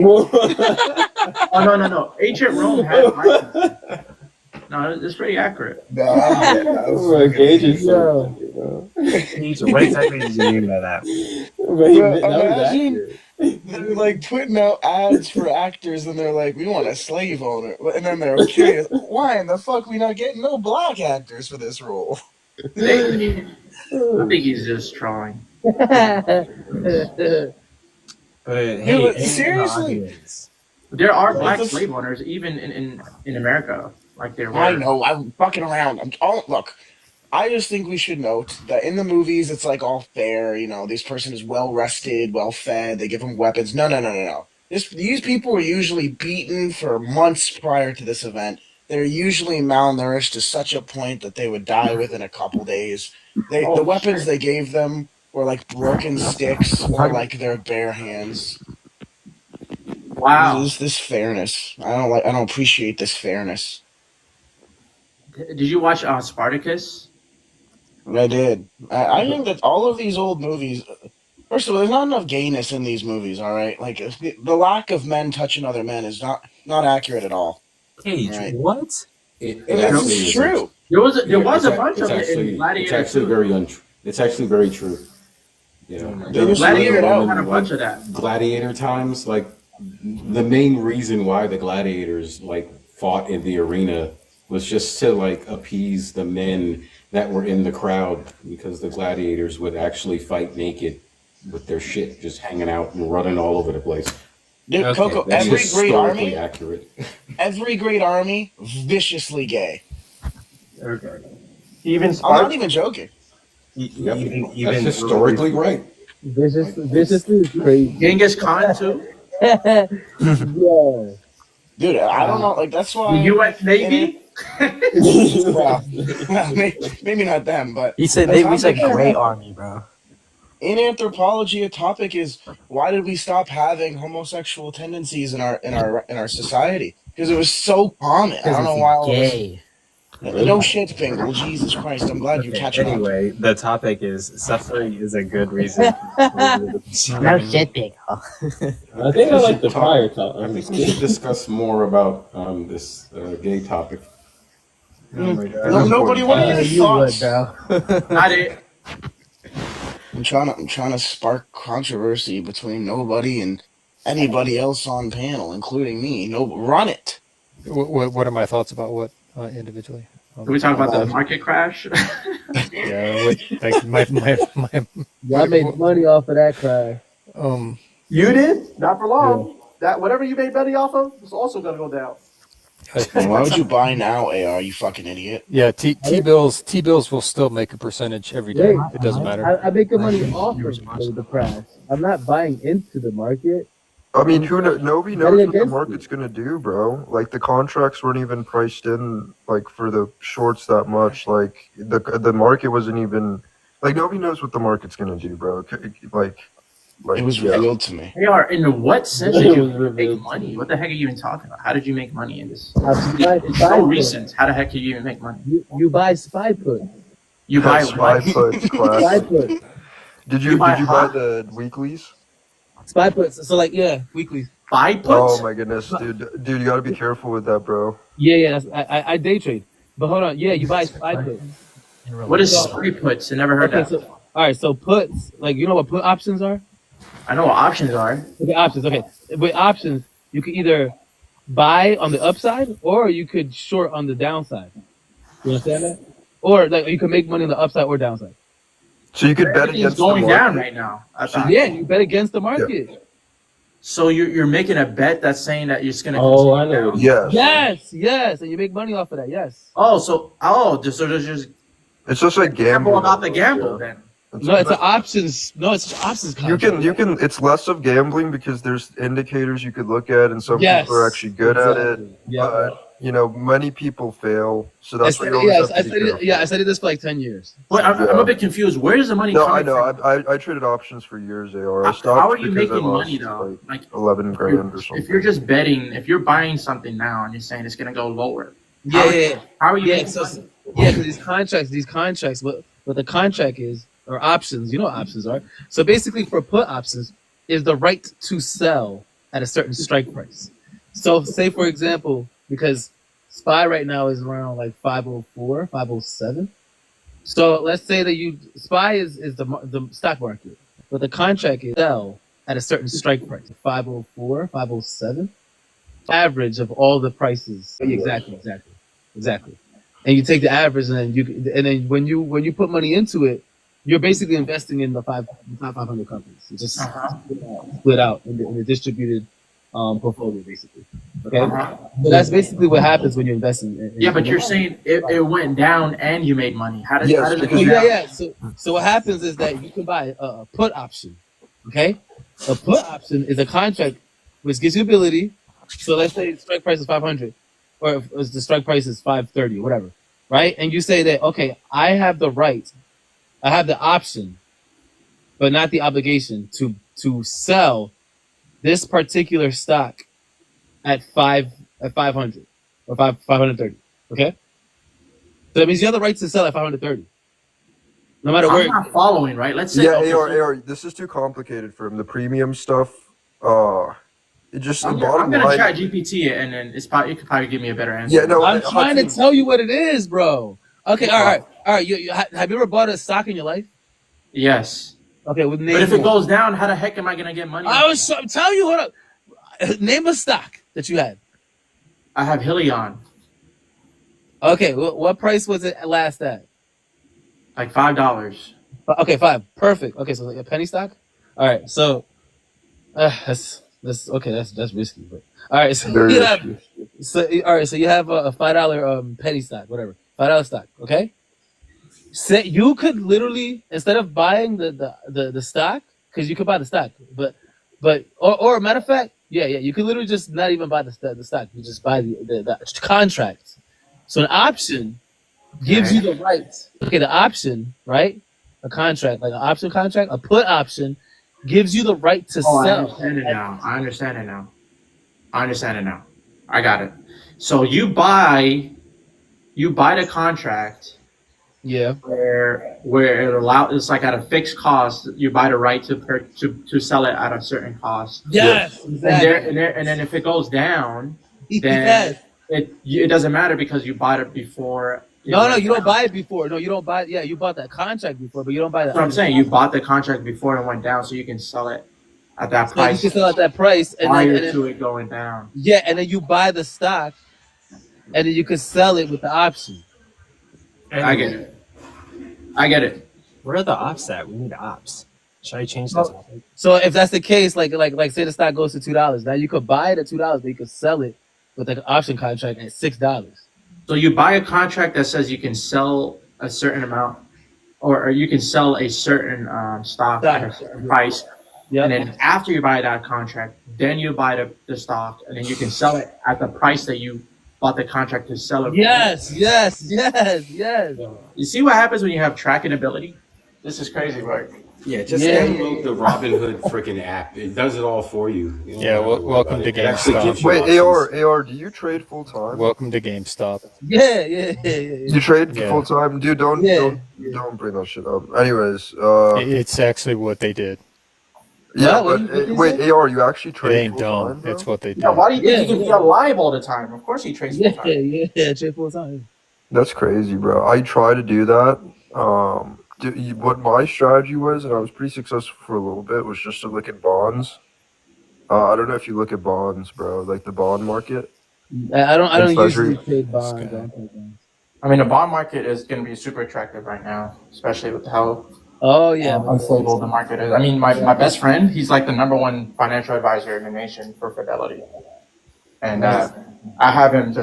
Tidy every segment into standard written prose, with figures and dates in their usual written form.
Oh no. Ancient Rome had license. No, it's pretty accurate. No, I'm Gage is so Yo. funny, bro. What exactly did you mean by that? But he, Bro, that was imagine accurate. they're like putting out ads for actors, and they're like, "We want a slave owner," and then they're curious, why in the fuck we not getting no black actors for this role? I think he's just trolling. But Dude, hey, but hey, seriously, audience. There are black Like this- slave owners even in America. Like there were. I know, I'm fucking around. Look, I just think we should note that in the movies, it's like all fair. You know, this person is well rested, well fed. They give them weapons. No. These people were usually beaten for months prior to this event. They're usually malnourished to such a point that they would die within a couple days. The weapons they gave them were like broken sticks or like their bare hands. Wow. This fairness. I don't appreciate this fairness. Did you watch Spartacus? I did. I think that all of these old movies. First of all, there's not enough gayness in these movies. All right, like the lack of men touching other men is not accurate at all. Cage, Right. what? It's true. There was a bunch of it actually, in Gladiator it's actually too. very untrue. It's actually very true. You know, They just Gladiator figured out. had a bunch of that. gladiator times, like the main reason why the gladiators like fought in the arena was just to like appease the men that were in the crowd, because the gladiators would actually fight naked with their shit just hanging out and running all over the place. Dude, Okay, Coco, That's every great historically army, accurate. every great army, viciously gay. Okay. Even I'm not Spark. even joking. Yep. Even That's historically right. Viciously is crazy. Genghis Khan too. Yeah. Dude, I don't know. Like that's why. The U.S. Navy. Well, maybe not them, but He said that's they was how like they- gray army, bro. in anthropology, a topic is why did we stop having homosexual tendencies in our society? Because it was so common. I don't know why. All of us- Gay. No shit, Bingle. Jesus Christ! I'm glad you're catching up. Anyway, the topic is suffering is a good reason. No shit, big. I think I like the prior I topic. think we should discuss more about this gay topic. Oh my God. No, nobody. What are your You would, thoughts? bro. Not it. I'm trying to spark controversy between nobody and anybody else on panel, including me. No, run it. What are my thoughts about what individually? Can we talk about the market crash? Yeah, like my Y'all made money off of that crash. You did? Not for long. That whatever you made money off of is also gonna go down. Why would you buy now, AR? You fucking idiot. yeah, T bills will still make a percentage every day. Wait, It doesn't matter. I make the money off of the crash. I'm not buying into the market. I mean, nobody knows Betting what the against market's gonna do, bro. Like the contracts weren't even priced in, like for the shorts that much. Like the market wasn't even, like nobody knows what the market's gonna do, bro. Like It was revealed to me. They are. In what sense did you make money? What the heck are you even talking about? How did you make money in this? It's so recent. How the heck can you even make money? You buy spy put. You buy spy what? puts, Spy class. put. Did you buy buy hot? the weeklies? Spy puts. So like weekly. Buy puts? Oh my goodness, dude, you gotta be careful with that, bro. Yeah. I day trade. But hold on. Yeah, you buy spy puts. What is spy puts? I never heard Okay, that. so all right. So puts, like you know what put options are? I know what options are. Okay, options. Okay, with options, you could either buy on the upside or you could short on the downside. You understand that? Or like you can make money on the upside or downside. So you could bet Everything's against going the down market. right now. I thought. Yeah, you bet against the market. So you're making a bet that's saying that you're just gonna. Oh, I continue know. down. Yes. Yes, and you make money off of that. Yes. So there's just It's just like gamble gambling. about the gamble then. No, it's an options. No, it's an options. You Contract. can. It's less of gambling because there's indicators you could look at, and some Yes, people are actually good at it. Yeah. But many people fail, so that's why I you always have to be studied, careful. I studied this for like 10 years. But I'm a bit confused. Where is the money No, coming I know. from? I traded options for years. AR. I How stopped are you because I making lost money though? Like 11 grand or something. if you're just betting, if you're buying something now and you're saying it's gonna go lower, Yeah. how are you Yeah, making so money? because these contracts, what the contract is, or options, you know what options are. So basically, for put options, is the right to sell at a certain strike price. So say for example, because SPY right now is around like 504, 507. So let's say that SPY is the stock market, but the contract is sell at a certain strike price, 504, 507. Average of all the prices. Exactly. And you take the average, and then when you put money into it, you're basically investing in the top 500 companies. You just split out in the distributed portfolio, basically. Okay, so that's basically what happens when you invest in Yeah, but you're saying it went down and you made money. How does it go down? Yeah. So what happens is that you can buy a put option. Okay, a put option is a contract which gives you ability. So let's say the strike price is 500, or if the strike price is 530, or whatever, right? And you say that, okay, I have the right, I have the option, but not the obligation to sell this particular stock at 500 or 530. Okay, so that means you have the right to sell at 530, no matter where. I'm not following, right? Let's say AR, this is too complicated for him. The premium stuff, it just I'm gonna try GPT it, and then it could probably give me a better answer. Yeah, no, I'm trying to tell you what it is, bro. Okay, all right. Have you ever bought a stock in your life? Yes. Okay, well, But if it goes down, how the heck am I gonna get money? I'm telling you, hold up. Name a stock that you had. I have Helion, Okay, what price was it last at? like $5. Okay, 5. Perfect. Okay, so like a penny stock. All right, so that's risky, but all right. So Very you have, risky. so you have a $5 penny stock, whatever, $5 stock. Okay, say you could literally, instead of buying the stock, because you could buy the stock, but or matter of fact, you could literally just not even buy the stock. You just buy the contract. So an option gives you the right. Okay, the option, right? A contract, like an option contract, a put option, gives you the right to sell. I understand it now. I got it. So you buy the contract. Yeah. Where it's like at a fixed cost. You buy the right to sell it at a certain cost. Yes. Exactly. And then if it goes down, then Yes. it doesn't matter because you bought it before. No, you don't buy it before. No, you don't buy. Yeah, you bought that contract before, but you don't buy that. That's what I'm saying. You bought the contract before it went down, so you can sell it at that price. You can sell at that price, and prior to it going down. Yeah, and then you buy the stock, and then you can sell it with the option. I get it. Where are the ops at? We need ops. Should I change that topic? So if that's the case, like say the stock goes to $2, now you could buy it at $2, but you could sell it with an option contract at $6. So you buy a contract that says you can sell a certain amount, or you can sell a certain stock at a certain price. Yep. And then after you buy that contract, then you buy the stock, and then you can sell it at the price that you bought the contract to sell it. Yes. You see what happens when you have tracking ability? This is crazy, right? Yeah, just download the Robinhood freaking app. It does it all for you. Welcome to GameStop. Wait, AR, do you trade full time? Welcome to GameStop. Yeah. You trade full time, dude. Don't bring that shit up. Anyways, It's actually what they did. yeah, but wait, AR, you actually It trade ain't full dumb. time? It's what they did. Yeah, why do you think he can be alive all the time? Of course he trades full time. Yeah, trade full time. That's crazy, bro. I try to do that. What my strategy was, and I was pretty successful for a little bit, was just to look at bonds. I don't know if you look at bonds, bro, like the bond market. I don't Treasury. usually trade bonds. I mean, the bond market is going to be super attractive right now, especially with how Oh yeah, unstable the market is. I mean, my best friend, he's like the #1 financial advisor in the nation for Fidelity. And I have him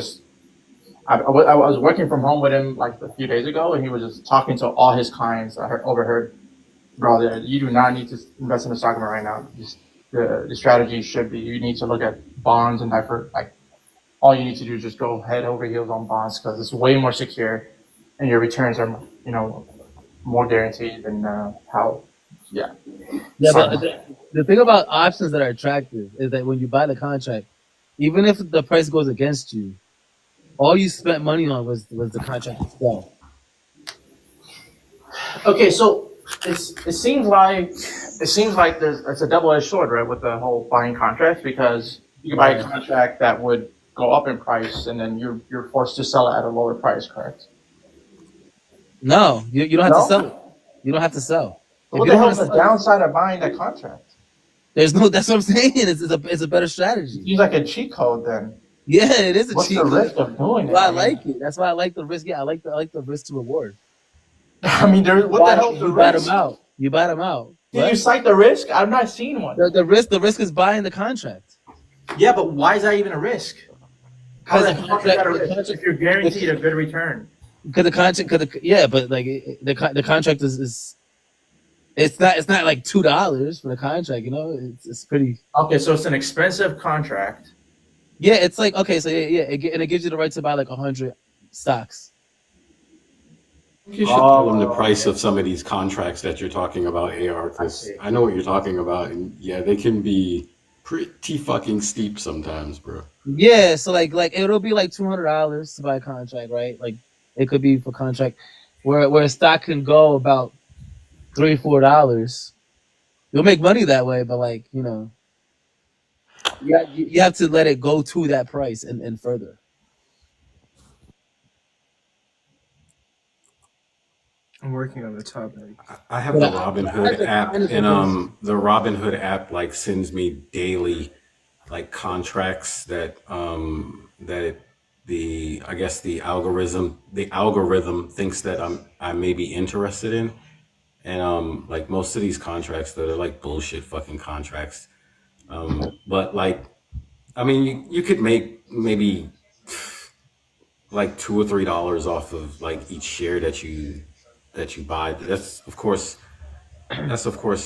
I was working from home with him like a few days ago, and he was just talking to all his clients. I overheard, bro, you do not need to invest in the stock market right now. The strategy should be you need to look at bonds and all you need to do is just go head over heels on bonds because it's way more secure, and your returns are more guaranteed than how. Yeah. Yeah, but the thing about options that are attractive is that when you buy the contract, even if the price goes against you, all you spent money on was the contract itself. Okay, so it seems like it's a double-edged sword, right, with the whole buying contracts, because you can buy a contract that would go up in price, and then you're forced to sell it at a lower price, correct? No, you don't have to No? sell it. You don't have to sell. If What you the don't want hell's to the sell, downside of buying that contract? there's no. That's what I'm saying. It's a better strategy. Seems like a cheat code then. Yeah, it is a What's cheat the code. risk of doing That's it? why I I mean, like it. That's why I like the risk. Yeah, I like the risk to reward. I mean, what the hell's the You buy risk? them out. You buy them out. Did you What? cite the risk? I've not seen one. The risk is buying the contract. Yeah, but why is that even a risk? How Because is the that contract a contract, risk if you're guaranteed a good return? because the contract, yeah, but like the contract is it's not like $2 for the contract. You know, it's pretty. Okay, so it's an expensive contract. Yeah, it's like okay, so and it gives you the right to buy like 100 stocks. You should tell them the price of some of these contracts that you're talking about, AR, because I know what you're talking about, and yeah, they can be pretty fucking steep sometimes, bro. Yeah, so like it'll be like $200 to buy a contract, right? Like it could be for contract where a stock can go about $3-4. You'll make money that way, but like you have to let it go to that price and further. I'm working on the topic. I have But the I Robinhood app, find it and amazing. the Robinhood app like sends me daily like contracts that the I guess the algorithm thinks that I may be interested in, and like most of these contracts that are like bullshit fucking contracts, but like I mean you could make maybe like $2 or $3 off of like each share that you buy. That's of course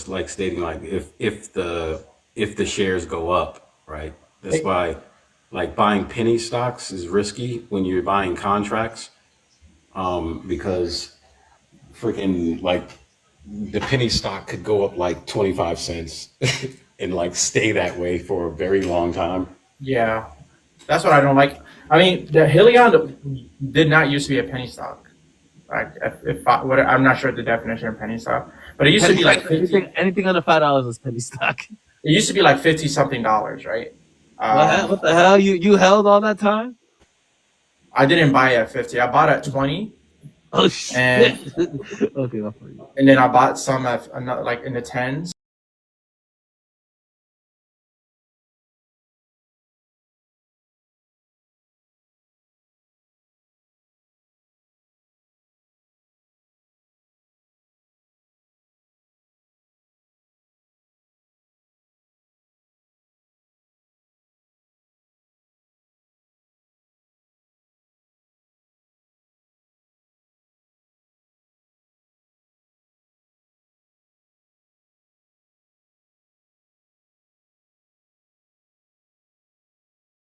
like stating like if the shares go up, right? That's why like buying penny stocks is risky when you're buying contracts, because freaking like the penny stock could go up like 25 cents and like stay that way for a very long time. Yeah, that's what I don't like. I mean, the Helion did not used to be a penny stock. Like, I'm not sure the definition of penny stock, but it used to be like 50. Anything under $5 is penny stock. It used to be like 50 something dollars, right? What the hell? You held all that time? I didn't buy it at 50. I bought it at 20, Oh shit! and Okay, I'll for you. and then I bought some at another, like in the tens.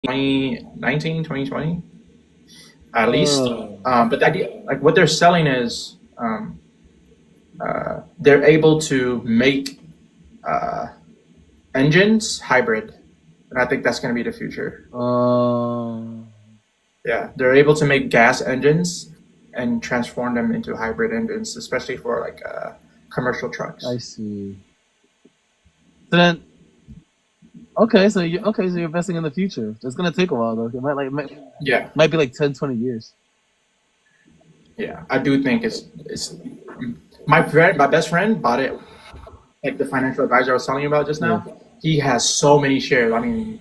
Twenty nineteen, 2020, at least. But the idea, like what they're selling is they're able to make engines hybrid, and I think that's going to be the future. Yeah, they're able to make gas engines and transform them into hybrid engines, especially for like commercial trucks. I see. So then, okay, so you're investing in the future. It's gonna take a while though. It Yeah, might be like 10-20 years. yeah, I do think it's my best friend bought it. Like the financial advisor I was telling you about just now, he has so many shares. I mean,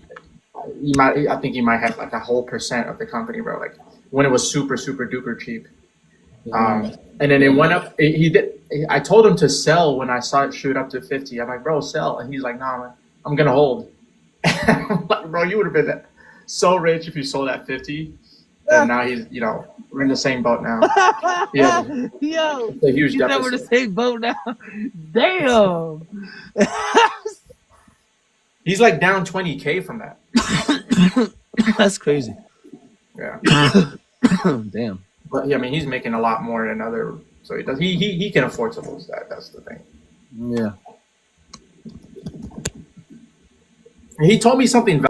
I think he might have like a whole percent of the company, bro. Like when it was super, super duper cheap. And then it went up. He did. I told him to sell when I saw it shoot up to 50. I'm like, bro, sell. And he's like, nah, man, I'm gonna hold. I'm like, bro, you would have been so rich if you sold at 50. And now he's, we're in the same boat now. Yeah, Yo, it's a huge you know we're the deficit. same boat now. Damn. He's like down 20K from that. That's crazy. Yeah. Damn. But yeah, I mean, he's making a lot more than other, so he does. He can afford to lose that. That's the thing. Yeah. He told me something.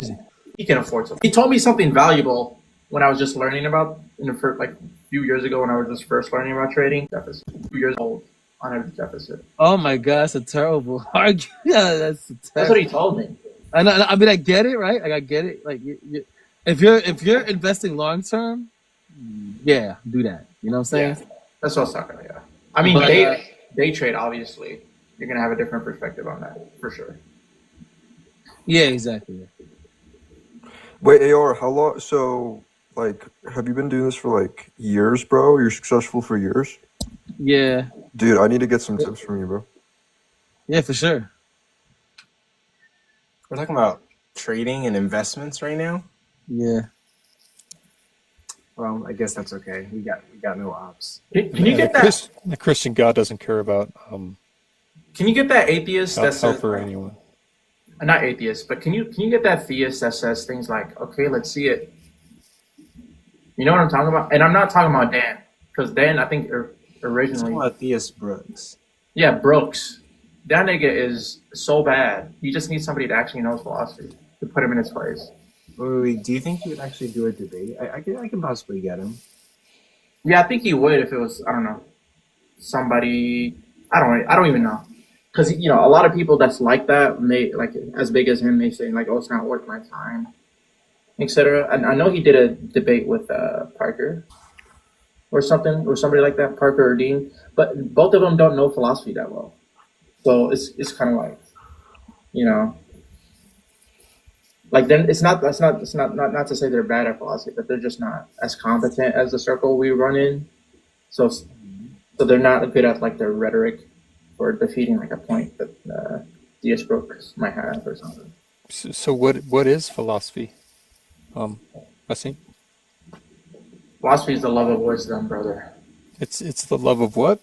He can afford to. He told me something valuable when I was just learning about in the first, like a few years ago when I was just first learning about trading. That was 2 years old. on a deficit. Oh my God, that's a terrible argument. Yeah, that's a That's terrible. what he told me. I mean, I get it, right? Like, I get it. Like, if you're investing long term, yeah, do that. You know what I'm saying? Yeah, that's what I was talking about. Yeah, I mean, But, day trade, obviously, you're gonna have a different perspective on that for sure. yeah, exactly. Wait, AR, how long? So, like, have you been doing this for like years, bro? You're successful for years? Yeah, Dude, I need to get some tips from you, bro. yeah, for sure. We're talking about trading and investments right now. Yeah. Well, I guess that's okay. We got no ops. Can you And get that? The Christian God doesn't care about Can you get that atheist that says help or anyone. not atheist, but can you get that theist that says things like, okay, let's see it. You know what I'm talking about? And I'm not talking about Dan, because Dan, I think It's originally, about Theus Brooks. yeah, Brooks. That nigga is so bad. You just need somebody that actually knows philosophy to put him in his place. Wait, do you think he would actually do a debate? I can possibly get him. Yeah, I think he would if it was, I don't know, somebody. I don't even know, because a lot of people that's like that may like as big as him may say like, oh, it's not worth my time, etc. And I know he did a debate with Parker or something or somebody like that, Parker or Dean, but both of them don't know philosophy that well, so it's kind of like, you know, like then it's not to say they're bad at philosophy, but they're just not as competent as the circle we run in, so they're not good at like their rhetoric or defeating like a point that D.S. Brooks might have or something. So what is philosophy? Wasim? Philosophy is the love of wisdom, brother. It's the love of what?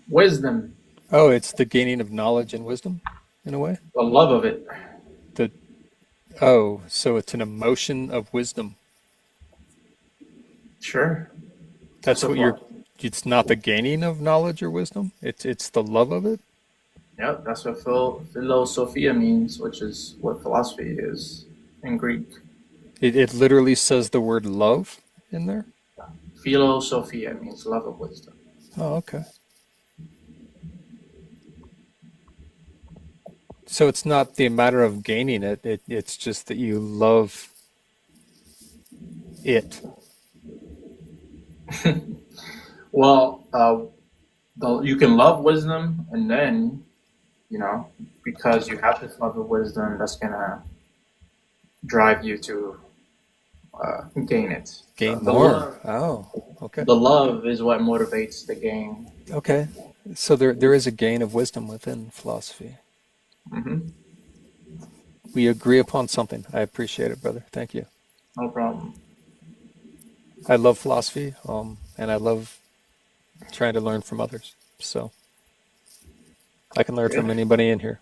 Wisdom, Oh, it's the gaining of knowledge and wisdom, in a way. the love of it. So it's an emotion of wisdom. Sure. That's So what you're. It's not the gaining of knowledge or wisdom. It's the love of it. Yep, that's what philosophia means, which is what philosophy is in Greek. It literally says the word love in there. Philosophia means love of wisdom. Oh, okay. So it's not the matter of gaining it. It's just that you love it. Well, you can love wisdom, and then, because you have this love of wisdom, that's gonna drive you to gain it. Gain The more. love- Oh, okay. The love is what motivates the gain. Okay. So there is a gain of wisdom within philosophy. Hmm. We agree upon something. I appreciate it, brother. Thank you. No problem. I love philosophy, and I love trying to learn from others. So I can learn from anybody in here.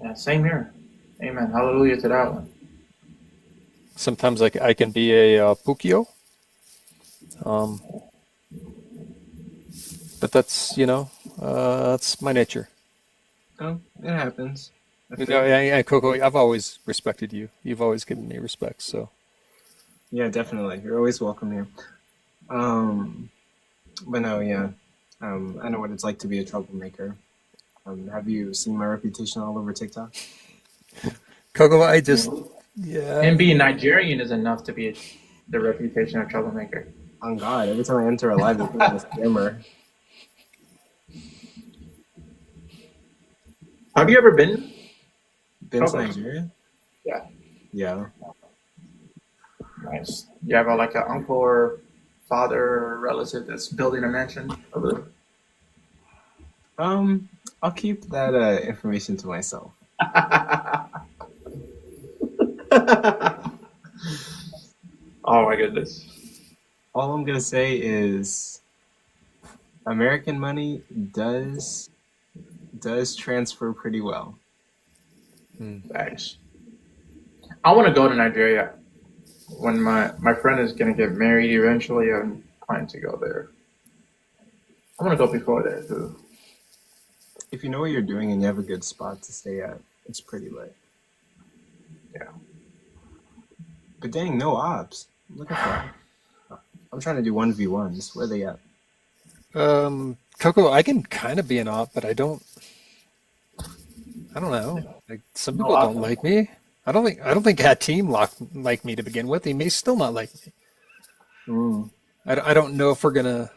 Yeah, same here. Amen. Hallelujah to that one. Sometimes I can be a pukio, but that's my nature. Oh, it happens. Coco, I've always respected you. You've always given me respect. So Yeah, definitely. You're always welcome here. But no, yeah. I know what it's like to be a troublemaker. Have you seen my reputation all over TikTok? Coco, And being Nigerian is enough to be the reputation of troublemaker. On God, every time I enter a live, it's a scammer. Have you ever been? Been to Okay. Nigeria? Yeah. Yeah. Nice. You have like an uncle or father or relative that's building a mansion over there? I'll keep that information to myself. Oh my goodness. All I'm gonna say is American money does transfer pretty well. Thanks. I want to go to Nigeria when my friend is gonna get married eventually. I'm planning to go there. I want to go before there too. If you know what you're doing and you have a good spot to stay at, it's pretty lit. Yeah. But dang, no ops. Look at that. I'm trying to do 1v1s. Where are they at? Coco, I can kind of be an op, but I don't know. Like some No, people don't like me. I don't think that team like me to begin with. He may still not like me. Mm. I don't know if we're gonna.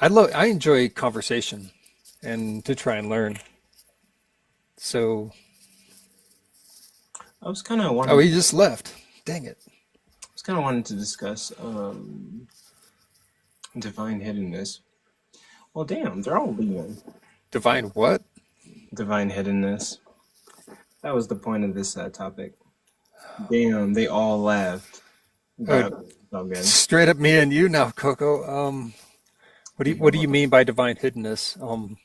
I enjoy conversation, and to try and learn. So, I was kind of oh, wanting. he just left. Dang it. I was kind of wanting to discuss divine hiddenness. Well, damn, they're all leaving. Divine what? Divine hiddenness. That was the point of this topic. Damn, they all left. But Oh, it's all good. straight up me and you now, Coco. What do you mean by divine hiddenness?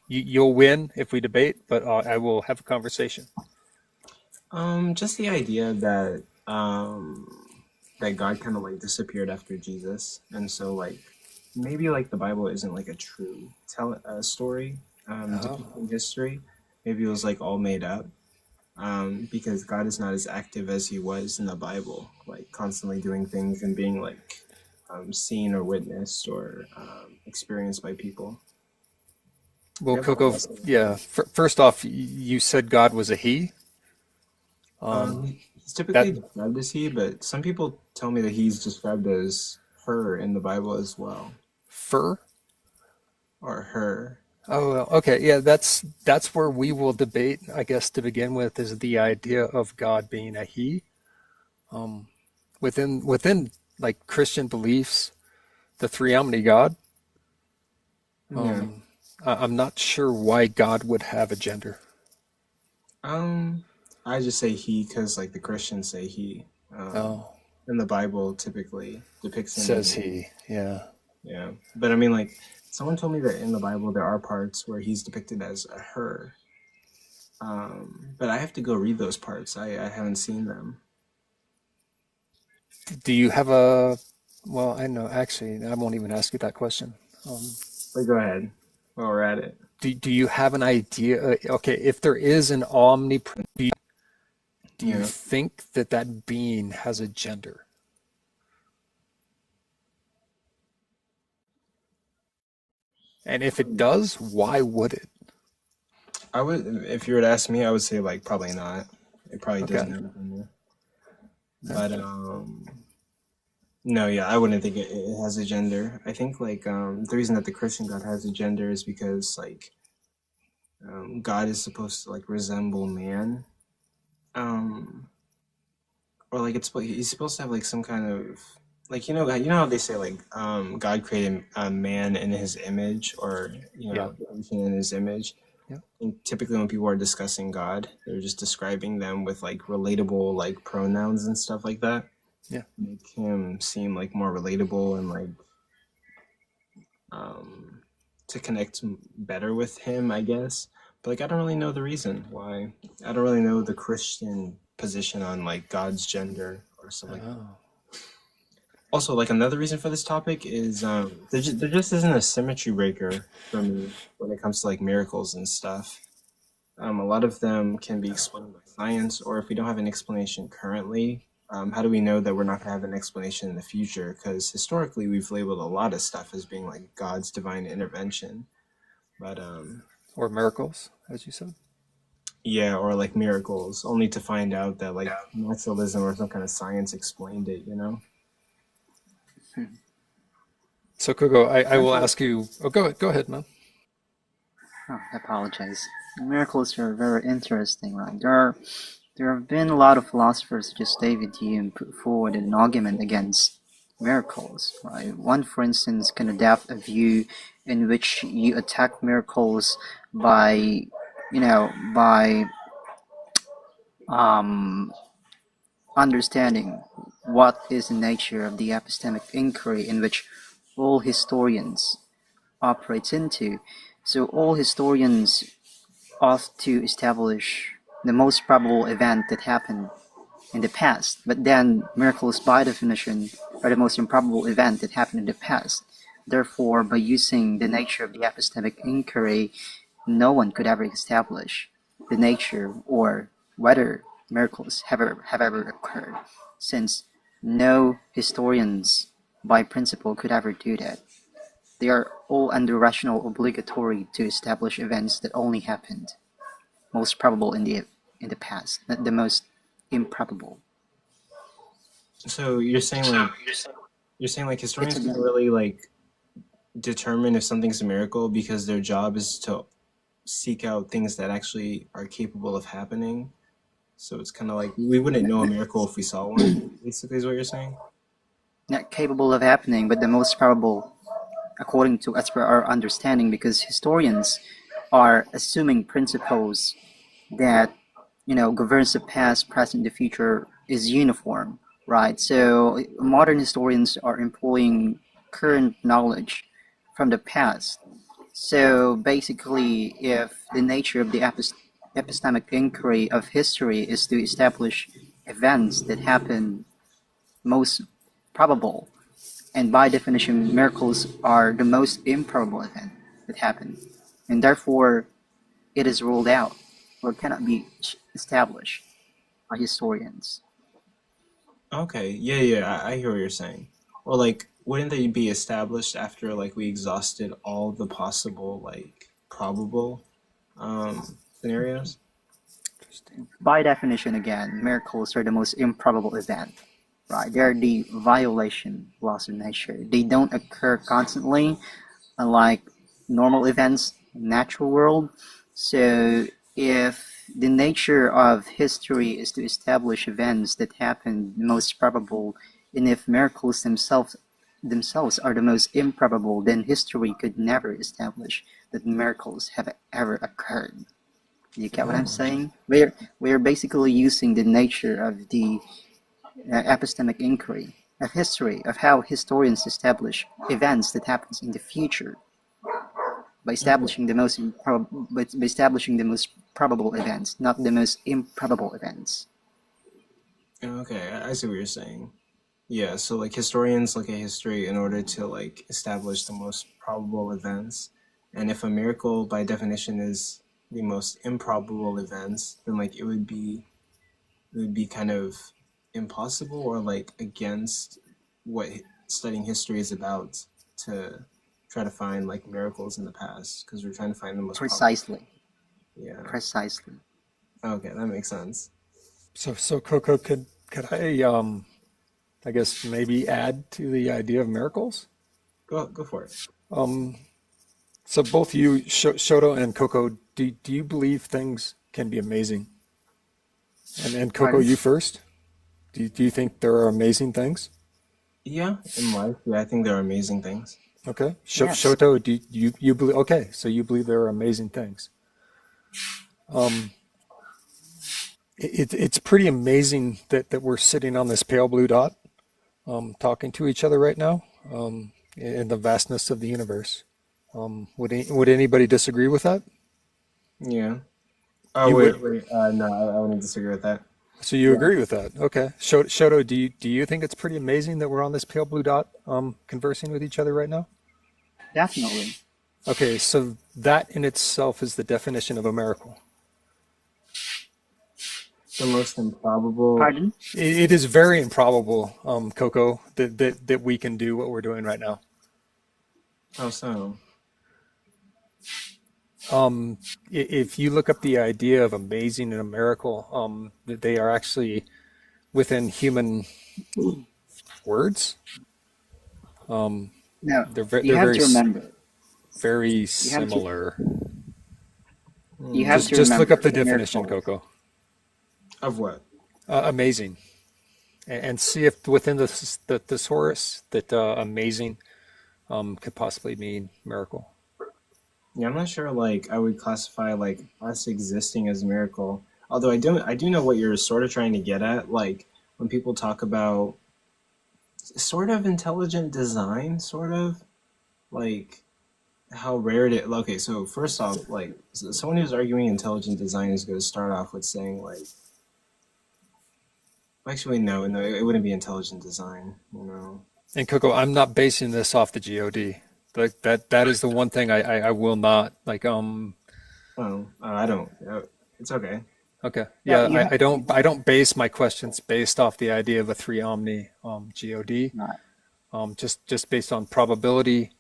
You'll win if we debate, but I will have a conversation. Just the idea that that God kind of like disappeared after Jesus, and so like maybe like the Bible isn't like a true story Oh, depicting history. Maybe it was like all made up. Because God is not as active as he was in the Bible, like constantly doing things and being like seen or witnessed or experienced by people. well, Yep. Coco. Yeah. First off, you said God was a he. He's typically That described as he, but some people tell me that he's described as her in the Bible as well, fur. or her. Oh, well, okay. Yeah, that's where we will debate, I guess, to begin with, is the idea of God being a he. Um, within like Christian beliefs, the three-omni God. Yeah. Um, I'm not sure why God would have a gender. Um, I just say he because like the Christians say he. Oh, And the Bible typically depicts him says as he. Yeah. yeah. But I mean, like, someone told me that in the Bible there are parts where he's depicted as a her. But I have to go read those parts. I haven't seen them. Do you have a? Well, I know. Actually, I won't even ask you that question. Um, But go ahead while we're at it. do you have an idea? Okay, if there is an omnipresent, do you Yeah. think that that being has a gender? And if it does, why would it? I would, if you were to ask me, I would say like probably not. It probably Okay. doesn't have a gender. Yeah. But no, yeah, I wouldn't think it has a gender. I think like the reason that the Christian God has a gender is because like God is supposed to like resemble man. Um, or like he's supposed to have like some kind of like you know how they say like God created a man in his image or Yeah. creation in his image. Yeah. And typically when people are discussing God, they're just describing them with like relatable like pronouns and stuff like that. Yeah. Make him seem like more relatable and like um to connect better with him, I guess. But like I don't really know the reason why. I don't really know the Christian position on like God's gender or something like that. Oh. Also, like another reason for this topic is there just isn't a symmetry breaker for me when it comes to like miracles and stuff. A lot of them can be explained by science, or if we don't have an explanation currently, how do we know that we're not going to have an explanation in the future? Because historically, we've labeled a lot of stuff as being like God's divine intervention, but Or miracles, as you said. yeah, or like miracles, only to find out that like naturalism or some kind of science explained it. So, Kogo, I will ask you. Oh, go ahead, man. Oh, I apologize. Miracles are very interesting, right? There have been a lot of philosophers such as David Hume put forward an argument against miracles, right? One, for instance, can adapt a view in which you attack miracles by, by um, understanding what is the nature of the epistemic inquiry in which all historians operates into. So all historians ought to establish the most probable event that happened in the past. But then miracles by definition are the most improbable event that happened in the past. Therefore, by using the nature of the epistemic inquiry, no one could ever establish the nature or whether miracles have ever occurred, since no historians by principle could ever do that. They are all under rational obligatory to establish events that only happened, most probable in the past, not the most improbable. So you're saying like It's historians a can't really like determine if something's a miracle because their job is to seek out things that actually are capable of happening. So it's kind of like we wouldn't know a miracle if we saw one. Basically, is what you're saying. not capable of happening, but the most probable according to as per our understanding, because historians are assuming principles that governs the past, present, the future is uniform, right? So modern historians are employing current knowledge from the past. So basically, if the nature of the epistemic inquiry of history is to establish events that happen most probable, and by definition, miracles are the most improbable event that happen, and therefore it is ruled out or cannot be established by historians. Okay, yeah, I hear what you're saying. Well, like, wouldn't they be established after like we exhausted all the possible like probable scenarios? By definition, again, miracles are the most improbable event, right? They're the violation laws of nature. They don't occur constantly, unlike normal events in natural world. So if the nature of history is to establish events that happen most probable, and if miracles themselves are the most improbable, then history could never establish that miracles have ever occurred. You get what I'm saying? We're basically using the nature of the epistemic inquiry of history, of how historians establish events that happens in the future by Okay, establishing by establishing the most probable events, not the most improbable events. okay, I see what you're saying. Yeah, so like historians look at history in order to like establish the most probable events, and if a miracle by definition is the most improbable events, then like it would be kind of impossible or like against what studying history is about to try to find like miracles in the past because we're trying to find the most probable. Precisely, Yeah. precisely. Okay, that makes sense. So Coco, could I guess maybe add to the idea of miracles? Go for it. Um, so both you, Shoto and Coco, do you believe things can be amazing? And Coco, Pardon? you first. Do you think there are amazing things? Yeah, in life, yeah, I think there are amazing things. Okay. Yes, Shoto, do you believe? Okay, so you believe there are amazing things. Um, it's pretty amazing that we're sitting on this pale blue dot, talking to each other right now, in the vastness of the universe. Would anybody disagree with that? Yeah. Oh You would. wait. No, I wouldn't disagree with that. So you Yeah. agree with that? Okay. Shoto, do you think it's pretty amazing that we're on this pale blue dot, conversing with each other right now? definitely. Okay, so that in itself is the definition of a miracle. The most improbable. Pardon? It is very improbable, Coco, that we can do what we're doing right now. How so? If you look up the idea of amazing and a miracle, that they are actually within human words. No, you They're have to remember. very You have to. similar. You have Hmm. to Just look up remember the that definition, miracle. Coco. Of what? Amazing, and see if within the thesaurus that amazing could possibly mean miracle. Yeah, I'm not sure. Like, I would classify like us existing as miracle. Although I do know what you're sort of trying to get at. Like when people talk about sort of intelligent design, sort of like how rare it is. Okay, so first off, like someone who's arguing intelligent design is going to start off with saying like, actually, no, it wouldn't be intelligent design. You know. And Coco, I'm not basing this off the God. Like that is the one thing I will not like. Oh, I don't. It's okay. Okay, Yeah, yeah, you have. I don't base my questions based off the idea of a three omni God. Right. Just based on probability,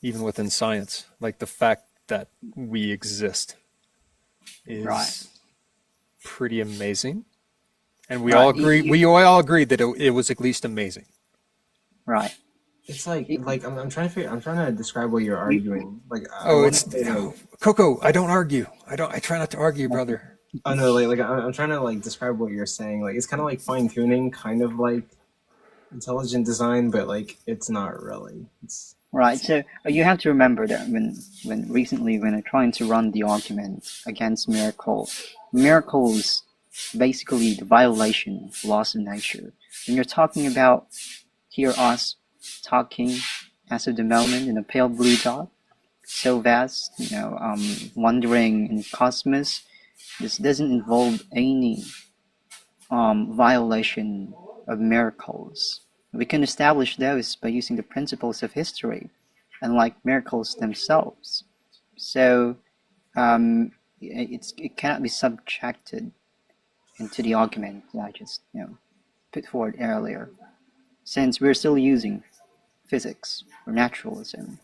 even within science. Like the fact that we exist is Right. pretty amazing. And we Right. all agree. We all agreed that it was at least amazing. Right. It's like You- I'm trying to I'm trying to describe what you're arguing. Like I Oh, want it's to say like Coco. I don't argue. I try not to argue, brother. oh no like I'm trying to like describe what you're saying. Like it's kind of like fine tuning, kind of like intelligent design, but like it's not really. It's Right. So you have to remember that when recently when I'm trying to run the argument against miracles basically the violation of laws of nature. When you're talking about hear us talking as of the moment in a pale blue dot, so vast, wandering in cosmos. This doesn't involve any violation of miracles. We can establish those by using the principles of history, unlike miracles themselves. So it cannot be subjected into the argument that I just put forward earlier, since we're still using physics or naturalism.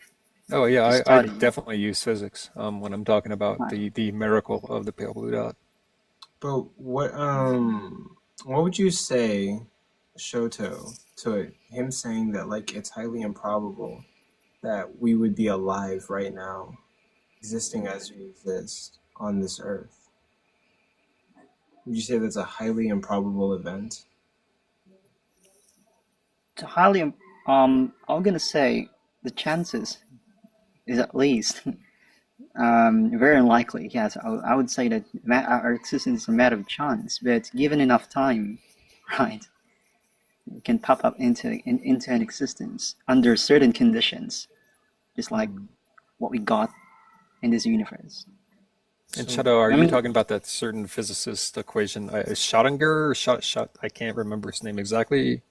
Oh yeah, I Study. definitely use physics when I'm talking about the miracle of the pale blue dot. but what would you say, Shoto, to him saying that like it's highly improbable that we would be alive right now, existing as we exist on this earth? Would you say that's a highly improbable event? To highly, I'm gonna say the chances is at least very unlikely. Yes, I would say that our existence is a matter of chance, but given enough time, right, it can pop up into an existence under certain conditions, just like what we got in this universe. And So, Shadow, are I you mean- talking about that certain physicist equation? Is Schrödinger or Schott? I can't remember his name exactly.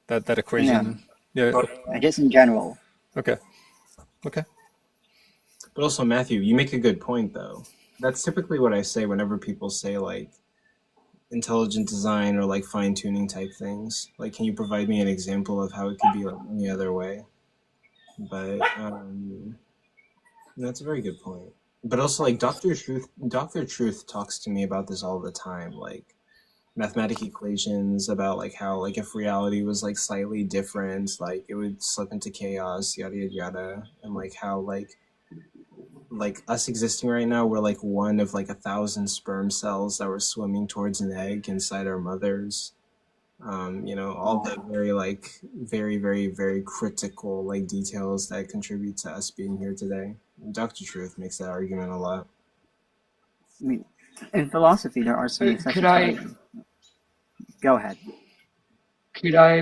That equation. Yeah. I guess in general. Okay. Okay. but also Matthew, you make a good point though. That's typically what I say whenever people say like intelligent design or like fine tuning type things. Like, can you provide me an example of how it could be like any other way? But that's a very good point. But also, like Doctor Truth talks to me about this all the time, like mathematical equations about like how like if reality was like slightly different, like it would slip into chaos, yada yada yada, and like how like us existing right now, we're like one of like 1,000 sperm cells that were swimming towards an egg inside our mothers. All the very, very, very critical like details that contribute to us being here today. Dr. Truth makes that argument a lot. I mean, in philosophy, there are some exceptions. Could I Go ahead.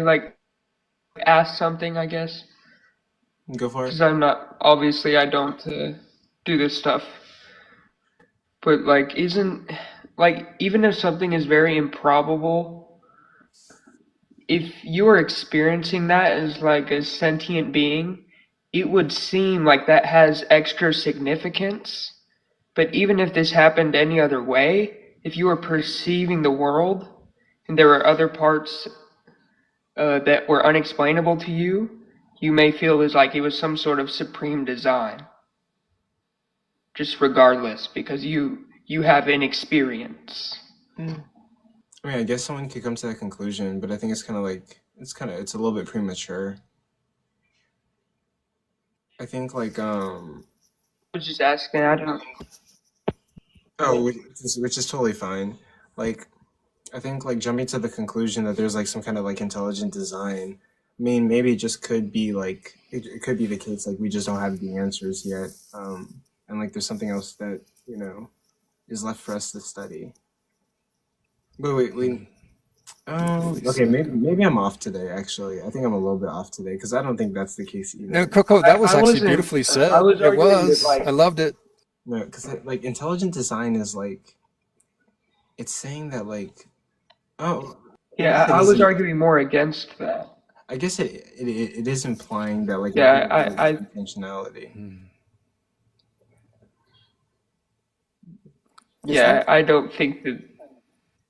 like ask something? I guess Go for it. because I'm not obviously I don't do this stuff, but like isn't like even if something is very improbable, if you are experiencing that as like a sentient being, it would seem like that has extra significance. But even if this happened any other way, if you were perceiving the world and there were other parts that were unexplainable to you, you may feel as like it was some sort of supreme design. Just regardless, because you have an experience. I mean, I guess someone could come to that conclusion, but I think it's kind of like it's a little bit premature. I think like I was just asking. I don't. which is totally fine. Like, I think like jumping to the conclusion that there's like some kind of like intelligent design. I mean, maybe it just could be like it could be the case like we just don't have the answers yet, and like there's something else that is left for us to study. But wait. Oh, okay. Maybe I'm off today. Actually, I think I'm a little bit off today because I don't think that's the case either. No, Coco, that was I actually wasn't- beautifully said. I was It arguing that, was. like- I loved it. No, because like intelligent design is like it's saying that like Yeah, I was arguing more against that. I guess it is implying that like Yeah, it I- has intentionality. Yeah, I don't think that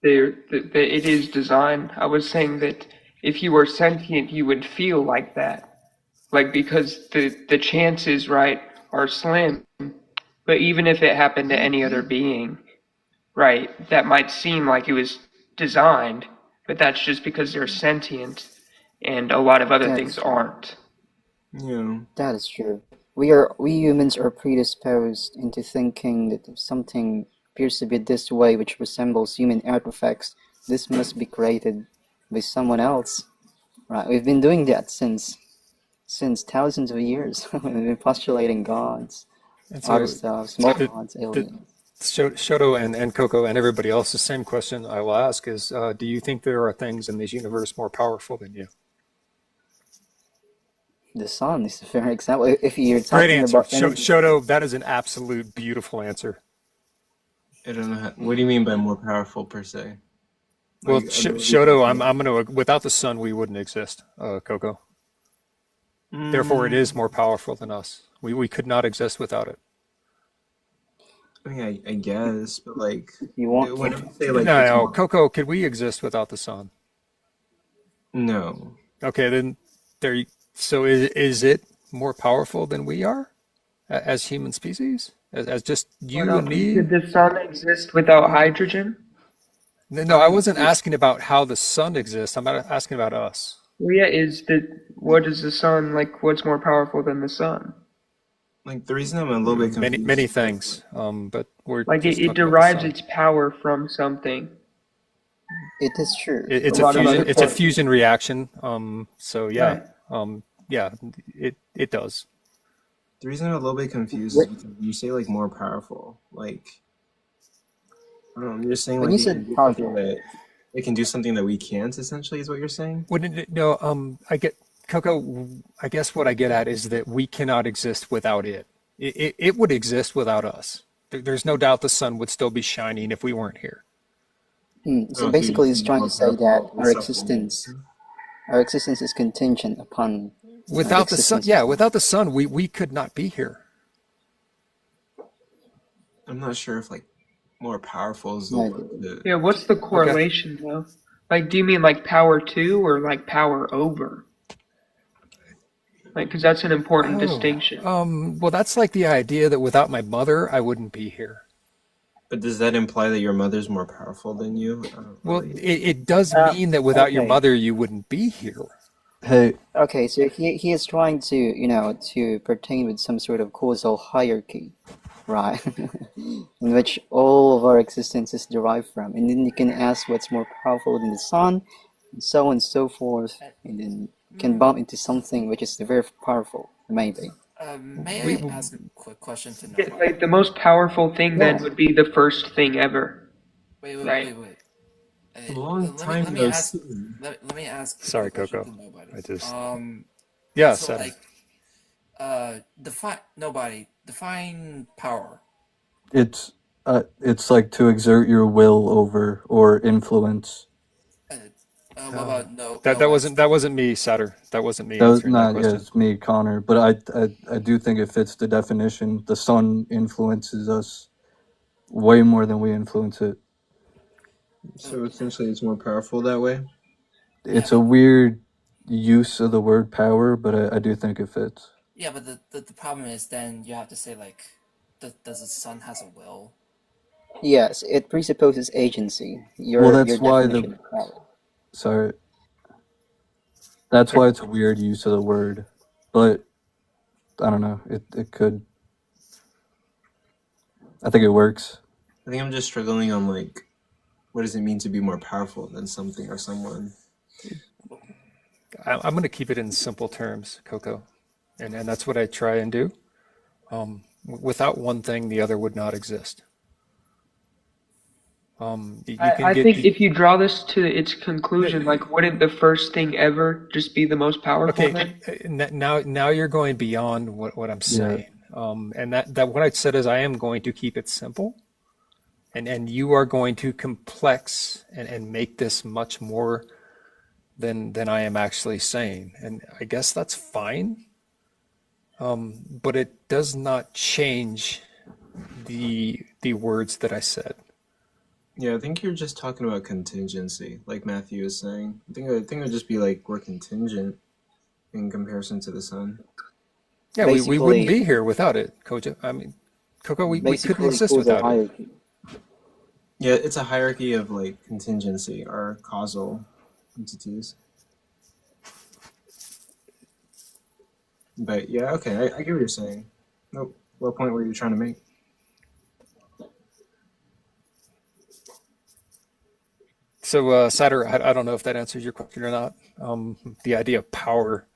that it is design. I was saying that if you were sentient, you would feel like that. like because the chances, right, are slim. But even if it happened to any other being, right, that might seem like it was designed, but that's just because they're sentient, and a lot of other That things is true. aren't. Yeah. That is true. We humans are predisposed into thinking that if something appears to be this way, which resembles human artifacts, this must be created by someone else. Right? We've been doing that since thousands of years. We've been postulating gods, And other so, stuff, small the, gods, the aliens. Shoto and Coco and everybody else, the same question I will ask is, do you think there are things in this universe more powerful than you? The sun is a fair example. If you're Great talking answer. about energy, Shoto, that is an absolute beautiful answer. I don't know. What do you mean by more powerful per se? Well, Like ability to Shoto, feel? I'm gonna, without the sun, we wouldn't exist, Coco. Therefore, it is more powerful than us. We could not exist without it. I mean, I guess, but like you want when I say No, like it's no, more, Coco, could we exist without the sun? no. Okay, then there. So is it more powerful than we are as human species? As just Why you and not? me? Could the sun exist without hydrogen? No, I wasn't asking about how the sun exists. I'm asking about us. Well, yeah, what is the sun, like, what's more powerful than the sun? Like the reason I'm a little bit Many confused is like, things. But we're Like, just it talking about the derives sun. its power from something. it is true. A lot of other It's a parts. fusion reaction. So yeah. Right. Yeah. It does. the reason I'm a little bit confused is because when you say like more powerful, like I don't know, you're saying When like you it can said do something powerful, that it can do something that we can't. Essentially, is what you're saying. Wouldn't it? No. I get Coco. I guess what I get at is that we cannot exist without it. It would exist without us. There's no doubt the sun would still be shining if we weren't here. so Oh, so you're basically, it's saying trying more to say that powerful is something else. our existence is contingent upon the Without the sun, existence of yeah, God. without the sun, we could not be here. I'm not sure if like more powerful is the No, word that Yeah, what's the Okay. correlation, though? Like, do you mean, like, power to or, like, power over? Like, because that's an important distinction. Well, that's like the idea that without my mother, I wouldn't be here. But does that imply that your mother's more powerful than you? I don't Well, really. it does mean that without your Okay. mother, you wouldn't be here. Hey, Okay, so he is trying to, to pertain with some sort of causal hierarchy, right? In which all of our existence is derived from. And then you can ask what's more powerful than the sun, and so on and so forth, and then you can bump into something which is very powerful, maybe. May We, I ask a quick question to Yeah, Nova? like, the most powerful thing then Yeah. would be the first thing ever, right? Wait. A long Let me time let me no ask see. let me ask a sorry, quick question Coco. to Nobody. I just, yeah, So Saturn. like define power. It's like to exert your will over or influence. What about That Nobody's? wasn't me, Saturn. That wasn't me That was answering that not, yeah, question. it's me, Connor, but I do think it fits the definition. The sun influences us way more than we influence it. So essentially, it's more powerful that way. Yeah, It's a weird use of the word power, but I do think it fits. yeah, but the problem is then you have to say like, does the sun has a will? Yes, it presupposes agency. Well, Your that's why definition of power. sorry, that's why it's a weird use of the word, but I don't know. It could. I think it works. I think I'm just struggling on like, what does it mean to be more powerful than something or someone? I'm going to keep it in simple terms, Coco, and that's what I try and do. Without one thing, the other would not exist. You can I get think if you draw this to its conclusion, like, wouldn't the first thing ever just be the most powerful okay. then? Now you're going beyond what I'm saying. And that what I said is I am going to keep it simple, and you are going to complex and make this much more than I am actually saying. And I guess that's fine. But it does not change the words that I said. Yeah, I think you're just talking about contingency, like Matthew is saying. I think it would just be like we're contingent. in comparison to the sun. Yeah, we wouldn't Basically, be here without it, Koja. I mean, Coco, we couldn't basically exist causal without it. hierarchy. Yeah, it's a hierarchy of like contingency or causal entities. But yeah, okay, I get what you're saying. Nope. What point were you trying to make? So, Satter, I don't know if that answers your question or not. The idea of power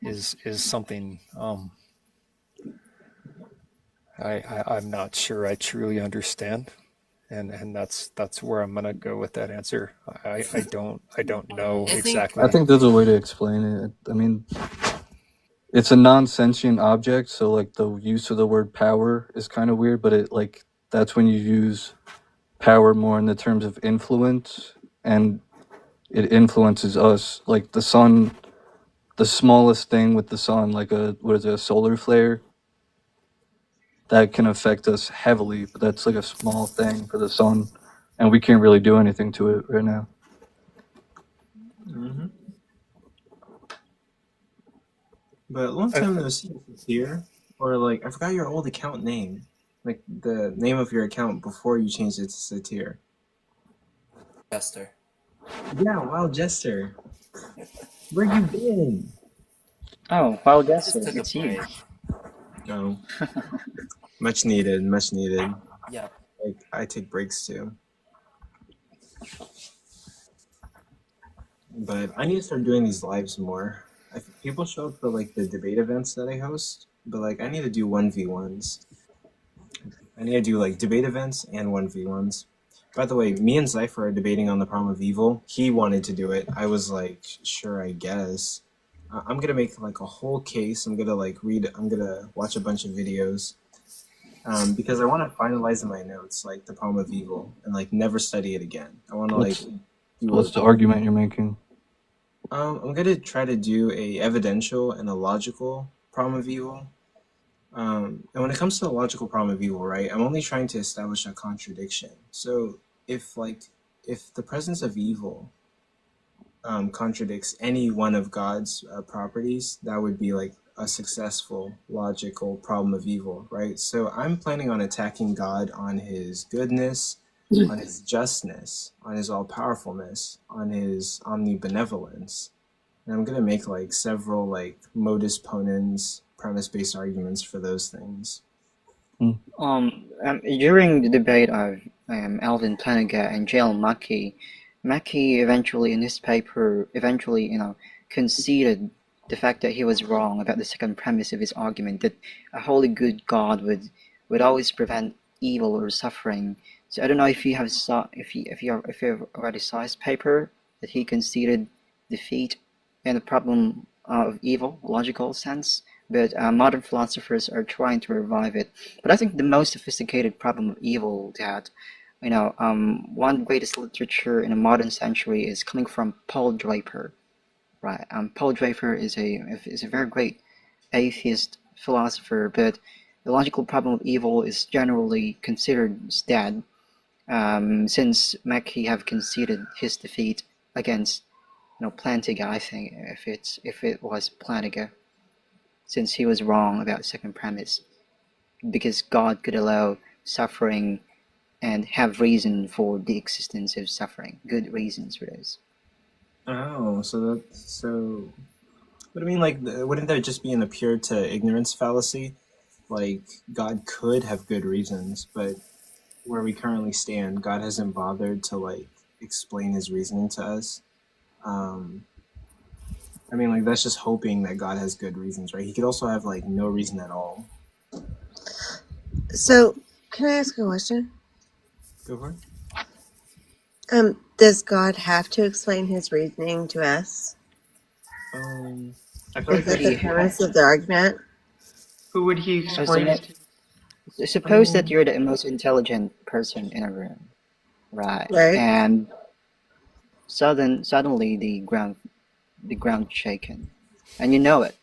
is something I'm not sure I truly understand, and that's where I'm gonna go with that answer. I don't know I think I exactly. think there's a way to explain it. I mean, it's a non-sentient object, so like the use of the word power is kind of weird, but it like that's when you use power more in the terms of influence, and it influences us. Like the sun, the smallest thing with the sun, like a solar flare, that can affect us heavily, but that's like a small thing for the sun, and we can't really do anything to it right now. Mm-hmm. But long time no see here, or like I forgot your old account name, like the name of your account before you changed it to Satir. Jester. Yeah, Wild Jester. Where you been? Oh, well, I guess just took a it's you. break. Oh, much needed, much needed. Yep. Like I take breaks too. But I need to start doing these lives more. People show up for like the debate events that I host, but like I need to do 1v1s. I need to do like debate events and 1v1s. By the way, me and Cypher are debating on the problem of evil. He wanted to do it. I was like, sure, I guess. I'm gonna make like a whole case. I'm gonna like read. I'm gonna watch a bunch of videos because I want to finalize in my notes like the problem of evil and like never study it again. I want to like do What's the argument you're making? I'm gonna try to do a evidential and a logical problem of evil. And when it comes to the logical problem of evil, right, I'm only trying to establish a contradiction. So if the presence of evil contradicts any one of God's properties, that would be like a successful logical problem of evil, right? So I'm planning on attacking God on his goodness, on his justness, on his all-powerfulness, on his omnibenevolence. And I'm gonna make like several like modus ponens premise-based arguments for those things. During the debate of Alvin Plantinga and J.L. Mackey eventually in his paper conceded the fact that he was wrong about the second premise of his argument, that a wholly good God would always prevent evil or suffering. So I don't know if you have already saw his paper that he conceded defeat in the problem of evil, logical sense. But modern philosophers are trying to revive it. But I think the most sophisticated problem of evil that one greatest literature in a modern century is coming from Paul Draper, right? Paul Draper is a very great atheist philosopher, but the logical problem of evil is generally considered as dead, since Mackey have conceded his defeat against Plantinga. I think if it was Plantinga, since he was wrong about the second premise, because God could allow suffering and have reason for the existence of suffering, good reasons for this. Oh, But I mean, like, wouldn't there just be an appear to ignorance fallacy? Like, God could have good reasons, but where we currently stand, God hasn't bothered to like explain his reasoning to us. I mean, like, that's just hoping that God has good reasons, right? He could also have like no reason at all. So, can I ask a question? Go for it. Does God have to explain his reasoning to us? I feel Is that the premise of the argument? Who would he explain it to? Suppose that you're the most intelligent person in a room, right? Right. And suddenly the ground shaken, and you know it.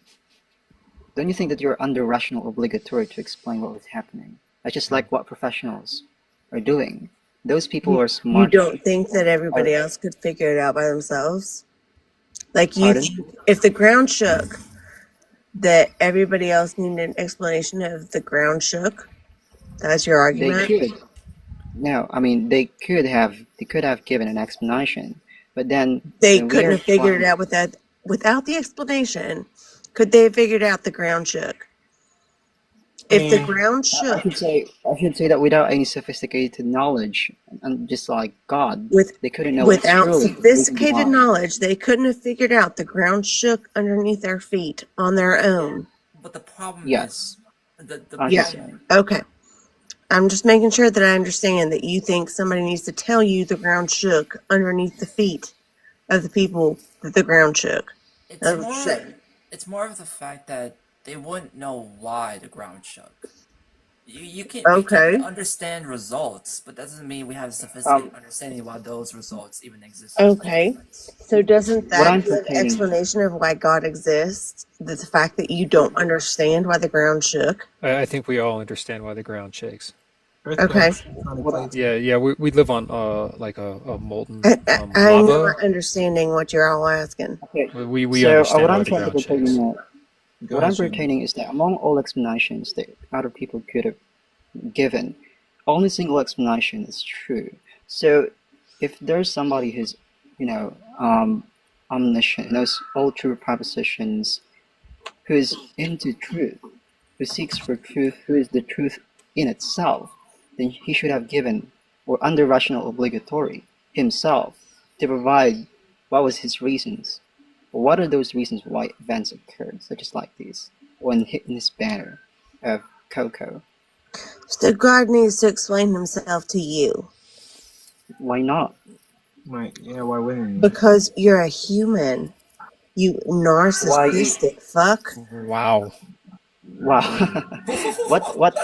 Don't you think that you're under rational obligatory to explain what was happening? That's just like what professionals are doing. Those people are You smart. don't think that everybody else could figure it out by themselves? Like, you Pardon? think if the ground shook, that everybody else needed an explanation of the ground shook? That's your They argument? could. No, I mean they could have given an explanation, but then They when we couldn't are have figured it trying, out without the explanation. Could they have figured out the ground shook? I If the mean, ground I shook should say that without any sophisticated knowledge, and just like God, with they couldn't know without truly the reason sophisticated why. knowledge, they couldn't have figured out the ground shook underneath their feet on their own. But the problem Yes, is the I should Yeah. say. Okay. I'm just making sure that I understand that you think somebody needs to tell you the ground shook underneath the feet of the people that the ground shook. it's Oh more shit. it's more of the fact that they wouldn't know why the ground shook. We can Okay. understand results, but that doesn't mean we have a sophisticated Um, understanding why those results even exist. Okay. So doesn't what that I'm give pertaining, explanation of why God exists? The fact that you don't understand why the ground shook? I think we all understand why the ground shakes. Okay. Earthquakes, tectonic what plates. Yeah. We live on like a molten I'm lava. not understanding what you're all asking. okay. We So understand what why I'm the trying to ground shakes. pertaining at, Go what ahead, I'm Shane. pertaining is that among all explanations that other people could have given, only single explanation is true. So if there's somebody who's, you know, omniscient, knows all true propositions, who's into truth, who seeks for truth, who is the truth in itself, then he should have given, or under rational obligatory, himself to provide what was his reasons, or what are those reasons why events occurred, such as like these, or in his banner of Coco. So God needs to explain himself to you Why not? Yeah, why wouldn't you? because you're a human. You Why? narcissistic fuck. Wow. Wow. What?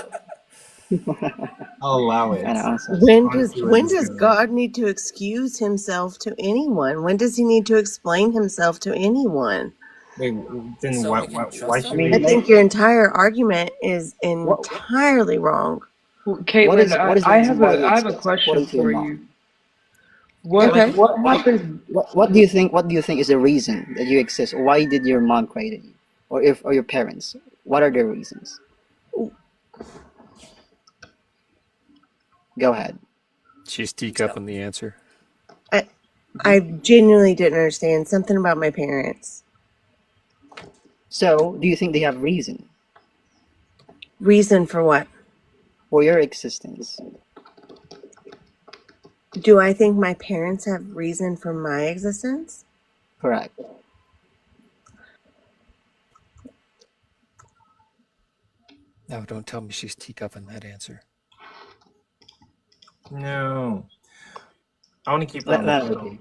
I'll allow it. Kind of awesome. Honestly, where When this does goes. God need to excuse himself to anyone? When does he need to explain himself to anyone? Wait, then So why, we can why, trust why him? should I mean, I we? think your entire argument is what entirely wrong. Well, Caitlin, what is the I reason have why you I have a exist question according to your for mom? you. Like, Okay. What Why? happens? What do you think? What do you think is the reason that you exist? Why did your mom create you, or your parents? What are their reasons? Go ahead. She's teacup in the answer. I genuinely didn't understand something about my parents. So, do you think they have reason Reason for what? for your existence? Do I think my parents have reason for my existence? Correct. No, don't tell me she's teacup in that answer. no. I want to keep her Let on the that show. be.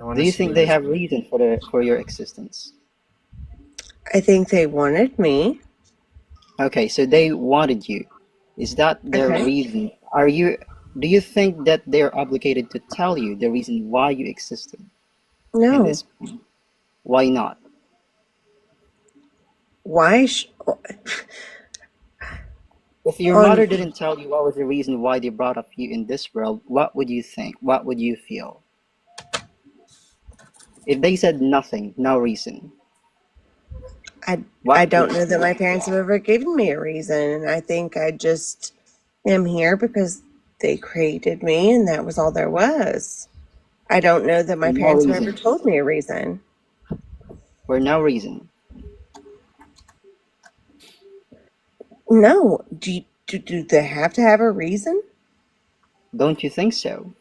I want Do to you see think where they this have goes. reason for your existence? I think they wanted me. Okay, so they wanted you. Is that their Okay. reason? Do you think that they're obligated to tell you the reason why you existed in No. this point? Why not? Why? If your On mother didn't tell you what was the reason why they brought up you in this world, what would you think? What would you feel? If they said nothing, no reason, I what don't would know that you my feel? parents have ever given me a reason, and I think I just am here because they created me, and that was all there was. I don't know that my For no parents have ever reason. told me a reason. For no reason. No. Do they have to have a reason? Don't you think so?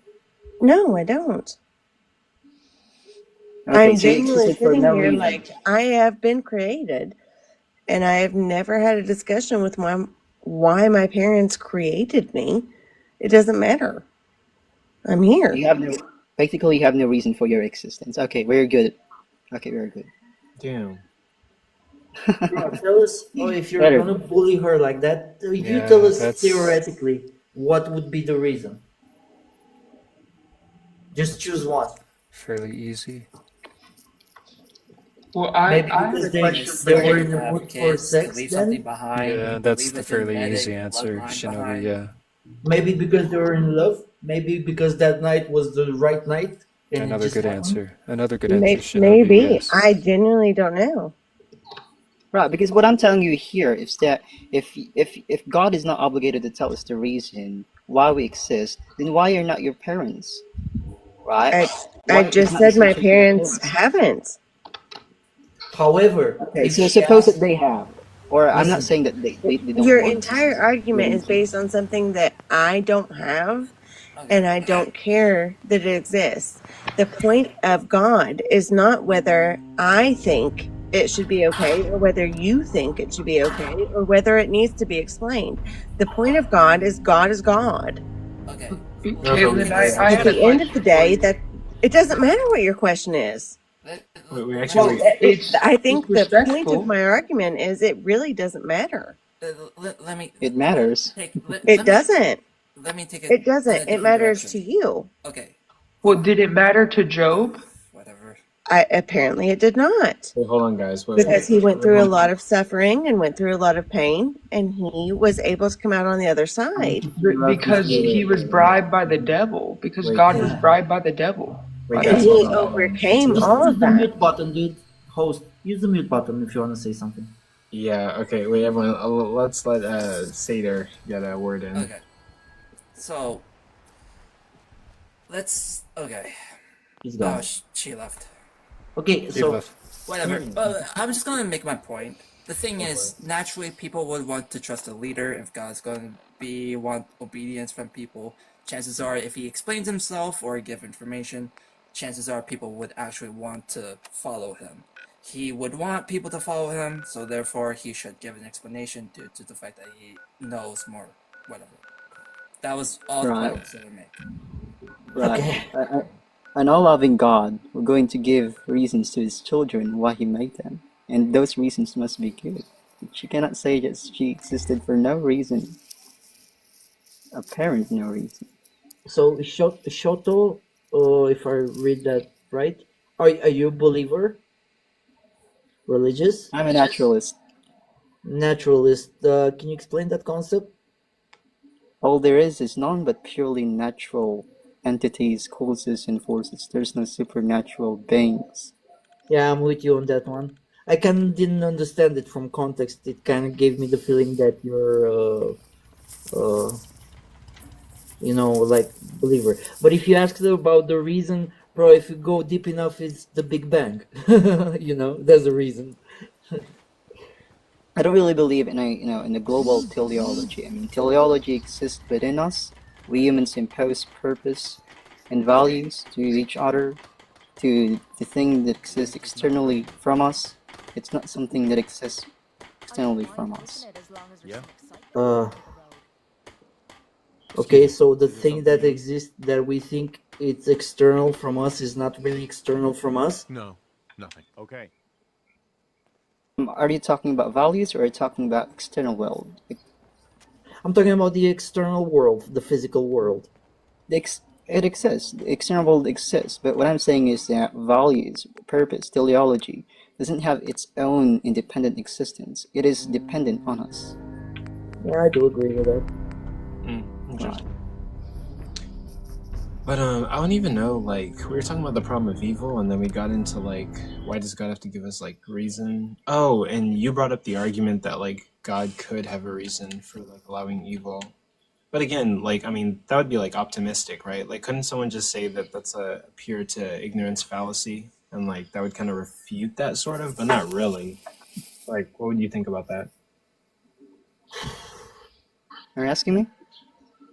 No, I don't. Okay, I'm so you genuinely existed for sitting no here reason. like I have been created, and I have never had a discussion with why my parents created me. It doesn't matter. I'm here. You have no, basically you have no reason for your existence. Okay, very good. Okay, very good. Damn. Bro, tell us, oh, if you're Better. gonna bully her like that, you Yeah, tell us that's theoretically what would be the reason. Just choose one. fairly easy. Well, Maybe I have because a they question they for were you. in the Have mood for kids, to sex leave something then. behind, Yeah, to that's leave the a fairly genetic easy answer, bloodline Shinobi. behind. Yeah. Maybe because they were in love. Maybe because that night was the right night. And it Another just good happened? answer. Another good answer, Shinobi. Maybe. Yes. I genuinely don't know. Right, because what I'm telling you here is that if God is not obligated to tell us the reason why we exist, then why are not your parents? Right? I Why is just not the said my same thing for your parents parents? haven't. However, Okay, if so she suppose that asks, they have, or I'm not listen, saying that they don't Your want to, entire argument wouldn't is to. based on something that I don't have, Okay. and I don't care that it exists. The point of God is not whether I think it should be okay or whether you think it should be okay or whether it needs to be explained. The point of God is God is God. Okay. Caitlin, Let's I At had a the end of the question for day, you. that it doesn't matter what your question is. We Well, actually I it's think the point of respectful. my argument is it really doesn't matter. let me It matters. It doesn't. let me take it It in doesn't. a It different matters direction. to you. Okay. Well, did it matter to Job? Whatever. Apparently it did not. wait, hold on, guys. Because he went Wait, through a hold lot of suffering and went through a lot of pain, and he was able to come out on the other side. Because he was bribed by the devil. Because wait, God was bribed by the devil. wait, By the And guys, angel. hold he on, hold on. overcame just all use of the that. mute button, dude. Host, use the mute button if you want to say something. Yeah, okay, wait, everyone, let's let Seder get a word in. Okay. So let's. Okay. He's gone. She left. Okay, He so left. Whatever. I'm just gonna make my point. The thing is, naturally, people would want to trust a leader. If God's going to want obedience from people, chances are, if he explains himself or give information, chances are people would actually want to follow him. He would want people to follow him, so therefore he should give an explanation due to the fact that he knows more. Whatever. That was all the point I Right, was gonna make. right. okay. An all-loving God, we're going to give reasons to his children why he made them, and those reasons must be good. She cannot say that she existed for no reason, apparent no reason. So Shoto, if I read that right, are you a believer? Religious? I'm a naturalist. Naturalist. Can you explain that concept? All there is none but purely natural entities, causes, and forces. There's no supernatural beings. Yeah, I'm with you on that one. I kind of didn't understand it from context. It kind of gave me the feeling that you're, like believer. But if you ask about the reason, bro, if you go deep enough, it's the Big Bang. There's a reason. I don't really believe in in the global teleology. I mean, teleology exists within us. We humans impose purpose and values to each other, to the thing that exists externally from us. It's not something that exists externally from us. Uh, okay, so the thing that exists that we think it's external from us is not really external from us? No, nothing. Okay. Are you talking about values or are you talking about external world? I'm talking about the external world, the physical world. It exists. The external world exists, but what I'm saying is that values, purpose, teleology doesn't have its own independent existence. It is dependent on us. Yeah, I do agree with that. Right. But I don't even know, like, we were talking about the problem of evil, and then we got into, like, why does God have to give us, like, reason? Oh, and you brought up the argument that, like, God could have a reason for, like, allowing evil. But again, like, I mean, that would be, like, optimistic, right? Like, couldn't someone just say that that's a pure to ignorance fallacy? And, like, that would kind of refute that, sort of, but not really. Like, what would you think about that? Are you asking me?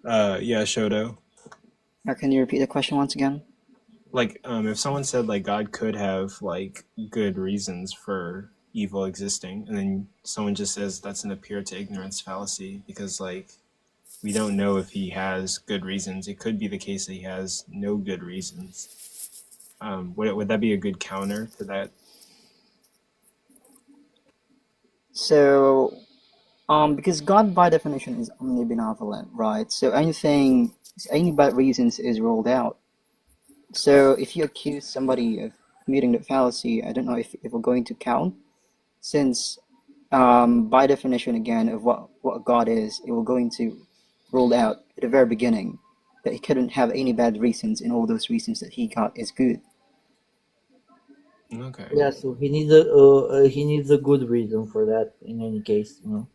Yeah, Shoto. Or can you repeat the question once again? Like, if someone said, like, God could have, like, good reasons for evil existing, and then someone just says that's an appear to ignorance fallacy because, like, we don't know if he has good reasons. It could be the case that he has no good reasons. Would that be a good counter to that? So, because God by definition is omnibenevolent, right? So any bad reasons is ruled out. So if you accuse somebody of committing the fallacy, I don't know if we're going to count, since by definition again of what God is, it will going to ruled out at the very beginning. that he couldn't have any bad reasons, and all those reasons that he got is good. Okay. Yeah, so he needs a good reason for that. In any case, you know.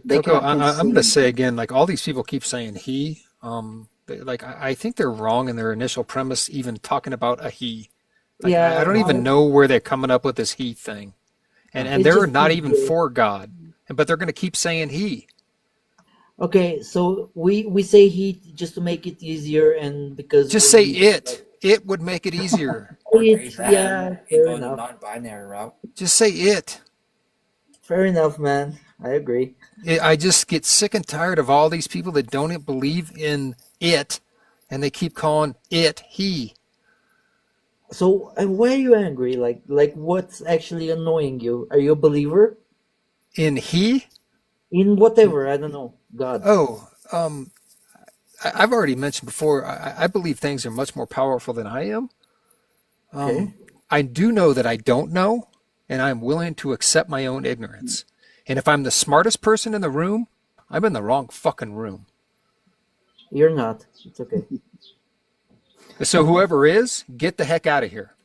They Coco, cannot I'm going to say concede. again, like all these people keep saying he. Like I think they're wrong in their initial premise, even talking about a he. Like I Yeah, don't even know where they're coming up with this he thing, and it's they're just not even easier. for God, but they're going to keep saying he. Okay, so we say he just to make it easier, and because Just say we it. It would make it easier. Or they it's yeah, ban and fair go the enough, non-binary route. Just say it. fair enough, man. I agree. I just get sick and tired of all these people that don't believe in it, and they keep calling it he. So why are you angry? Like what's actually annoying you? Are you a believer In he? in whatever? I don't know. God. Oh, I've already mentioned before, I believe things are much more powerful than I am. Okay. I do know that I don't know, and I'm willing to accept my own ignorance. And if I'm the smartest person in the room, I'm in the wrong fucking room. You're not. It's okay. So whoever is, get the heck out of here.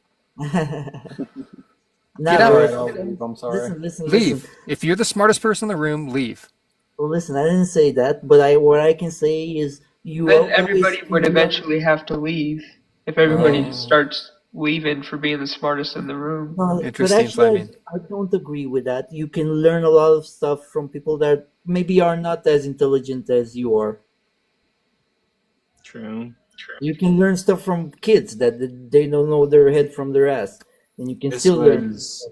Get Nah, out. bro. Alright, I'll leave. I'm sorry. Listen. Leave. If you're the smartest person in the room, leave. Well, listen, I didn't say that, but I what I can say is you Then always everybody would feel. eventually have to leave if everybody Uh, just starts leaving for being the smartest in the room. no, but Interesting, actually, Fleming. I don't agree with that. You can learn a lot of stuff from people that maybe are not as intelligent as you are. True. You can learn stuff from kids that they don't know their head from their ass, and you can This still learn. was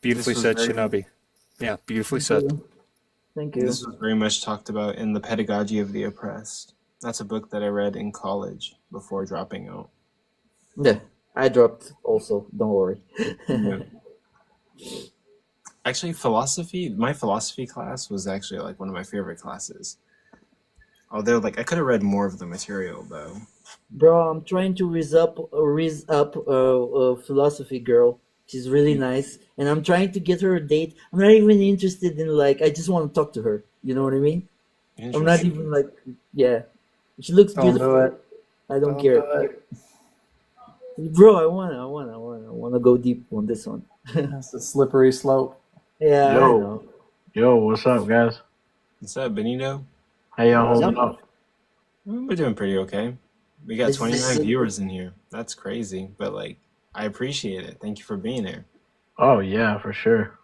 Beautifully this was said, very Shinobi. Yeah, beautifully Thank said. you. Thank you. this was very much talked about in The Pedagogy of the Oppressed. That's a book that I read in college before dropping out. Yeah, I dropped also. Don't worry. Yeah. Actually, my philosophy class was actually like one of my favorite classes. Although, like, I could have read more of the material though. Bro, I'm trying to raise up a philosophy girl. She's really nice, and I'm trying to get her a date. I'm not even interested in like. I just want to talk to her. You know what I mean? I'm not Interesting. even like. Yeah, she looks Don't do beautiful. it. I don't Don't care, do it. bro. I wanna go deep on this one. That's a slippery slope. Yeah, I Yo, know. yo, what's up, guys? What's up, Benito? How y'all What's holding up? up? We're doing pretty okay. We got This 29 is viewers in here. That's crazy, but like, I appreciate it. Thank you for being here. Oh yeah, for sure.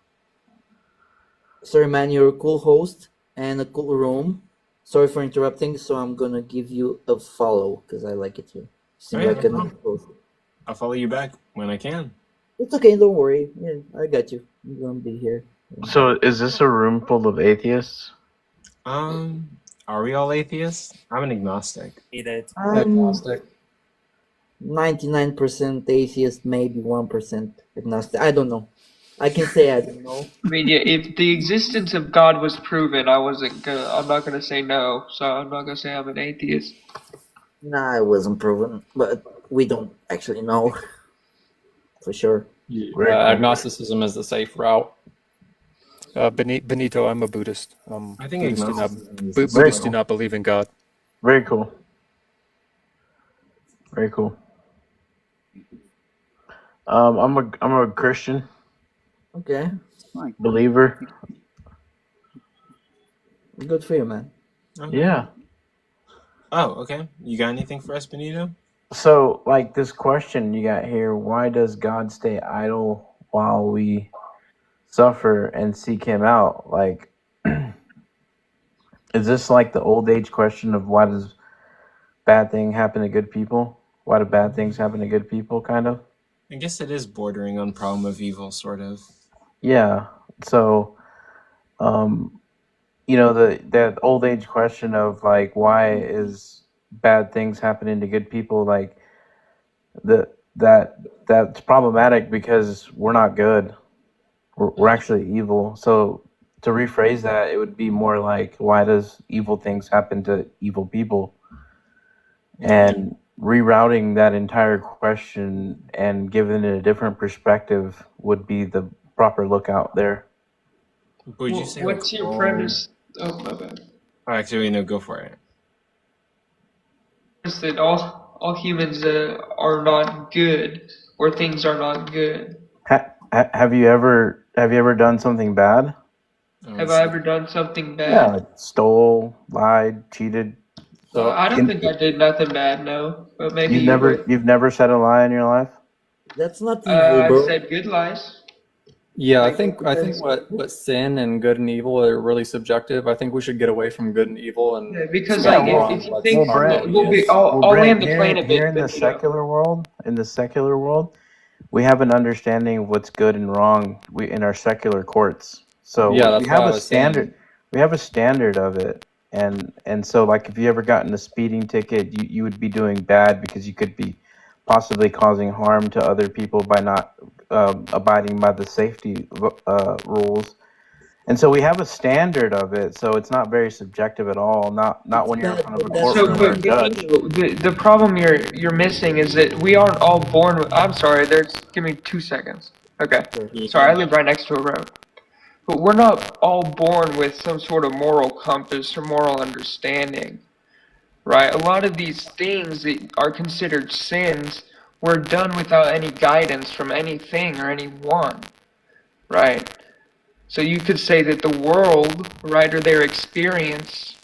sorry, man. You're a cool host and a cool room. Sorry for interrupting. So I'm gonna give you a follow because I like it here. Seem Oh, yeah, like no a nice problem. host. I'll follow you back when I can. It's okay, don't worry. Yeah, I got you. I'm gonna be here. So is this a room full of atheists? Are we all atheists? I'm an agnostic. Eat it. Agnostic. 99% atheist, maybe 1% agnostic. I don't know. I can say I don't know. I mean, yeah, if the existence of God was proven, I'm not gonna say no. So I'm not gonna say I'm an atheist. Nah, it wasn't proven, but we don't actually know for sure. Very cool. Agnosticism is the safe route. Benito, I'm a Buddhist. I think Buddhists do not, agnosticism is Very Buddhists do cool. not believe in God. Very cool. Very cool. I'm a Christian Okay, Fine. believer. good for you, man. Okay. Yeah. Oh, okay. You got anything for us, Benito? So, like this question you got here, why does God stay idle while we suffer and seek him out? Like, is this like the old age question of why does bad thing happen to good people? Why do bad things happen to good people, kind of? I guess it is bordering on problem of evil, sort of. Yeah. So, that old age question of like why is bad things happening to good people, like that's problematic because we're not good. We're actually evil. So to rephrase that, it would be more like why does evil things happen to evil people? And rerouting that entire question and giving it a different perspective would be the proper lookout there. Would you say What's like your all... premise? Oh, my bad. Oh, actually, no, go for it. that all humans are not good, or things are not good. Have you ever done something bad? Have I ever done something Yeah, bad? like stole, lied, cheated. So I don't think I did nothing bad, no. But maybe You've you never would. you've never said a lie in your life? That's not evil, I've bro. said good lies. yeah, Like I think what sin and good and evil are really subjective. I think we should get away from good and evil and yeah, because Yeah, like expand well, if on you what think, Brent, we'll be, is. I'll Brent, land the here plane a here bit, in the Benito. secular world, we have an understanding of what's good and wrong. We in our secular courts, so Yeah, we that's why have I a was saying. standard. We have a standard of it, and so like if you ever gotten a speeding ticket, you would be doing bad because you could be possibly causing harm to other people by not abiding by the safety rules. And so we have a standard of it, so it's not very subjective at all. Not It's when you're in bad, front of a but that's So, courtroom not or a but judge. evil. Benito, the problem you're missing is that we aren't all born with. I'm sorry. Give me 2 seconds. Okay. Sure. Sorry, I live right next to a road. But we're not all born with some sort of moral compass or moral understanding, right? A lot of these things that are considered sins were done without any guidance from anything or anyone, right? So you could say that the world, right, or their experience,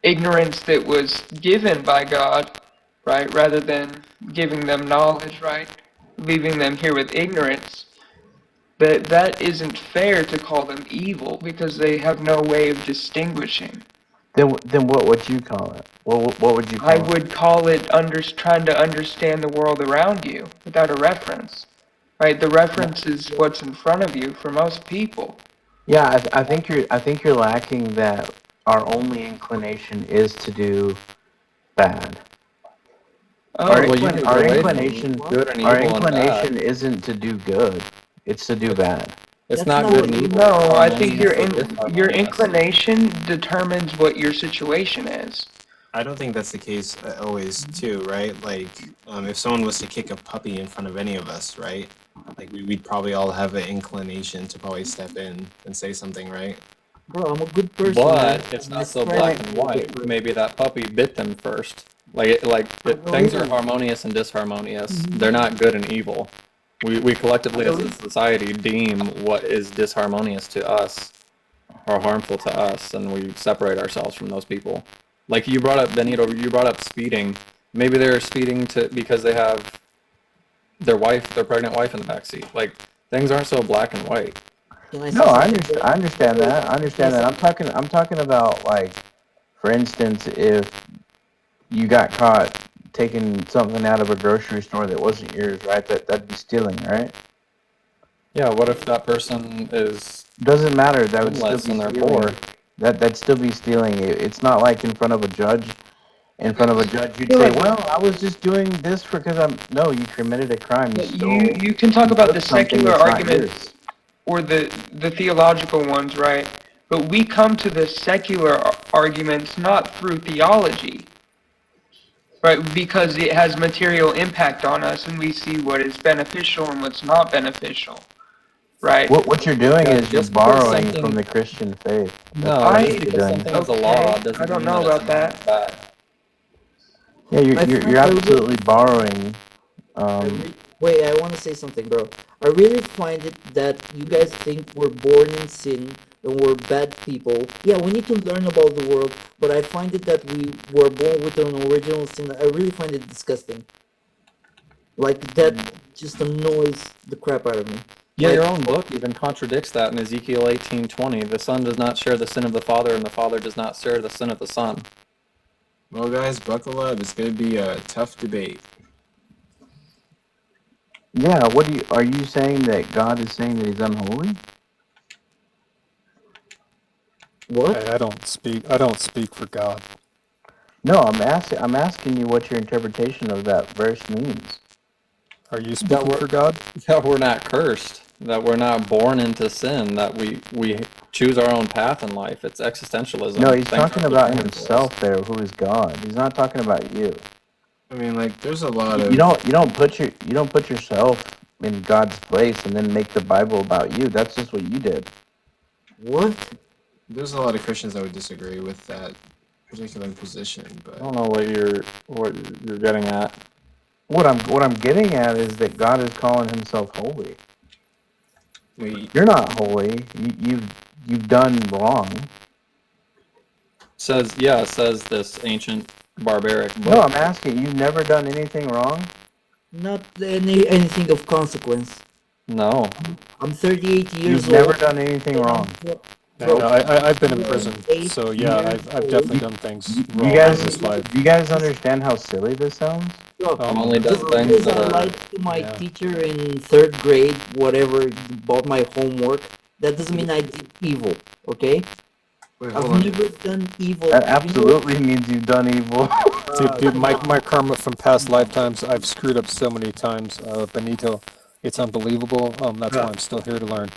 ignorance that was given by God, right, rather than giving them knowledge, right, leaving them here with ignorance, that isn't fair to call them evil because they have no way of distinguishing. Then what would you call it? What would you I call it? would call it trying to understand the world around you without a reference, right? The reference is what's in front of you for most people. Yeah, I think you're lacking that our only inclination is to do bad. Oh, Well, you can Our get away from inclination good and evil and bad. isn't to do good; it's to do bad. It's That's not not good what and evil. no, It's I think harmonious or your disharmonious. inclination determines what your situation is. I don't think that's the case always too, right? Like, if someone was to kick a puppy in front of any of us, right? Like we'd probably all have an inclination to probably step in and say something, right? Bro, I'm a good person, man. But it's I'm not so just black trying and to white. Maybe that puppy bit them first. Things are harmonious and disharmonious. They're not good and evil. We collectively as a society deem what is disharmonious to us or harmful to us, and we separate ourselves from those people. Like you brought up, Benito, you brought up speeding. Maybe they're speeding because they have their pregnant wife in the backseat. Like things aren't so black and white. Can I No, say something, bro? I understand that. I understand that. I'm talking about like, for instance, if you got caught taking something out of a grocery store that wasn't yours, right? That'd be stealing, right? Yeah, what if that person is Doesn't matter. That would still homeless be and they're stealing. poor? That'd still be stealing. It's not like in front of a judge. In front of a judge, you'd feel say, like- "Well, I was just doing this because I'm." No, you committed a crime. You stole. You can talk about the took something secular that's not argument yours. or the theological ones, right? But we come to the secular arguments not through theology, right? Because it has material impact on us, and we see what is beneficial and what's not beneficial, right? What you're doing Yeah, is you're just because borrowing something- from the Christian faith. No, That's just what because you're doing. something is a law Okay, doesn't I don't mean know that it's about that. bad. Yeah, you're absolutely borrowing. Wait, I want to say something, bro. I really find it that you guys think we're born in sin and we're bad people. Yeah, we need to learn about the world, but I find it that we were born with an original sin. I really find it disgusting. Like, that just annoys the crap out of me. Yeah, Like, your own book even contradicts that in Ezekiel 18:20. The son does not share the sin of the father, and the father does not share the sin of the son. Well, guys, buckle up. It's gonna be a tough debate. Yeah, are you saying that God is saying that he's unholy? what? I don't speak for God. No, I'm asking you what your interpretation of that verse means. Are you speaking for God? That we're not cursed, that we're not born into sin, that we choose our own path in life. It's existentialism. No, he's Things talking aren't about determined for us. himself there, who is God. He's not talking about you. I mean, like, there's a lot of You don't put yourself in God's place and then make the Bible about you. That's just what you did. What? there's a lot of Christians that would disagree with that particular position, I but don't know what you're getting at. What I'm getting at is that God is calling Himself holy. You're not holy. You've done wrong. Says this ancient barbaric No, book. I'm asking. You've never done anything wrong. Not anything of consequence. No. I'm 38 years You've never old. done anything wrong. No, Bro, I've been in I'm prison, 38 so yeah, years I've old. definitely done things You wrong in guys, this life. do you guys understand how silly this sounds? Bro, I've only done just things because that I are. lied to my Yeah. teacher in third grade, whatever, about my homework, that doesn't mean I did evil, okay? wait, I've hold on. never done evil. That You know, absolutely means you've done evil. Dude, come my on. karma from past lifetimes, I've screwed up so many times, Benito. It's unbelievable. That's why Bro, I'm still here to learn.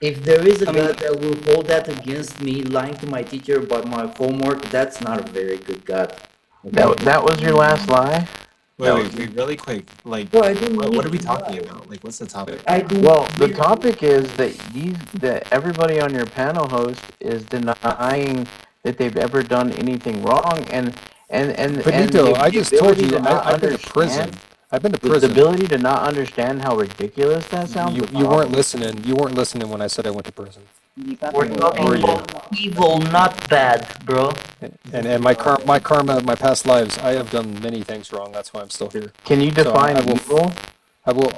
if there is a I mean, God that will hold that against me, lying to my teacher about my homework, that's not a very good God. Okay? That was your last lie. Wait, really quick. Like, Bro, I don't what need are we to talking lie. about? Like, what's the topic? I don't Well, the really. topic is that everybody on your panel host is denying that they've ever done anything wrong, and Benito, I the just told ability you to not I've been to prison. understand I've been to the prison. ability to not understand how ridiculous that sounds. You Is you weren't problem. listening. You weren't listening when I said I went to prison. We're talking Were you? about evil, not bad, bro. And my karma, my past lives, I have done many things wrong. That's why I'm still here. Can you So define I will. evil? I will.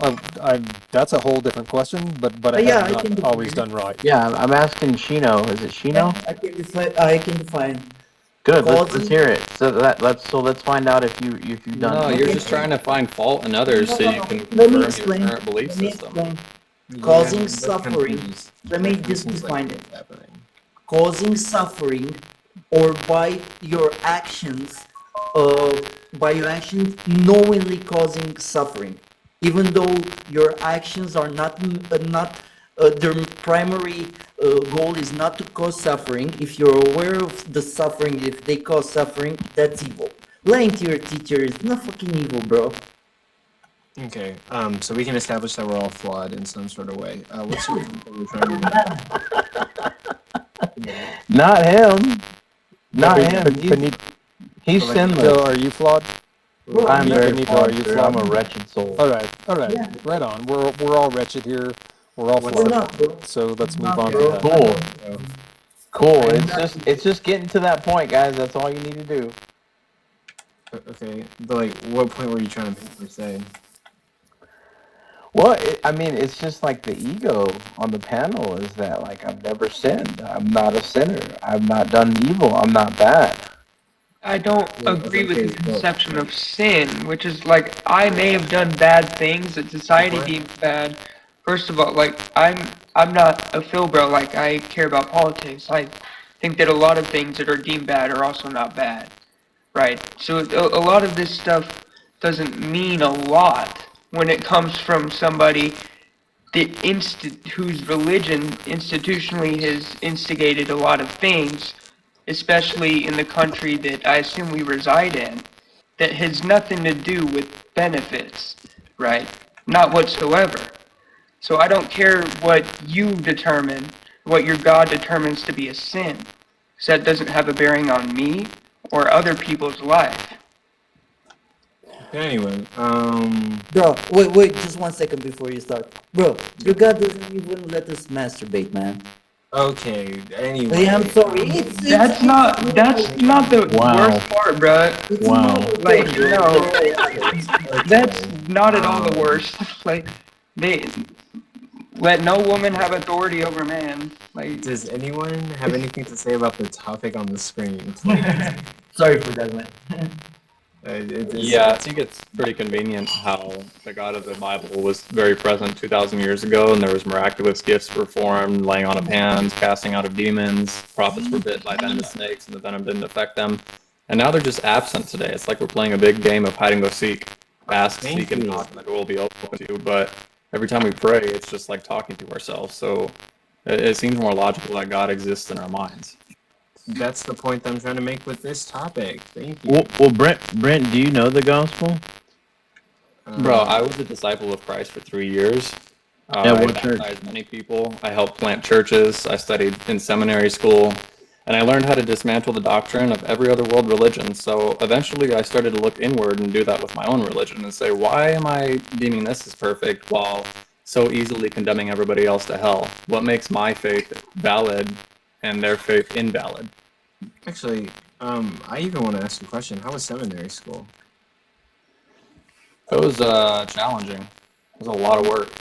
That's a whole different question. But I Yeah, have I not can always define done right. Yeah, I'm asking Shino. Is it Shino? it. I can define. I can define. Good. Let's Causing. hear it. Let's find out if you've done no, you're anything. just trying to find fault in others No, so no, you no. can Let me confirm your explain. current belief Let me system. explain. Yeah, Causing that's kind of suffering. confused. Let me Definitely just seems like define it. what's happening. Causing suffering, or by your actions knowingly causing suffering, even though your actions are not their primary goal is not to cause suffering. If you're aware of the suffering, if they cause suffering, that's evil. Lying to your teacher is not fucking evil, bro. Okay, so we can establish that we're all flawed in some sort of way. What's your point that you're trying to make? Not him. Not him. Benito, He's sinless. are you flawed? Bro, I'm very Benito, flawed, are you sir. flawed? I'm a wretched soul. All right, Yeah. right on. We're all wretched here. We're all We're flawed. not, bro. So let's move Not, on bro. from that. Cool. Cool. I'm It's not. just getting to that point, guys. That's all you need to do. Okay, but like, what point were you trying to make per se? Well, I mean, it's just like the ego on the panel is that like I've never sinned. I'm not a sinner. I've not done evil. I'm not bad. I don't Yeah, agree with okay, the conception of sin, which is like I may have done bad things that society What? deems bad. First of all, like I'm not a Phil bro. Like I care about politics. I think that a lot of things that are deemed bad are also not bad, right? So a lot of this stuff doesn't mean a lot when it comes from somebody whose religion institutionally has instigated a lot of things, especially in the country that I assume we reside in, that has nothing to do with benefits, right? Not whatsoever. So I don't care what you determine, what your God determines to be a sin, because that doesn't have a bearing on me or other people's life. Anyway, Bro, wait, just 1 second before you start. Bro, your God doesn't even let us masturbate, man. okay, anyway. Hey, I'm sorry. That's not the Wow. worst part, bro. It's Wow. not Like, bro. no, that's not at all the worst. Like, they let no woman have authority over man. Like, Does anyone have anything to say about the topic on the screen? Please. Sorry for that, man. Yeah, I think it's pretty convenient how the God of the Bible was very present 2,000 years ago, and there was miraculous gifts performed, laying on of hands, casting out of demons. Prophets were bit by venomous snakes, and the venom didn't affect them. And now they're just absent today. It's like we're playing a big game of hide and go seek. Ask, Thank seek, and you. knock, and the door will be open to you. But every time we pray, it's just like talking to ourselves. So it seems more logical that God exists in our minds. That's the point that I'm trying to make with this topic. Thank you. Well, Brent, do you know the gospel? Bro, I was a disciple of Christ for 3 years. At I what church? baptized many people. I helped plant churches. I studied in seminary school. And I learned how to dismantle the doctrine of every other world religion. So eventually I started to look inward and do that with my own religion and say, why am I deeming this as perfect while so easily condemning everybody else to hell? What makes my faith valid and their faith invalid? Actually, I even want to ask you a question. How was seminary school? It was challenging. It was a lot of work.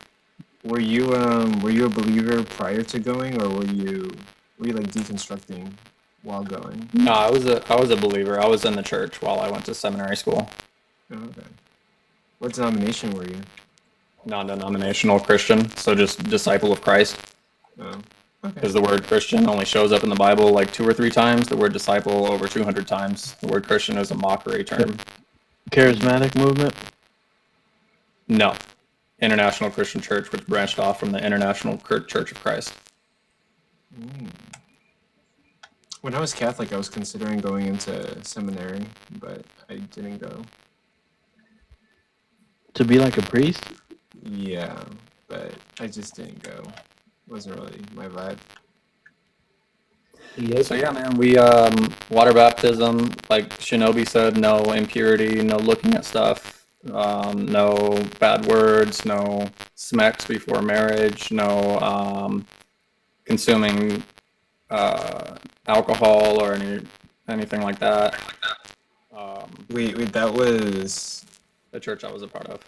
Were you a believer prior to going, or were you like deconstructing while going? No, I was a believer. I was in the church while I went to seminary school. Oh, okay. What denomination were you? Non-denominational Christian, so just disciple of Christ. Oh, okay. Because the word Christian only shows up in the Bible like 2 or 3 times. The word disciple over 200 times. The word Christian is a mockery term. Charismatic movement? No. International Christian Church, which branched off from the International Church of Christ. When I was Catholic, I was considering going into seminary, but I didn't go. To be like a priest? Yeah, but I just didn't go. Wasn't really my vibe. So yeah, man, we water baptism, like Shinobi said, no impurity, no looking at stuff, no bad words, no smecks before marriage, no consuming alcohol or anything like that. Wait, that was the church I was a part of.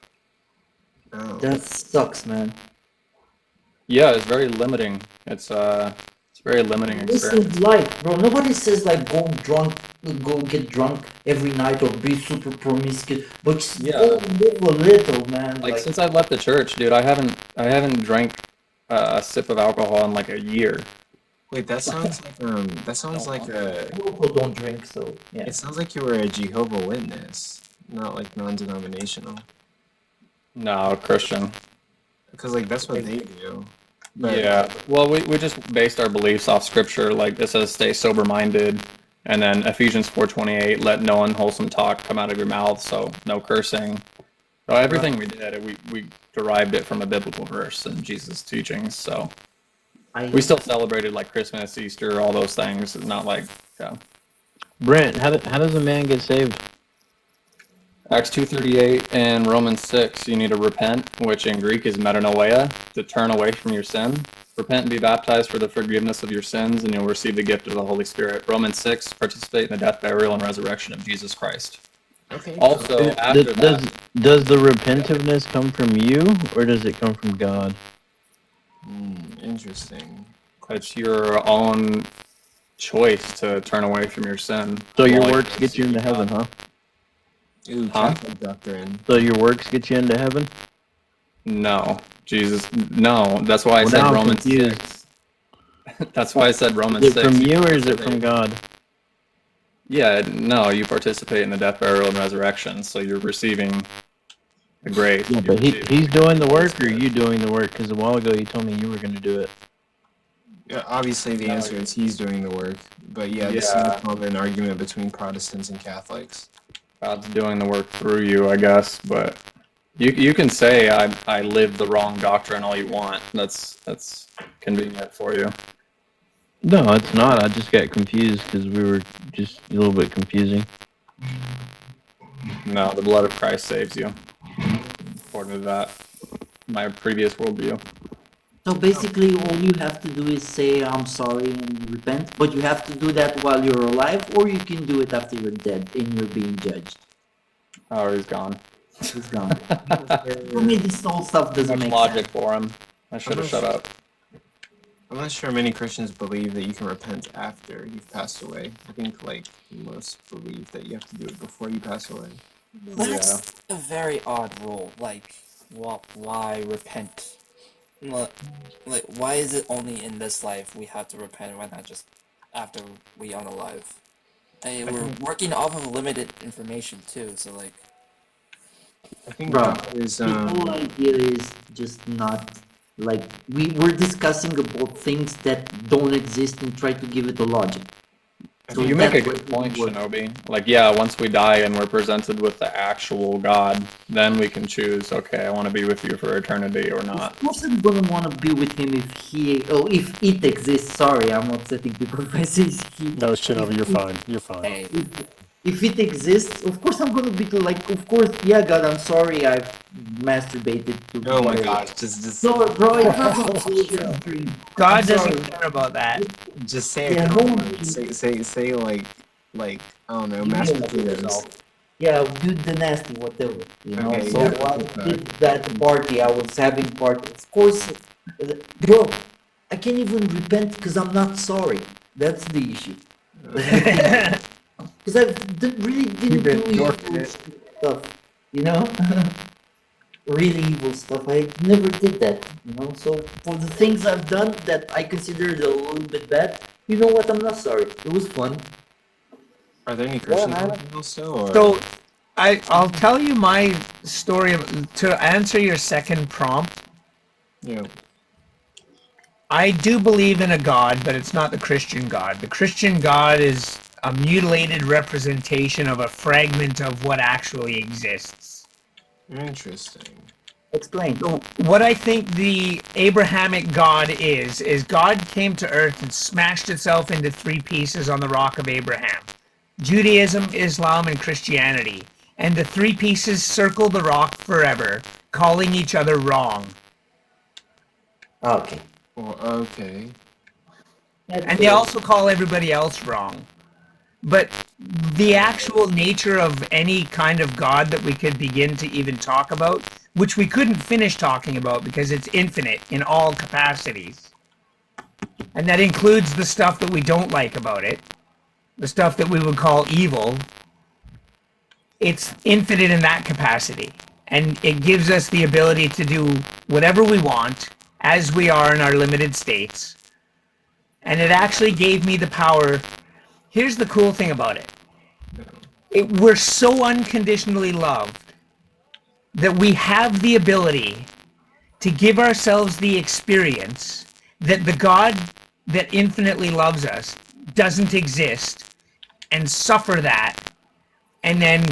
Oh. That sucks, man. Yeah, it's very limiting. It's very limiting This experience. is life, bro. Nobody says like go get drunk every night or be super promiscuous, but just Yeah. go live a little, man. Like since I left the church, dude, I haven't drank a sip of alcohol in like a year. Wait, that sounds like a. People don't drink, so yeah. It sounds like you were a Jehovah Witness, not like non-denominational. No, Christian. Because like that's what they do. But, Yeah. Well, we just based our beliefs off scripture. Like it says, stay sober-minded, and then Ephesians 4:28, let no unwholesome talk come out of your mouth. So no cursing. So everything we did, we derived it from a biblical verse and Jesus' teachings. So we still celebrated like Christmas, Easter, all those things. Not like, yeah. Brent, how does a man get saved? Acts 2:38 and Romans 6, you need to repent, which in Greek is metanoia, to turn away from your sin. Repent and be baptized for the forgiveness of your sins, and you'll receive the gift of the Holy Spirit. Romans 6, participate in the death, burial, and resurrection of Jesus Christ. Okay. Also, after that, Does the repentativeness come from you, or does it come from God? Interesting. it's your own choice to turn away from your sin. So your While works you're get you into receiving heaven, God. huh? Ooh, Huh? Catholic doctrine. So your works get you into heaven? No, Jesus, no. That's why I Well, said now I'm Romans confused. 6. That's why I said Romans Is it 6. from you or is it from God? Yeah, no, you participate in the death, burial, and resurrection, so you're receiving the grace. Yeah, but he's doing the work, or you doing the work? Because a while ago you told me you were going to do it. Yeah, obviously the answer is he's doing the work. But yeah, this is Yeah. a common argument between Protestants and Catholics. God's doing the work through you, I guess, but you can say I live the wrong doctrine all you want. That's convenient for you. No, it's not. I just got confused because we were just a little bit confusing. No, the blood of Christ saves you, according to that, my previous worldview. So basically, all you have to do is say I'm sorry and repent, but you have to do that while you're alive, or you can do it after you're dead and you're being judged. Oh, he's gone. He's gone. For me, this whole stuff doesn't Much make logic sense. for him. I should have shut up. I'm not sure many Christians believe that you can repent after you've passed away. I think like most believe that you have to do it before you pass away. That's a very odd rule. Like, why repent? Like, why is it only in this life we have to repent? Why not just after we are alive? We're working off of limited information too, so like. I think Bro, God is the whole idea is just not like we're discussing about things that don't exist and try to give it a logic. So You make a that's good point, Shinobi. Like, yeah, once we die and we're presented with the actual God, then we can choose, okay, I want to be with you for eternity or not. Of course, I'm gonna want to be with him if it exists. Sorry, I'm not setting people if I say he. No, Shinobi, you're If, fine. You're fine. Hey, if it exists, of course I'm gonna be like, of course, yeah, God, I'm sorry, I've masturbated to Oh my whatever. gosh, just No, bro, it's not gonna be a dream. God I'm doesn't sorry. care about that. just say a Yeah, couple no one words. can Say like I don't know, give me mashed a potatoes. yourself. Yeah, do the nasty, whatever, you know. Okay, So yeah. I did that party. I was having party. Of course, bro, I can't even repent because I'm not sorry. That's the issue. Because I really didn't do evil stuff, you know. Really evil stuff. I never did that, you know. So for the things I've done that I considered a little bit bad, you know what? I'm not sorry. It was fun. Are there any Christians on the panel still, or So I'll tell you my story to answer your second prompt. you know? I do believe in a God, but it's not the Christian God. The Christian God is a mutilated representation of a fragment of what actually exists. Interesting. Explain. So what I think the Abrahamic God is God came to earth and smashed itself into three pieces on the rock of Abraham. Judaism, Islam, and Christianity. And the three pieces circle the rock forever, calling each other wrong. Okay. Well, okay. And they also call everybody else wrong. But the actual nature of any kind of God that we could begin to even talk about, which we couldn't finish talking about because it's infinite in all capacities. And that includes the stuff that we don't like about it, the stuff that we would call evil. It's infinite in that capacity. And it gives us the ability to do whatever we want as we are in our limited states. And it actually gave me the power. Here's the cool thing about it. We're so unconditionally loved that we have the ability to give ourselves the experience that the God that infinitely loves us doesn't exist and suffer that. And then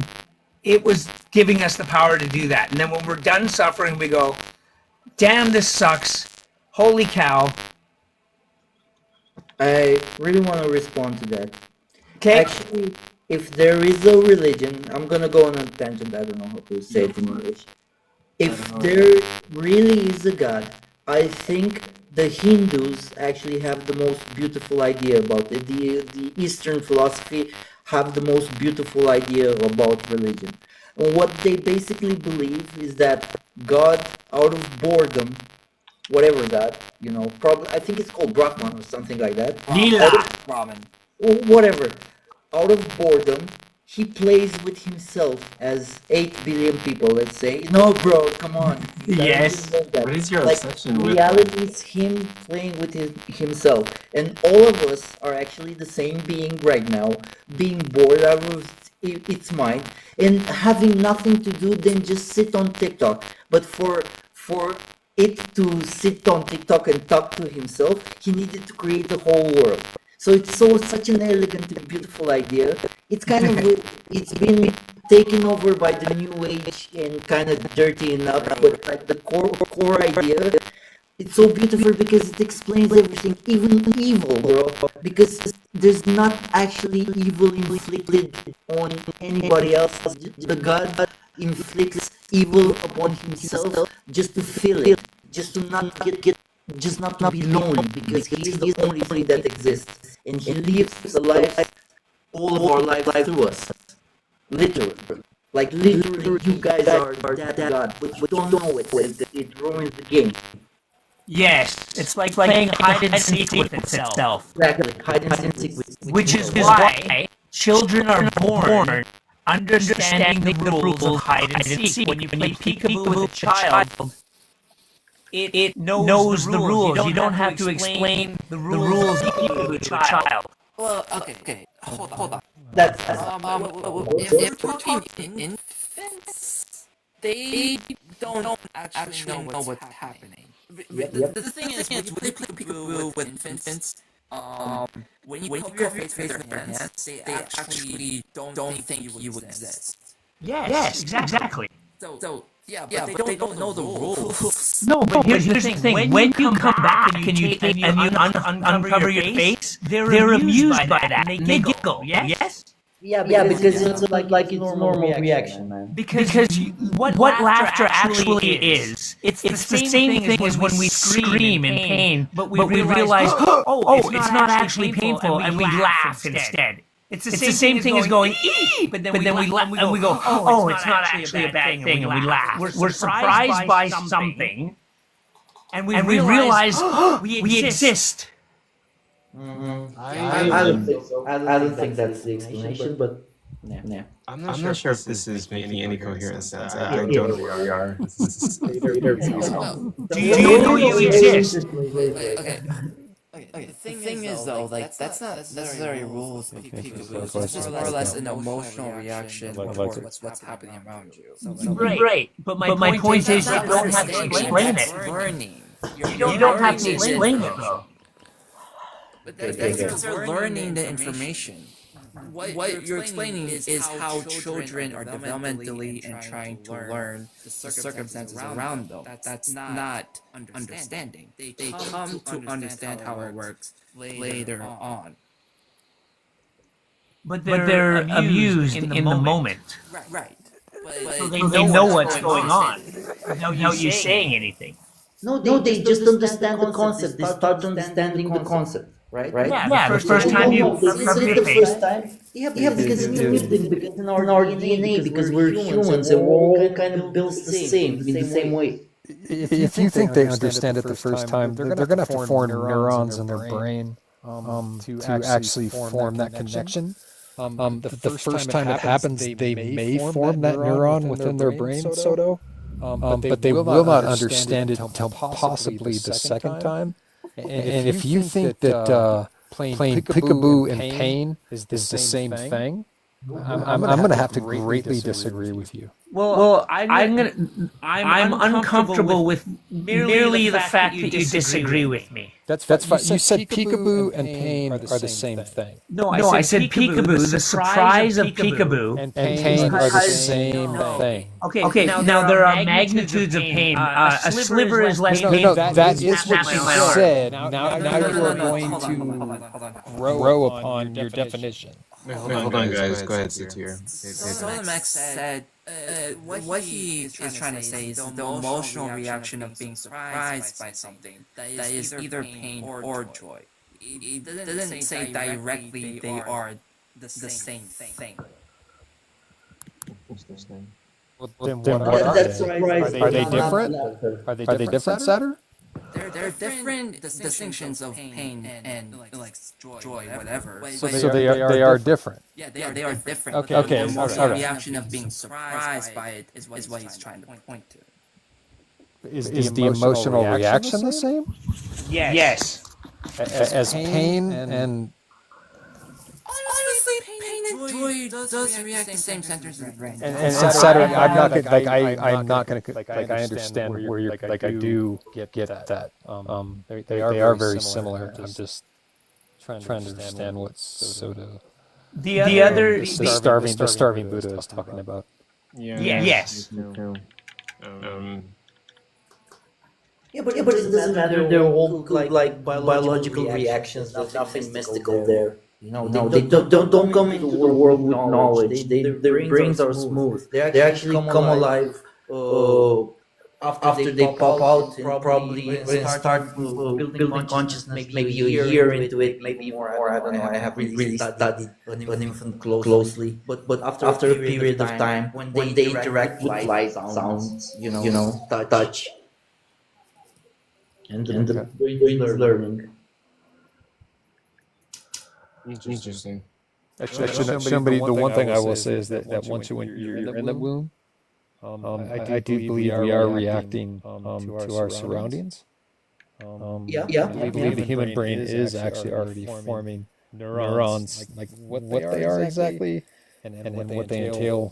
it was giving us the power to do that. And then when we're done suffering, we go, damn, this sucks. Holy cow. I really want to respond to that. Okay. Actually, if there is a religion, I'm gonna go on a tangent. I don't know how to say it in English. If there really is a God, I think the Hindus actually have the most beautiful idea about it. The Eastern philosophy have the most beautiful idea about religion. And what they basically believe is that God, out of boredom, whatever that, you know, probably I think it's called Brahman or something like that. Ramen. Whatever, out of boredom, he plays with himself as 8 billion people, let's say. No, bro, come on. Yes. What is your Like, obsession with reality is him playing with himself. And all of us are actually the same being right now, being bored out of its mind and having nothing to do than just sit on TikTok. But for it to sit on TikTok and talk to himself, he needed to create the whole world. So it's such an elegant and beautiful idea. It's kind of it's been taken over by the new age and kind of dirtying up, but like the core idea, it's so beautiful because it explains everything, even evil, bro. Because there's not actually evil inflicted on anybody else. The God inflicts evil upon himself just to feel it, just to not just not to be lonely, because he is the only thing that exists, and he lives the life, all of our life through us, literally. Like literally, you guys are that God, but you don't know it. It ruins the game. Yes, it's like playing hide and seek with itself. Exactly, hide and seek with Which is why children are born understanding the rules of hide and seek. When you play peekaboo with a child, it knows the rules. You don't have to explain the rules of peekaboo to a child. Well, okay. Hold on. That's If we're talking infants, they don't actually know what's happening. The thing is, when you play peekaboo with infants, when you cover your face with their hands, they actually don't think you exist. Yes, exactly. So yeah, but they don't know the rules. No, but here's the thing. When you come back and you uncover your face, they're amused by that and they giggle. Yes. Yeah, because it's like it's normal reaction, man. Because what laughter actually is, it's the same thing as when we scream in pain, but we realize, oh, it's not actually painful, and we laugh instead. It's the same thing as going, ee, but then we laugh and we go, oh, it's not actually a bad thing, and we laugh. We're surprised by something, and we realize we exist. I don't think so. I don't think that's the explanation, but yeah. I'm not sure if this is making any coherent sense. I don't know where we are. Do you know you exist? Okay. The thing is, though, like that's not necessarily rules of peekaboo. It's just more or less an emotional reaction towards what's happening around you. Right. But my point is, you don't have to explain it. Learning. You don't have to explain it, though. But that's because they're learning the information. What you're explaining is how children are developmentally and trying to learn the circumstances around them. That's not understanding. They come to understand how it works later on. But they're amused in the moment. Right. So they know what's going on without you saying anything. No, they just understand the concept. They start understanding the concept, right? Yeah, the first time you uncover your face. Yeah, because it's building, because in our DNA, because we're humans and we're all kind of built the same, in the same way. If you think they understand it the first time, they're going to have to form neurons in their brain to actually form that connection. The first time it happens, they may form that neuron within their brain, Soto, but they will not understand it until possibly the second time. And if you think that playing peekaboo in pain is the same thing, I'm going to have to greatly disagree with you. Well, I'm uncomfortable with merely the fact that you disagree with me. That's fine. You said peekaboo and pain are the same thing. No, I said peekaboo. The surprise of peekaboo and pain are the same thing. Okay. Now there are magnitudes of pain. A sliver is less painful. No, that is what you said. Now you are going to grow upon your definition. Hold on, guys. Go ahead, Satir. Solomex said what he is trying to say is the emotional reaction of being surprised by something that is either pain or joy. He doesn't say directly they are the same thing. Well, then what are they? Are they different? Are they different, Satter? They're different distinctions of pain and like joy, whatever. So they are different. Yeah, they are different. Okay. The emotional reaction of being surprised by it is what he's trying to point to. Is the emotional reaction the same? Yes. As pain and. Honestly, pain and joy does react the same centers in the brain. And Saturday, I'm not gonna I understand where you're I do get that. They are very similar. I'm just trying to understand what Soto. The starving Buddha is talking about. Yeah. Yes. Yeah, but it doesn't matter. They're all like biological reactions. Nothing mystical there. No, they don't come into the world with knowledge. Their brains are smooth. They actually come alive after they pop out, and probably when they start building consciousness, maybe a year into it, maybe more. I don't know. I have really studied an infant closely, but after a period of time, when they interact with light, sounds, touch, and the brain is learning. Interesting. Somebody, the one thing I will say is that once when you're in the womb, I do believe we are reacting to our surroundings. I believe the human brain is actually already forming neurons, like what they are exactly, and what they entail.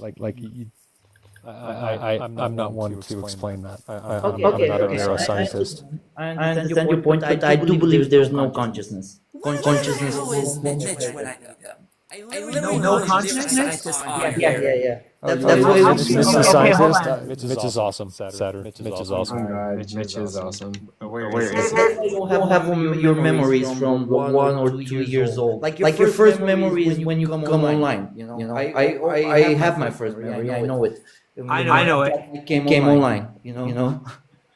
I'm not one to explain that. I'm not a neuroscientist. I understand your point, but I do believe there's no consciousness. consciousness. How is Mitch when I need him? I literally No know consciousness? scientists Yeah, on yeah, here. yeah. Oh, That's you why Mitch we is do a that. scientist. Mitch is awesome. Saturn. Mitch is awesome. Oh God, Mitch is awesome. Where That's is why you don't have your memories from the 1 or 2 years old. Like your first memory is when you come online. I have my first memory. I know it. I know it. I came online. You know.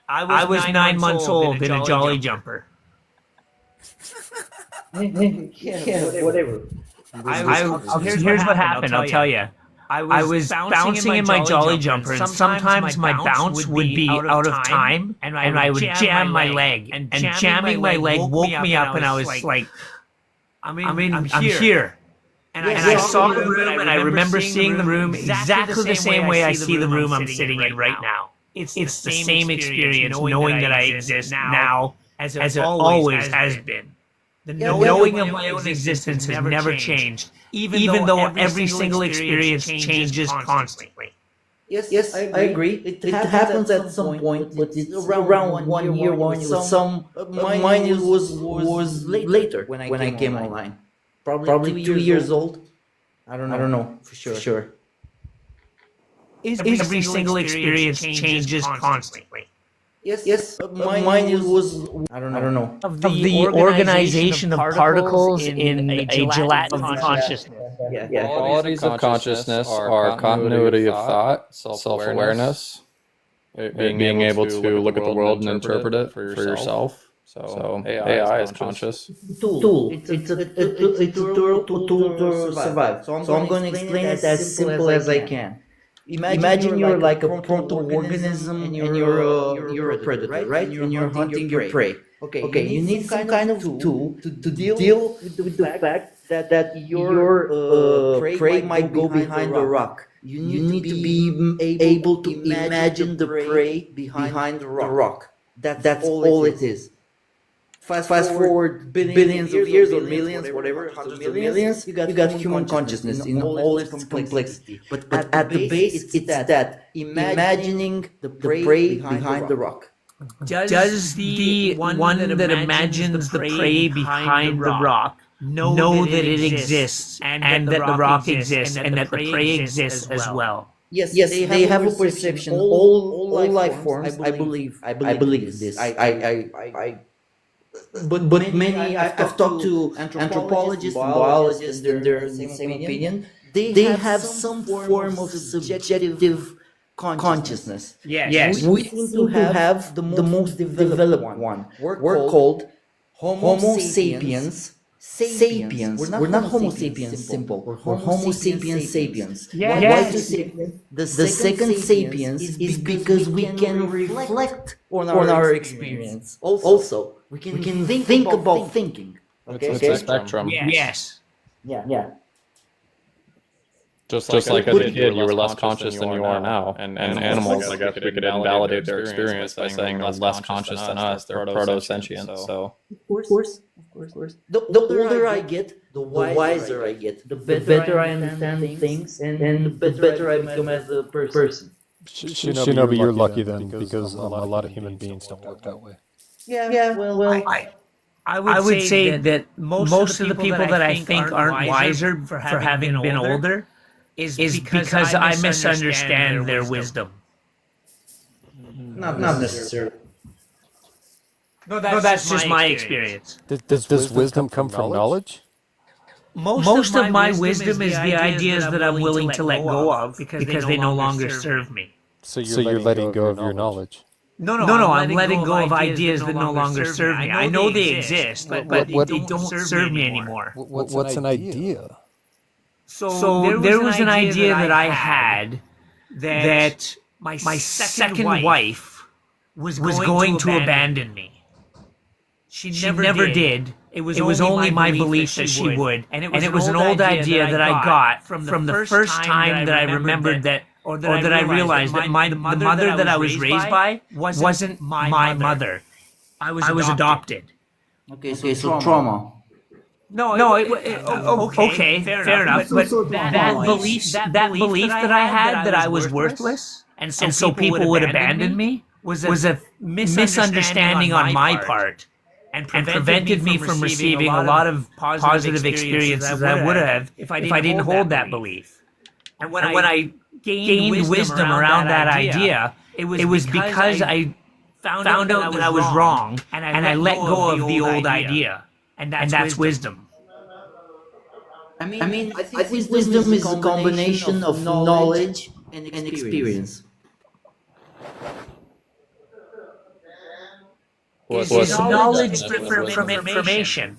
I was 9 months old in a Jolly Jumper. Yeah, whatever. Here's what happened. I'll tell you. I was bouncing in my Jolly Jumper, and sometimes my bounce would be out of time, and I would jam my leg. And jamming my leg woke me up, and I was like, I'm here. And I saw the room, and I remember seeing the room exactly the same way I see the room I'm sitting in right now. It's the same experience knowing that I exist now as it always has been. The knowing of my own existence has never changed, even though every single experience changes constantly. Yes, I agree. It happens at some point, but it's around 1 year, mine was later when I came online. Probably 2 years old. I don't know for sure. Every single experience changes constantly. Yes. Mine was I don't know. Of the organization of particles in a gelatin of consciousness. Yeah. Qualities of consciousness are continuity of thought, self-awareness, being able to look at the world and interpret it for yourself. So AI is conscious. Tool. It's a tool to survive. So I'm going to explain it as simple as I can. Imagine you're like a proto-organism and you're a predator, right? And you're hunting your prey. Okay, you need some kind of tool to deal with the fact that your prey might go behind the rock. You need to be able to imagine the prey behind the rock. That's all it is. Fast forward billions of years or millions, whatever, hundreds of millions, you got human consciousness in all its complexity. But at the base, it's that imagining the prey behind the rock. Does the one that imagines the prey behind the rock know that it exists and that the rock exists and that the prey exists as well? Yes, they have a perception. All life forms, I believe this. But many, I've talked to anthropologists and biologists, and they're in the same opinion. They have some form of subjective consciousness. Yes. We seem to have the most developed one. We're called Homo sapiens. We're not Homo sapiens simple. We're Homo sapiens sapiens. Yes. Why is sapiens? The second sapiens is because we can reflect on our experience. Also, we can think about thinking. It's a spectrum. Yes. Yeah. Just like as a kid, you were less conscious than you are now. And animals, I guess we could invalidate their experience by saying they're less conscious than us. They're proto-sentient. So. Of course. The older I get, the wiser I get. The better I understand things, and the better I become as a person. Shinobi, you're lucky then, because a lot of human beings don't work that way. Yeah. Well, I would say that most of the people that I think aren't wiser for having been older is because I misunderstand their wisdom. not necessarily. No, that's just my experience. Does wisdom come from knowledge? Most of my wisdom is the ideas that I'm willing to let go of because they no longer serve me. So you're letting go of your knowledge. No, I'm letting go of ideas that no longer serve me. I know they exist, but they don't serve me anymore. What's an idea? So there was an idea that I had that my second wife was going to abandon me. She never did. It was only my belief that she would. And it was an old idea that I got from the first time that I remembered that, or that I realized that the mother that I was raised by wasn't my mother. I was adopted. Okay, so trauma. No, okay, fair enough. But that belief that I had that I was worthless, and so people would abandon me, was a misunderstanding on my part. and prevented me from receiving a lot of positive experiences I would have if I didn't hold that belief. And when I gained wisdom around that idea, it was because I found out that I was wrong and I let go of the old idea. And that's wisdom. I mean, I think wisdom is a combination of knowledge and experience. Is knowledge different from information?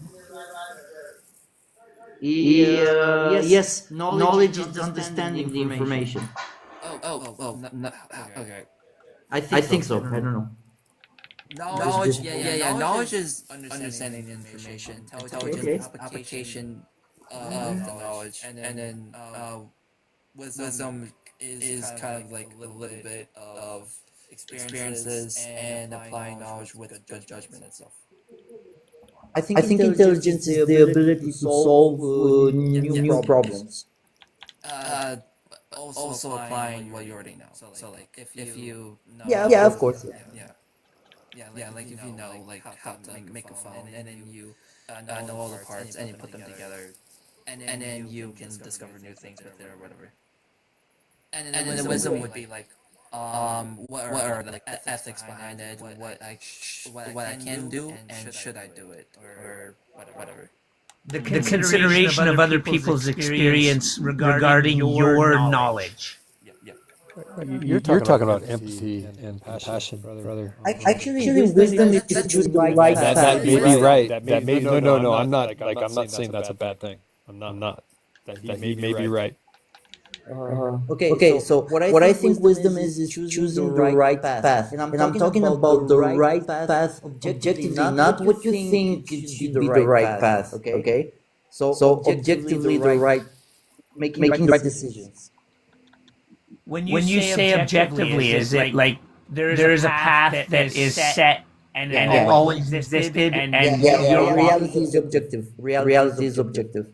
Yes, knowledge is understanding the information. Okay. I think so. I don't know. Knowledge, knowledge is understanding the information. Intelligence, application of the knowledge, and then wisdom is kind of like a little bit of experiences and applying knowledge with good judgment and stuff. I think intelligence is the ability to solve new problems. Also applying what you already know. So like if you know, Yeah, of course. Yeah, like if you know like how to make a phone, and then you know all the parts and you put them together, and then you can discover new things with it or whatever. And then the wisdom would be like, what are like the ethics behind it? What I can do and should I do it or whatever. The consideration of other people's experience regarding your knowledge. You're talking about empathy and passion, brother. Actually, wisdom is to choose the right path. That may be right. That may no. I'm not I'm not saying that's a bad thing. I'm not. That he may be right. Okay, so what I think wisdom is choosing the right path. And I'm talking about the right path objectively, not what you think it should be the right path. Okay? So objectively the right, making right decisions. When you say objectively, is it like there is a path that is set and always existed and reality is objective. Reality is objective.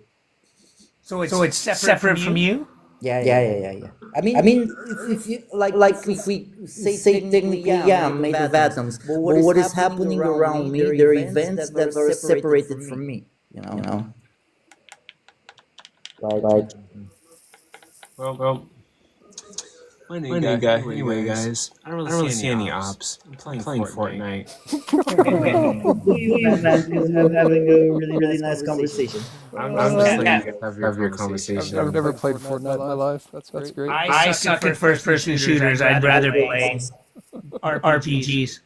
So it's separate from you? Yeah. I mean, if you if we say technically, I'm made of atoms, but what is happening around me? There are events that are separated from me. You know. Right. Well. Anyway, guys, I don't really see any ops. I'm playing Fortnite. You having a really nice conversation. I'm just letting you guys have your conversation. I've never played Fortnite in my life. That's great. I suck at first-person shooters. I'd rather play RPGs.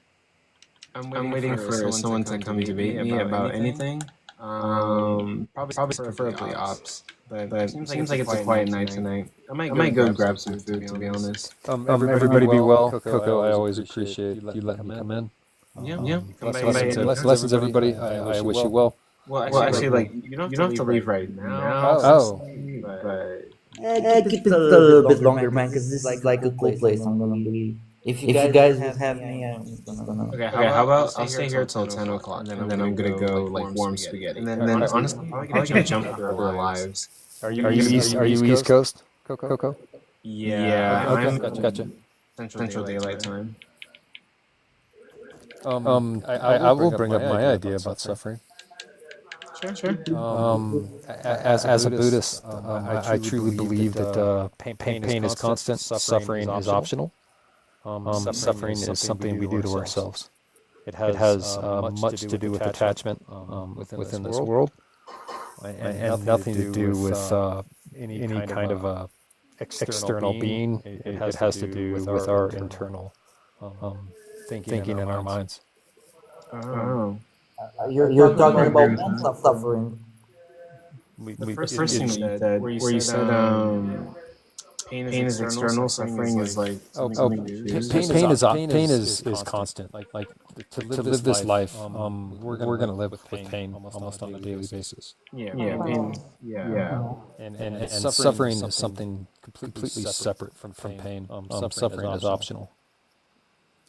I'm waiting for someone to come debate me about anything. Preferably ops. But seems like it's a quiet night tonight. I might go grab some food, to be honest. Everybody be well. Coco, I always appreciate you letting me come in. Yeah. Blessings, everybody. I wish you well. Well, actually, like you don't have to leave right now. But Keep it a little bit longer, man, because this is like a cool place. I'm gonna be. If you guys have me, I'm gonna. Okay, how about I'll stay here till 10 o'clock, and then I'm gonna go like warm spaghetti. And then honestly, I'm gonna jump through our lives. Are you East Coast, Coco? Yeah. Okay, gotcha. Central Daylight Time. I will bring up my idea about suffering. Sure. As a Buddhist, I truly believe that pain is constant, suffering is optional. Suffering is something we do to ourselves. It has much to do with attachment within this world, and nothing to do with any kind of external being. It has to do with our internal thinking in our minds. Oh. You're talking about mental suffering. The first thing you said, where you said pain is external, suffering is like pain is constant. Like to live this life, we're gonna live with pain almost on a daily basis. Yeah. And suffering is something completely separate from pain. Suffering is optional.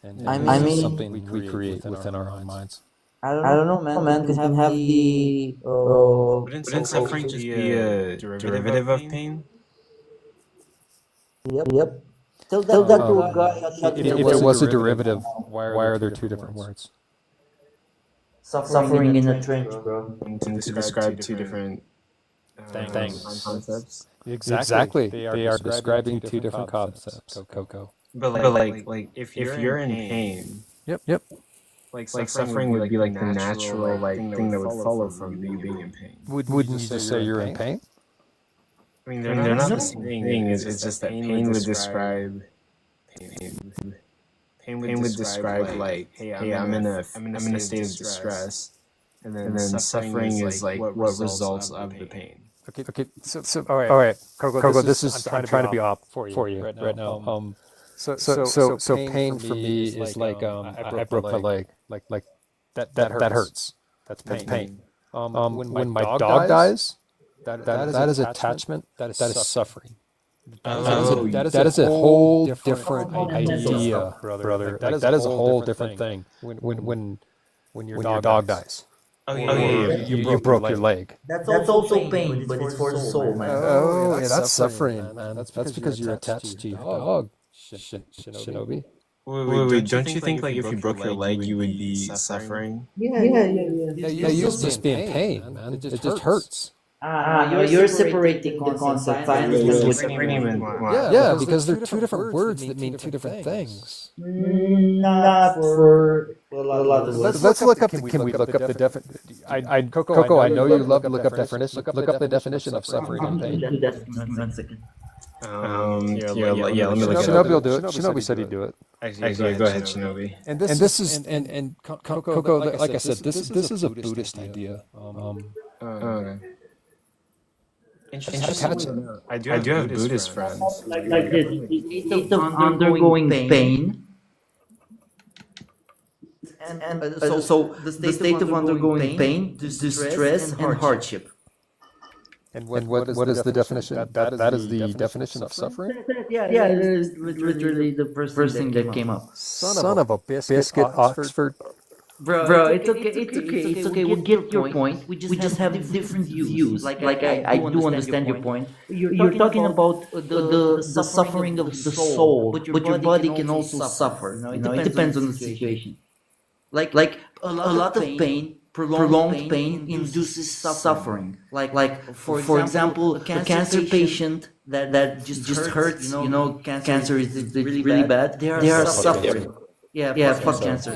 And I mean, something we create within our own minds. I don't know, man. Because you have the. Wouldn't suffering just be a derivative of pain? Yep. Tell that to a guy. If it was a derivative, why are there two different words? suffering in a trench, bro. And to describe two different things. concepts. Exactly. They are describing two different concepts, Coco. But if you're in pain, Yep. like suffering would be like the natural thing that would follow from you being in pain. Wouldn't you just say you're in pain? I mean, they're not the same thing. It's just that pain would describe pain. Pain would describe like, hey, I'm in a state of distress, and then suffering is like what results of the pain. Okay. So all right, Coco. This is I'm trying to be off for you right now. So pain for me is like I broke my leg, like that hurts. That's pain. When my dog dies, that is attachment. That is suffering. That is a whole different idea, brother. That is a whole different thing. When your dog dies. You broke your leg. That's also pain, but it's for the soul, man. Oh, yeah, that's suffering, man. That's because you're attached to your dog, Shinobi. Wait, don't you think like if you broke your leg, you would be suffering? Yeah. You just be in pain, man. It just hurts. You're separating the concept. Yeah, because they're two different words that mean two different things. Not for a lot of words. Let's look up. Can we look up the definition? Coco, I know you love to look up definition. Look up the definition of suffering and pain. One second. Let me look it Shinobi up. will do it. Shinobi said he'd do it. Actually, go ahead, Shinobi. And this is and Coco, like I said, this is a Buddhist idea. Okay. Interesting. I do have Buddhist friends. Like this, the state of undergoing pain. And so the state of undergoing pain, distress, and hardship. And what is the definition? That is the definition of suffering? Yeah, it is literally the first thing that came up. Son of a biscuit, Oxford. Bro, it's okay. We get your point. We just have different views. Like I do understand your point. You're talking about the suffering of the soul, but your body can also suffer. It depends on the situation. Like a lot of pain, prolonged pain induces suffering. Like for example, a cancer patient that just hurts. Cancer is really bad. They are suffering. Yeah, fuck cancer.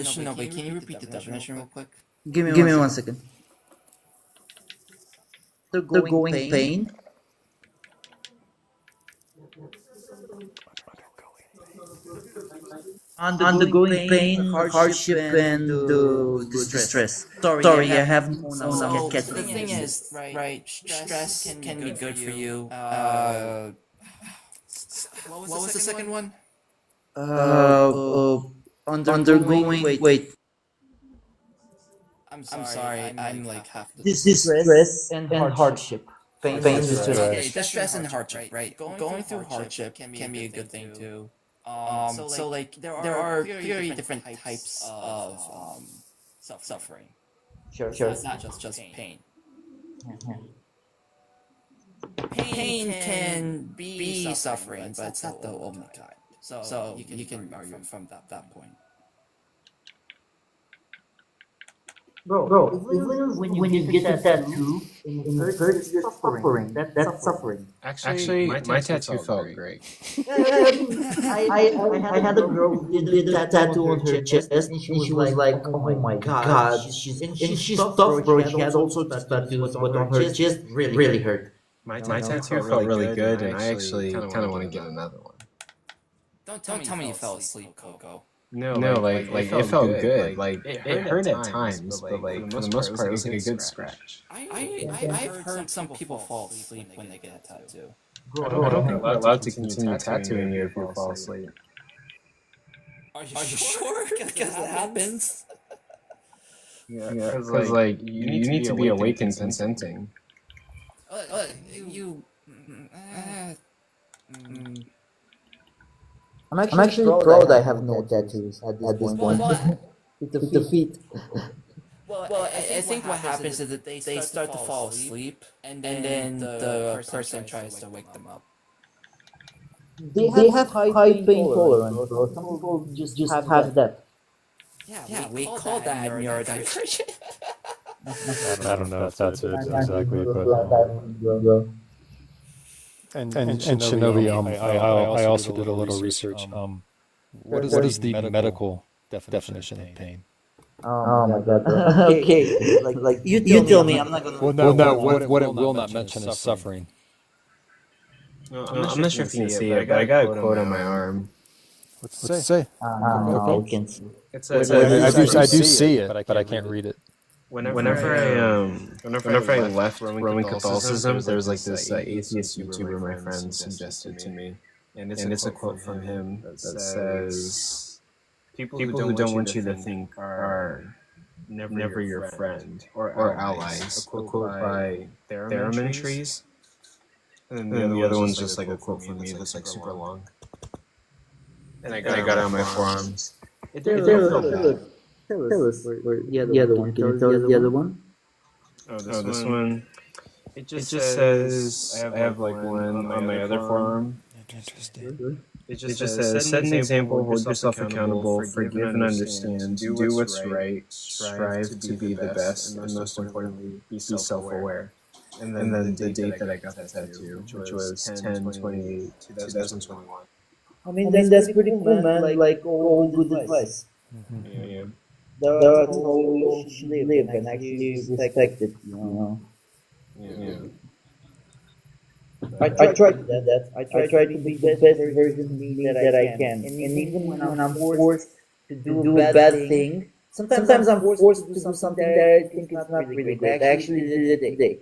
Shinobi, can you repeat the definition real quick? Give me 1 second. Undergoing pain. Undergoing pain, hardship, and distress. Sorry, I have no So the thing is, right? Stress can be good for you. What was the second one? Undergoing. Wait. I'm sorry. I'm like half the Distress and hardship. Pain, distress. Okay, distress and hardship, right? Going through hardship can be a good thing too. So like there are very different types of suffering. Sure. It's not just pain. Pain can be suffering, but it's not the only kind. So you can argue from that point. Bro, when you get a tattoo and it hurts, you're suffering. That's suffering. Actually, my tattoo felt great. I had a girl who did a tattoo on her chest, and she was like, "Oh my god!" She's tough, bro. She had all sorts of tattoos, but on her chest really hurt. My tattoo felt really good, and I actually kind of want to get another one. Don't tell me you fell asleep, Coco. No, like it felt good. Like it hurt at times, but like for the most part, it was like a good scratch. I've heard some people fall asleep when they get a tattoo. I don't think we're allowed to continue tattooing you if you fall asleep. Are you sure? Because that happens. Yeah, because like you need to be awake and consenting. I'm actually proud I have no tattoos at this point. With the feet. Well, I think what happens is that they start to fall asleep, and then the person tries to wake them up. They have high pain tolerance, bro. Some people just have that. Yeah, we call that neurodivergent. I don't know if that's it exactly, but and Shinobi, I also did a little research. What is the medical definition of pain? Oh my god, bro. Okay, like you tell me. I'm not gonna. Well, no, what it will not mention is suffering. I'm not sure if you can see it, but I got a quote on my arm. What's it say? No, we can see. It's I do see it, but I can't read it. Whenever I left Roman Catholicism, there was like this atheist YouTuber my friend suggested to me, and it's a quote from him that says, "People who don't want you to think are never your friend or allies." A quote by theremin trees, and then the other one's just like a quote from me that's like super long, and I got it on my forearms. It didn't feel bad. Tell us the other one. Can you tell us the other one? Oh, this one. It just says I have like one on my other forearm. Interesting. It just says set an example, hold yourself accountable, forgive and understand, do what's right, strive to be the best, and most importantly, be self-aware. And then the date that I got that tattoo, which was 10/28/2021. I mean, that's pretty cool, man. Like all good advice. Yeah. That's how we should live and actually respect it, you know. Yeah. I try to do that. I try to be the best version of me that I can. And even when I'm forced to do a bad thing, sometimes I'm forced to do something that I think is not really good. I actually did it today.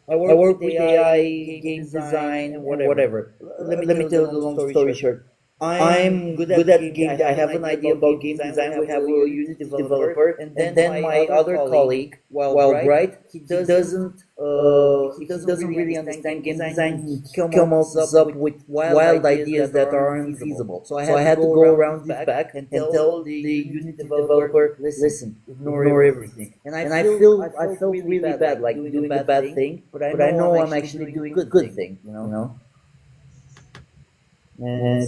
I work with AI, game design, whatever. Let me tell you the long story short. I'm good at game. I have an idea about game design. We have a Unity developer, and then my other colleague, while Bright, he doesn't really understand game design. He comes up with wild ideas that are unfeasible. So I had to go around his back and tell the Unity developer, listen, ignore everything. And I felt really bad, like doing a bad thing, but I know I'm actually doing a good thing, you know. And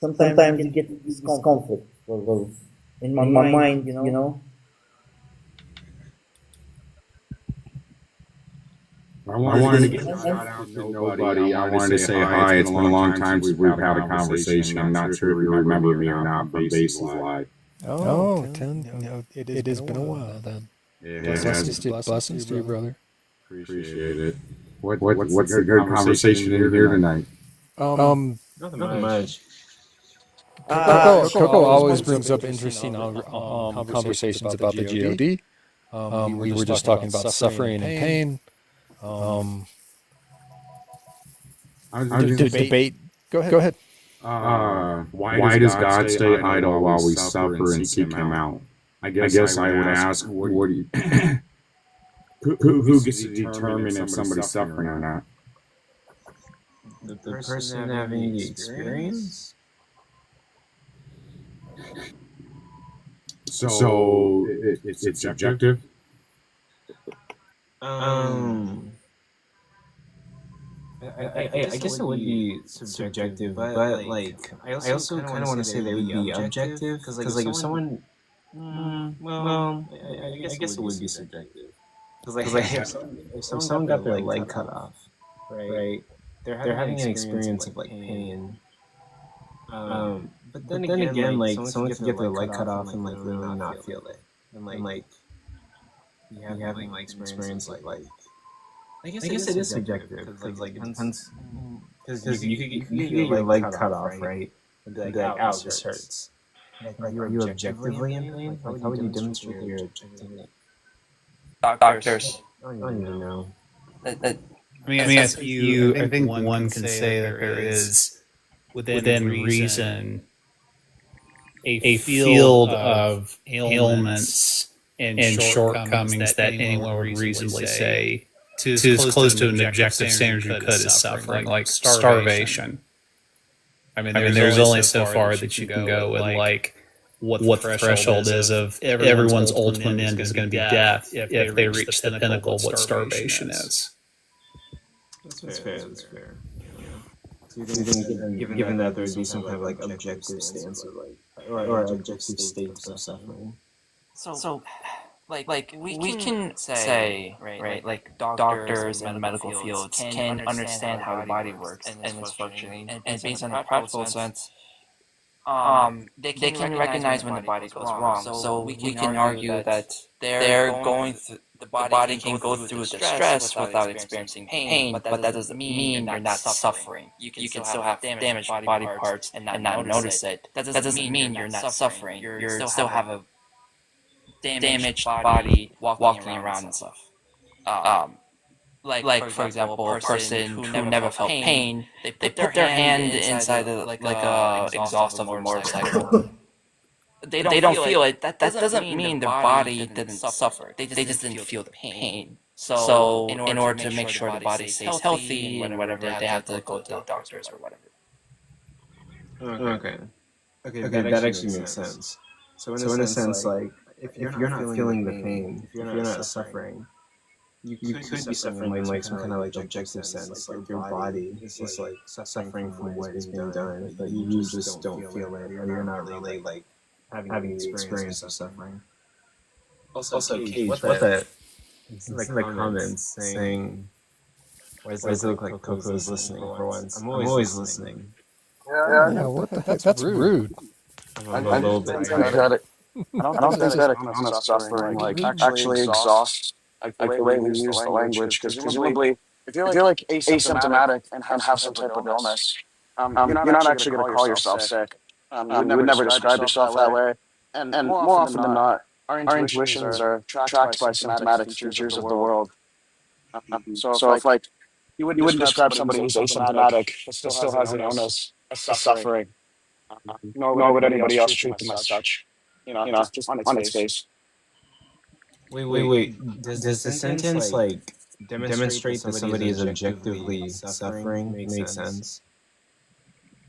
sometimes you get this conflict in my mind, you know. I wanted to get a shout out to nobody. I wanted to say hi. It's been a long time since we've had a conversation. I'm not sure if you remember me or not from Bases Live. It has been a while then. Blessings to you, brother. Appreciate it. What's a good conversation in here tonight? Nothing much. Coco always brings up interesting conversations about the GOD. We were just talking about suffering and pain. Debate. Go ahead. Why does God stay idle while we suffer and seek Him out? I guess I would ask, what do you, who gets to determine if somebody's suffering or not? The person having the experience? So it's subjective? I guess it would be subjective, but like I also kind of want to say they would be objective because like if someone, I guess it would be subjective because like if someone got their leg cut off, right? They're having an experience of like pain. But then again, like someone could get their leg cut off and like really not feel it, and like you having like experience like. I guess it is subjective because like it depends because you could get your leg cut off, right? And be like, ow, this hurts. Are you objectively in pain? Like, how would you demonstrate that you're objectively? Doctors. I don't even know. Let me ask you. I think one can say that there is within reason a field of ailments and shortcomings that anyone would reasonably say to as close to an objective standard you could is suffering, like starvation. I mean, there's only so far that you can go with like what the threshold is of everyone's ultimate end is going to be death if they reach the pinnacle of what starvation is. That's fair. Do you think, given that there would be some kind of like objective stance of like, or objective state of suffering? So, like we can say, right, like doctors in the medical fields can understand how the body works and its functioning, and based on a practical sense, they can recognize when the body goes wrong. So we can argue that they're going through the body can go through the stress without experiencing pain, but that doesn't mean you're not suffering. You can still have damaged body parts and not notice it. That doesn't mean you're not suffering. You still have a damaged body walking around and stuff. Like for example, a person who never felt pain, they put their hand inside like a exhaust of a motorcycle. They don't feel it. That doesn't mean their body didn't suffer. They just didn't feel the pain. So in order to make sure the body stays healthy and whatever, they have to go to the doctors or whatever. Okay, that actually makes sense. So in a sense, like if you're not feeling the pain, if you're not suffering, you could be suffering in like some kind of like objective sense, like your body is just like suffering from what is being done, but you just don't feel it, or you're not really like having the experience of suffering. Also, Cage, what the like the comments saying, why does it look like Coco's listening for once? I'm always listening. Yeah, what the heck? That's rude. I'm a little bit. I don't think that honest suffering like actually exhausts like the way we use the language, because presumably if you're like asymptomatic and have some type of illness, you're not actually going to call yourself sick. You would never describe yourself that way. And more often than not, our intuitions are tracked by symptomatic features of the world. So if like you wouldn't describe somebody who's asymptomatic but still has an illness as suffering, nor would anybody else treat them as such. Just on its face. Wait. Does the sentence like demonstrate that somebody is objectively suffering make sense?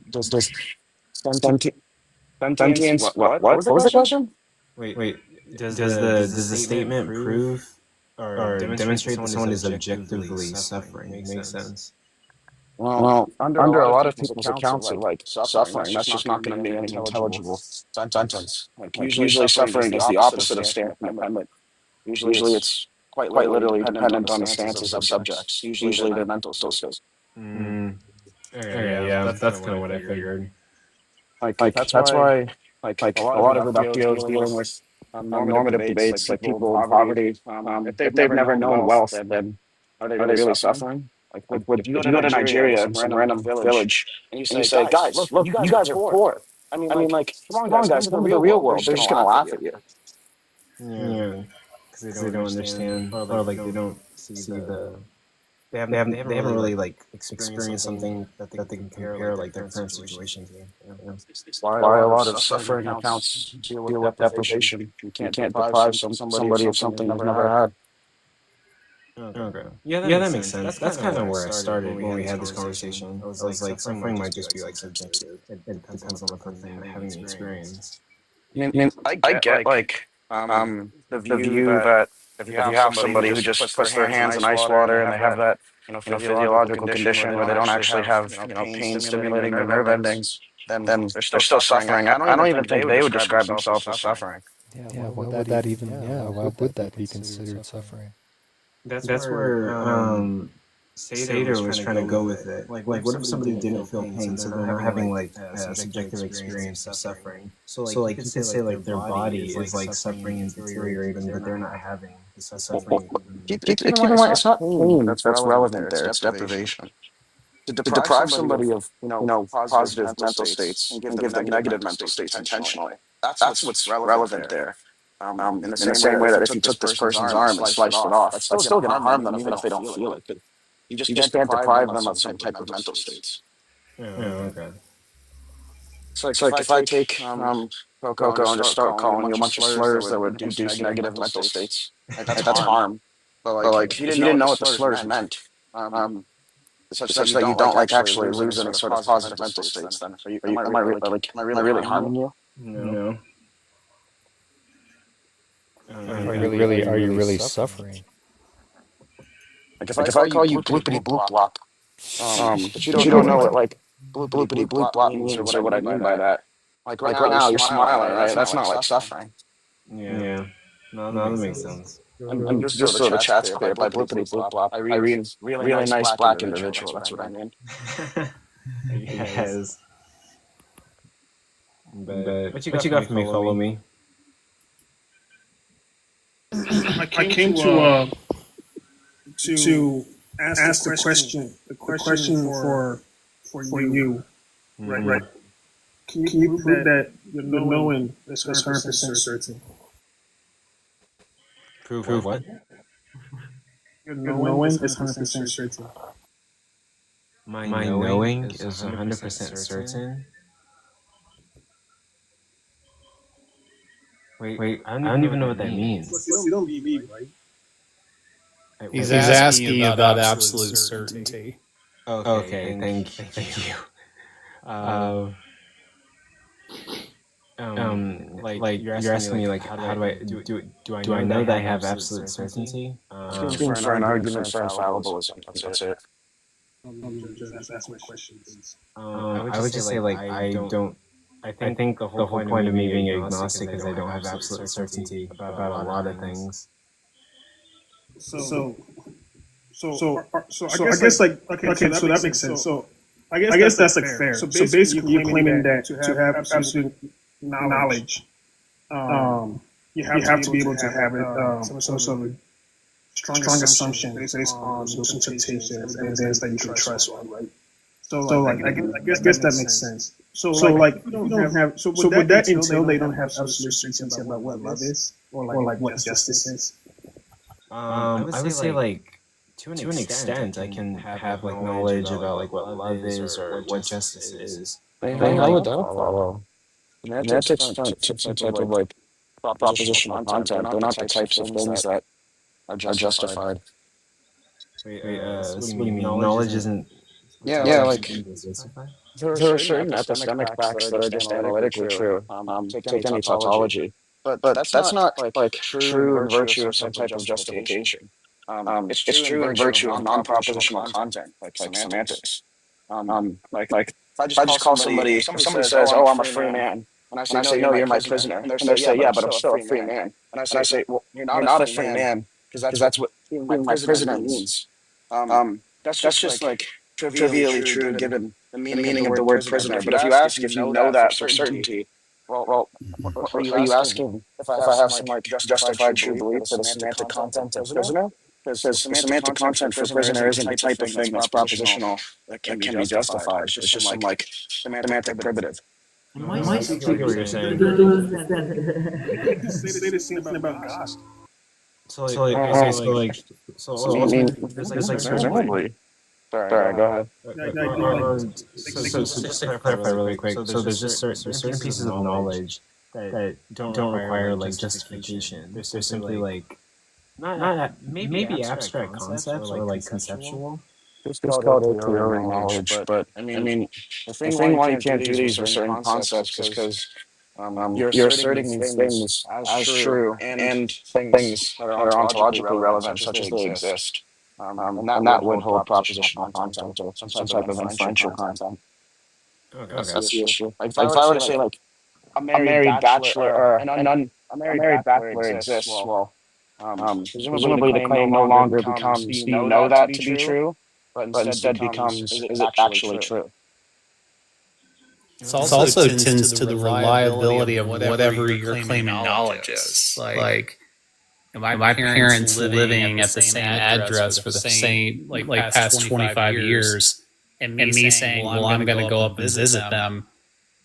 Does sentience what was the question? Wait. Does the statement prove or demonstrate that someone is objectively suffering make sense? Well, under a lot of people's accounts of like suffering, that's just not going to be any intelligible sentence. Like usually suffering is the opposite of staying independent. Usually it's quite literally dependent on the stances of subjects, usually their mental states. Yeah, that's kind of what I figured. Like that's why like a lot of reductio is dealing with normative debates, like people in poverty. If they've never known wealth, then are they really suffering? Like, if you go to Nigeria in some random village and you say, guys, look, you guys are poor. I mean, like, come on, guys, come to the real world. They're just going to laugh at you. Yeah, because they don't understand, or like they don't see they haven't really like experienced something that they can compare like their current situation to. That's why a lot of suffering accounts deal with deprivation. You can't deprive somebody of something they've never had. Okay. Yeah, that makes sense. That's kind of where I started when we had this conversation. I was like, suffering might just be like subjective. It depends on the person having the experience. I mean, I get like the view that if you have somebody who just puts their hands in ice water and they have that physiological condition where they don't actually have pain stimulating their nerve endings, then they're still suffering. I don't even think they would describe themselves as suffering. Yeah, why would that even? Yeah, why would that be considered suffering? That's where Seder was trying to go with it. Like what if somebody didn't feel pain, so they're not having like a subjective experience of suffering? So like you could say like their body is like suffering and deteriorating, but they're not having the suffering. Keep in mind, it's not pain that's relevant there. It's deprivation. To deprive somebody of positive mental states and give them negative mental states intentionally, that's what's relevant there. In the same way that if you took this person's arm and sliced it off, that's still going to harm them even if they don't feel it. You just can't deprive them of some type of mental states. Okay. So like if I take Coco and just start calling you a bunch of slurs that would induce negative mental states, that's harm. But like if you didn't know what the slurs meant, such that you don't like actually lose any sort of positive mental states, then am I really harming you? No. Are you really suffering? Like if I call you bloopity bloop blop, but you don't know what like bloopity bloop blop memes or what I mean by that. Like right now, you're smiling, right? That's not like suffering. Yeah. No, that makes sense. And just so the chat's clear, by bloopity bloop blop, I mean really nice black individual. That's what I mean. Yes. But what you got for me? Follow me. I came to ask the question for you, right? Can you prove that your knowing is 100% certain? Prove what? Your knowing is 100% certain. My knowing is 100% certain. Wait, I don't even know what that means. Look, you don't believe, right? He's asking you about absolute certainty. Okay, thank you. Like you're asking me like how do I know that I have absolute certainty? Asking for an argument for infallibilism. That's it. That's my question, please. I would just say like I don't. I think the whole point of me being agnostic is I don't have absolute certainty about a lot of things. So I guess like okay, so that makes sense. So I guess that's like fair. So basically, you're claiming that to have absolute knowledge, you have to be able to have it some sort of strong assumption based on those interpretations and evidence that you can trust on, right? So like I guess that makes sense. So like you don't have so would that entail they don't have absolute certainty about what love is or like what justice is? I would say like to an extent I can have like knowledge about like what love is or what justice is. How would that follow? Semantics aren't some type of like propositional content. They're not the types of things that are justified. Wait, so what do you mean? Knowledge isn't. Yeah, like justified? there are certain epistemic facts that are just analytically true. Take any tautology, but that's not like true in virtue of some type of justification. It's true in virtue of non-propositional content, like semantics. Like if I just call somebody, if somebody says, "Oh, I'm a free man," and I say, "No, you're my prisoner," and they say, "Yeah, but I'm still a free man," and I say, "Well, you're not a free man because that's what being my prisoner means." That's just like trivially true given the meaning of the word prisoner. But if you ask if you know that for certainty, well, are you asking if I have some like justified true belief for the semantic content of prisoner? Because the semantic content for prisoner isn't the type of thing that's propositional that can be justified. It's just some like semantic privative. I get what you're saying. Say the same thing about God. So Presumably. Sorry, go ahead. So just to clarify really quick, so there's certain pieces of knowledge that don't require like justification. They're simply like not maybe abstract concepts or like conceptual. It's called a priori knowledge, but I mean, the thing why you can't do these with certain concepts is because you're asserting these things as true and things that are ontologically relevant, such as they exist. And that would hold propositional content or some type of inferential content. Okay. That's the issue. Like if I were to say like a married bachelor or a married bachelor exists, well, presumably the claim no longer becomes do you know that to be true, but instead becomes is it actually true? It also tends to the reliability of whatever you're claiming knowledge is. Like am my parents living at the same address for the same like past 25 years, and me saying, well, I'm going to go up and visit them.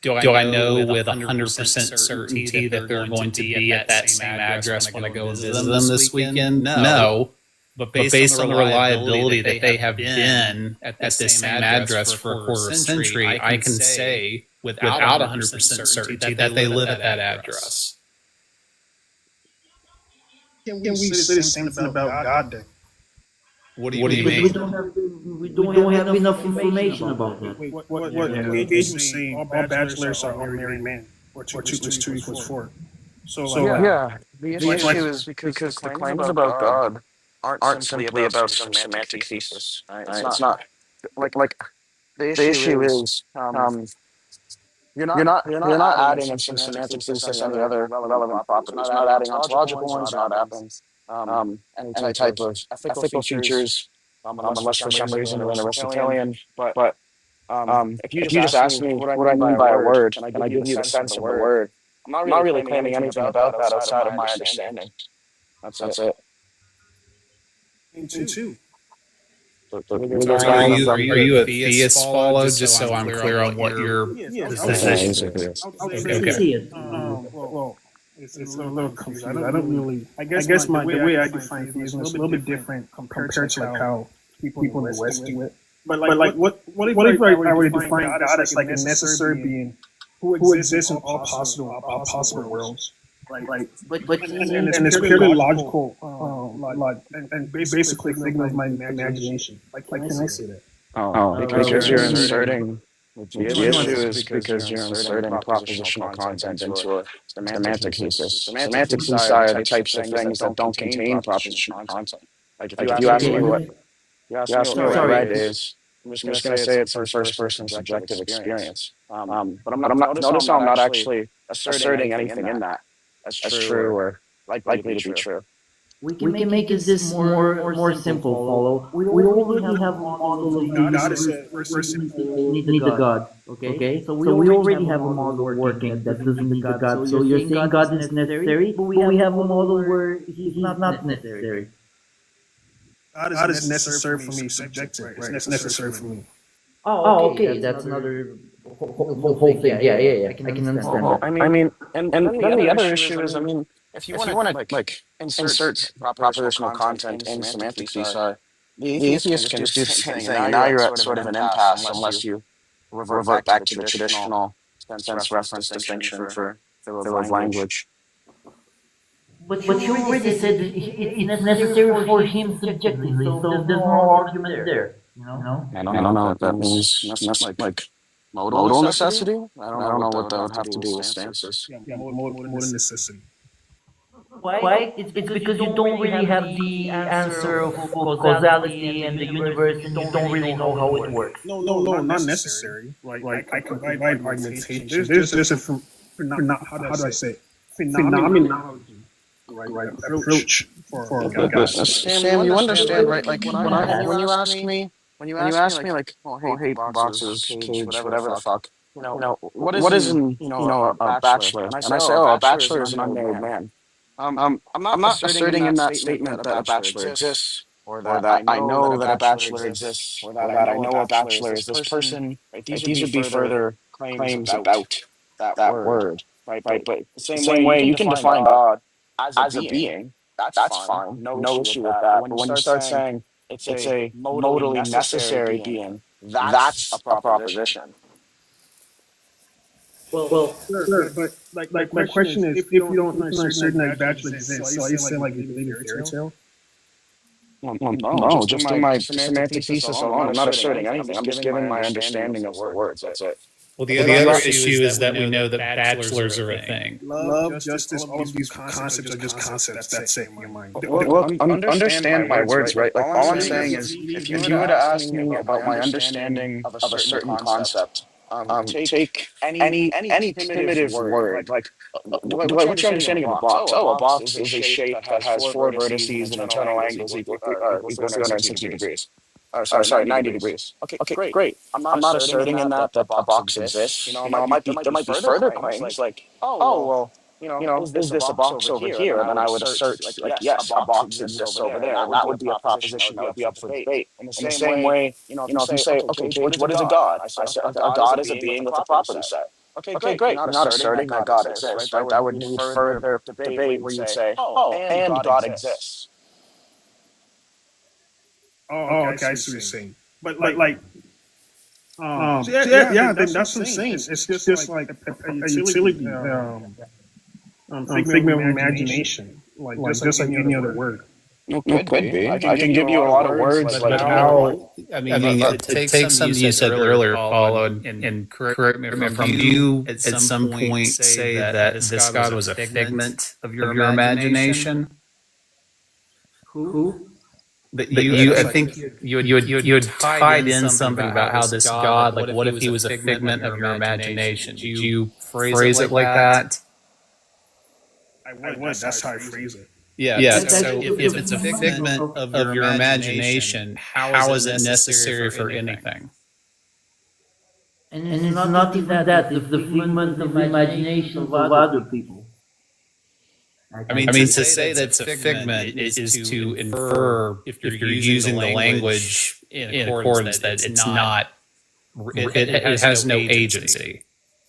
Do I know with 100% certainty that they're going to be at that same address when I go visit them this weekend? No. But based on the reliability that they have been at this same address for a quarter century, I can say without 100% certainty that they live at that address. Can we say the same thing about God then? What do you mean? We don't have enough information about that. What Age was saying, all bachelors are married men, or 2 plus 2 equals 4. So yeah, the issue is because the claims about God aren't simply about some semantic thesis. Right? It's not like The issue is you're not adding in some semantic thesis any other relevant properties. You're not adding ontological ones. You're not adding any type of ethical features, unless for some reason you're an Aristotelian. But if you just ask me what I mean by a word, and I give you the sense of the word, I'm not really claiming anything about that outside of my understanding. That's it. Me too. Are you a theist, follow? Just so I'm clear on what your position is. Okay. Well, it's a little confused. I don't really. I guess the way I define theism is a little bit different compared to like how people in the West do it. But what if I were to define God as like a necessary being who exists in all possible worlds? Right. And it's purely logical, and basically figment of my imagination. Like, can I say that? Because you're inserting. The issue is because you're inserting propositional content into a semantic thesis. Semantic thesis are the types of things that don't contain propositional content. Like if you ask me what right is, I'm just going to say it's some first-person subjective experience. But I'm not. Notice how I'm not actually asserting anything in that as true or likely to be true. We can make this more simple, follow. We already have a model of God is need the God. Okay? So we already have a model working that doesn't need the God. So you're saying God is necessary, but we have a model where he's not necessary. God is necessary for me, subjective, right? It's necessary for me. Oh, okay. That's another whole thing. Yeah. I can understand that. I mean, and then the other issue is, if you want to like insert propositional content in semantic thesis, the atheist can just do the same thing. And now you're at sort of an impasse unless you revert back to the traditional sense reference distinction for figure of language. But you already said it's necessary for him subjectively, so there's no argument there. You know? I don't know what that means. Like modal necessity? I don't know what that would have to do with stances. Yeah, modal necessity. Why? It's because you don't really have the answer of causality and the universe, and you don't really know how it works. No, not necessary. Like I can provide argumentation. There's a how do I say it? Phenomenology, right? Approach for God. Sam, you understand, right? Like when you ask me, like, oh, hey, boxes, cage, whatever the fuck. What is a bachelor? And I say, a bachelor is an unmarried man. I'm not asserting in that statement that a bachelor exists, or that I know that a bachelor exists, or that I know a bachelor is this person. Right? These would be further claims about that word, right? But the same way you can define God as a being, that's fine, no issue with that. But when you start saying it's a modally necessary being, that's a proposition. Well, sure, but like my question is, if you don't assert that bachelor exists, so are you saying like you believe in fairy tale? No, just in my semantic thesis alone. I'm not asserting anything. I'm just giving my understanding of the words. That's it. Well, the other issue is that we know that bachelors are a thing. Love, justice, all of these concepts are just concepts. That's it in my mind. Look, understand my words, right? Like all I'm saying is, if you were to ask me about my understanding of a certain concept, take any primitive word. Like, what's your understanding of a box? Oh, a box is a shape that has four vertices and internal angles equal 360 degrees. Sorry, 90 degrees. Okay, great. I'm not asserting in that a box exists. There might be further claims like, oh, well, is this a box over here? And then I would assert, like, yes, a box exists over there. And that would be a proposition that would be up for debate. In the same way, if you say, okay, George, what is a god? I say, a god is a being with a property set. Okay, great. You're not asserting that God exists, right? That would need further debate where you say, oh, and God exists. Oh, okay, I see what you're saying. But then that's what I'm saying. It's just like a utility, figment of imagination, just like any other word. It could be. I can give you a lot of words. But how? I mean, take something you said earlier, Paul, and correct me if you at some point say that this God was a figment of your imagination. Who? I think you had tied in something about how this God, like, what if he was a figment of your imagination? Did you phrase it like that? I would. That's how I phrase it. Yeah. So if it's a figment of your imagination, how is it necessary for anything? And it's not even that. It's the figment of the imagination of other people. I mean, to say that it's a figment is to infer, if you're using the language in accordance, that it's not, it has no agency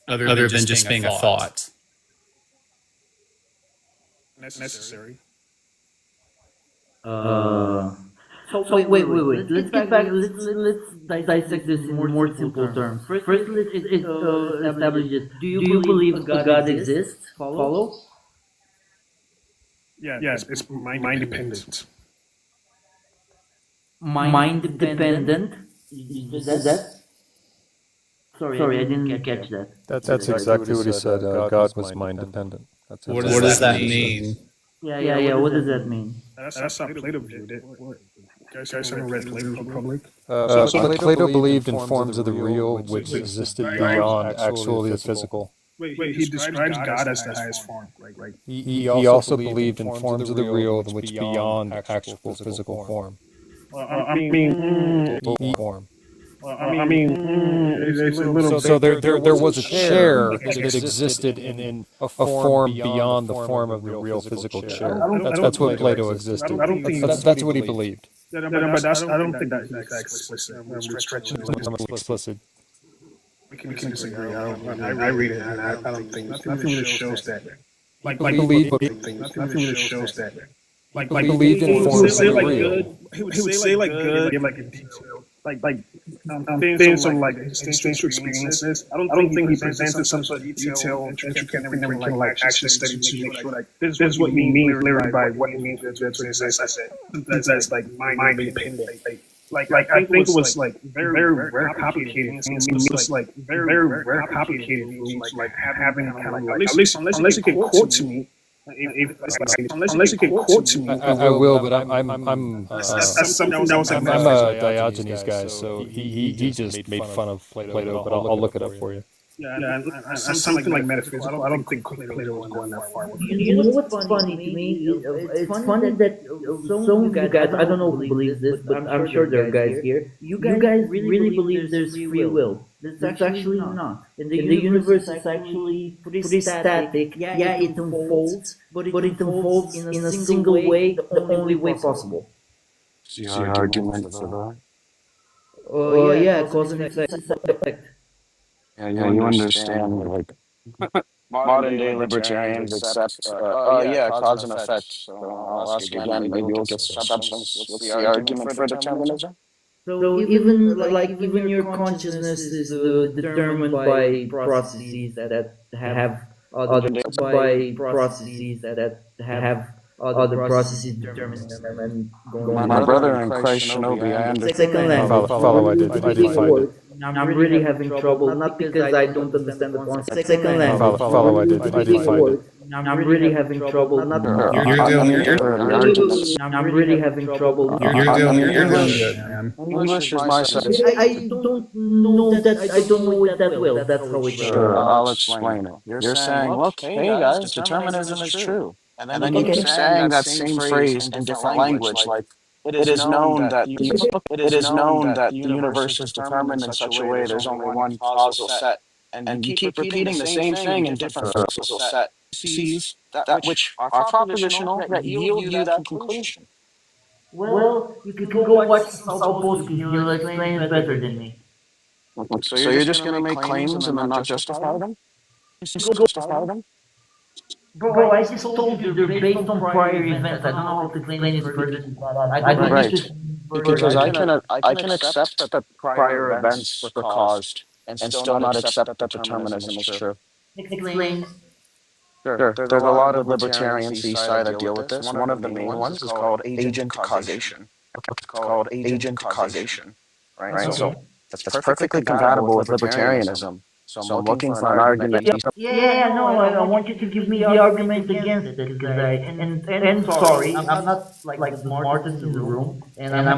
other than just being a thought. Necessary. So wait. Let's get back. Let's dissect this in more simple terms. First, let's establish this. Do you believe God exists? Follow? Yes, it's mind dependent. Mind dependent. Is that? Sorry, I didn't catch that. That's exactly what he said. God was mind dependent. What does that mean? Yeah. What does that mean? That's how Plato viewed it. Guys haven't read Plato Republic? Plato believed in forms of the real which existed beyond actually the physical. Wait, he describes God as the highest form. He also believed in forms of the real which beyond actual physical form. It's a little. So there was a chair that existed in a form beyond the form of the real physical chair. That's what Plato existed. That's what he believed. But I don't think that's explicit. We're stretching it. Explicit. We can disagree. I read it, and I don't think nothing really shows that. Nothing really shows that. He believed in forms of the real. He would say like good, give like a detail, things from like existential experiences. I don't think he presented some sort of detail, intricate, and everything like actually studied to make sure like this is what he means literally by what he means to exist. I said that's like mind dependent. Like I think it was like very complicated. It was like very complicated. Like having kind of like at least unless you can quote to me. Unless you can quote to me, I will, but I'm a Diogenes guy, so he just made fun of Plato, but I'll look it up for you. Yeah, something like metaphysical. I don't think Plato was going that far. You know what's funny to me? It's funny that some of you guys, I don't know who believes this, but I'm sure there are guys here. You guys really believe there's free will. It's actually not. And the universe is actually pretty static. Yeah, it unfolds, but it unfolds in a single way, the only way possible. See argument for that? Yeah, cause and effect. Yeah, you understand, like, modern day libertarians accept, cause and effect. So I'll ask you again, maybe we'll get some substance. What's the argument for determinism? So even your consciousness is determined by processes that have other processes determining them and going. My brother in Christ Shinobi, I understand. Second language. Follow. I did find it. I'm really having trouble, not because I don't understand the concept. Second language. Follow. I did find it. I'm really having trouble. Not I'm really having trouble. You're doing good, man. English is my subject. I don't know that. I don't know it that well. That's how it goes. Sure, I'll explain it. You're saying, look, hey guys, determinism is true. And then you keep saying that same phrase in different language, like it is known that the universe is determined in such a way there's only one causal set, and you keep repeating the same thing in different causal set. Sees that which are propositional that yield you that conclusion. Well, you can go watch Salposky. He'll explain it better than me. So you're just going to make claims and then not justify them? Bro, I just told you they're based on prior events. I don't know how to explain it further than that. Right. Because I can accept that prior events were caused and still not accept that determinism is true. Explain. Sure. There's a lot of libertarians that deal with this. One of the main ones is called agent causation. It's called agent causation, right? So that's perfectly compatible with libertarianism. So I'm looking for an argument. Yeah, no, I want you to give me the argument against it because and sorry, I'm not like the smartest in the room, and I'm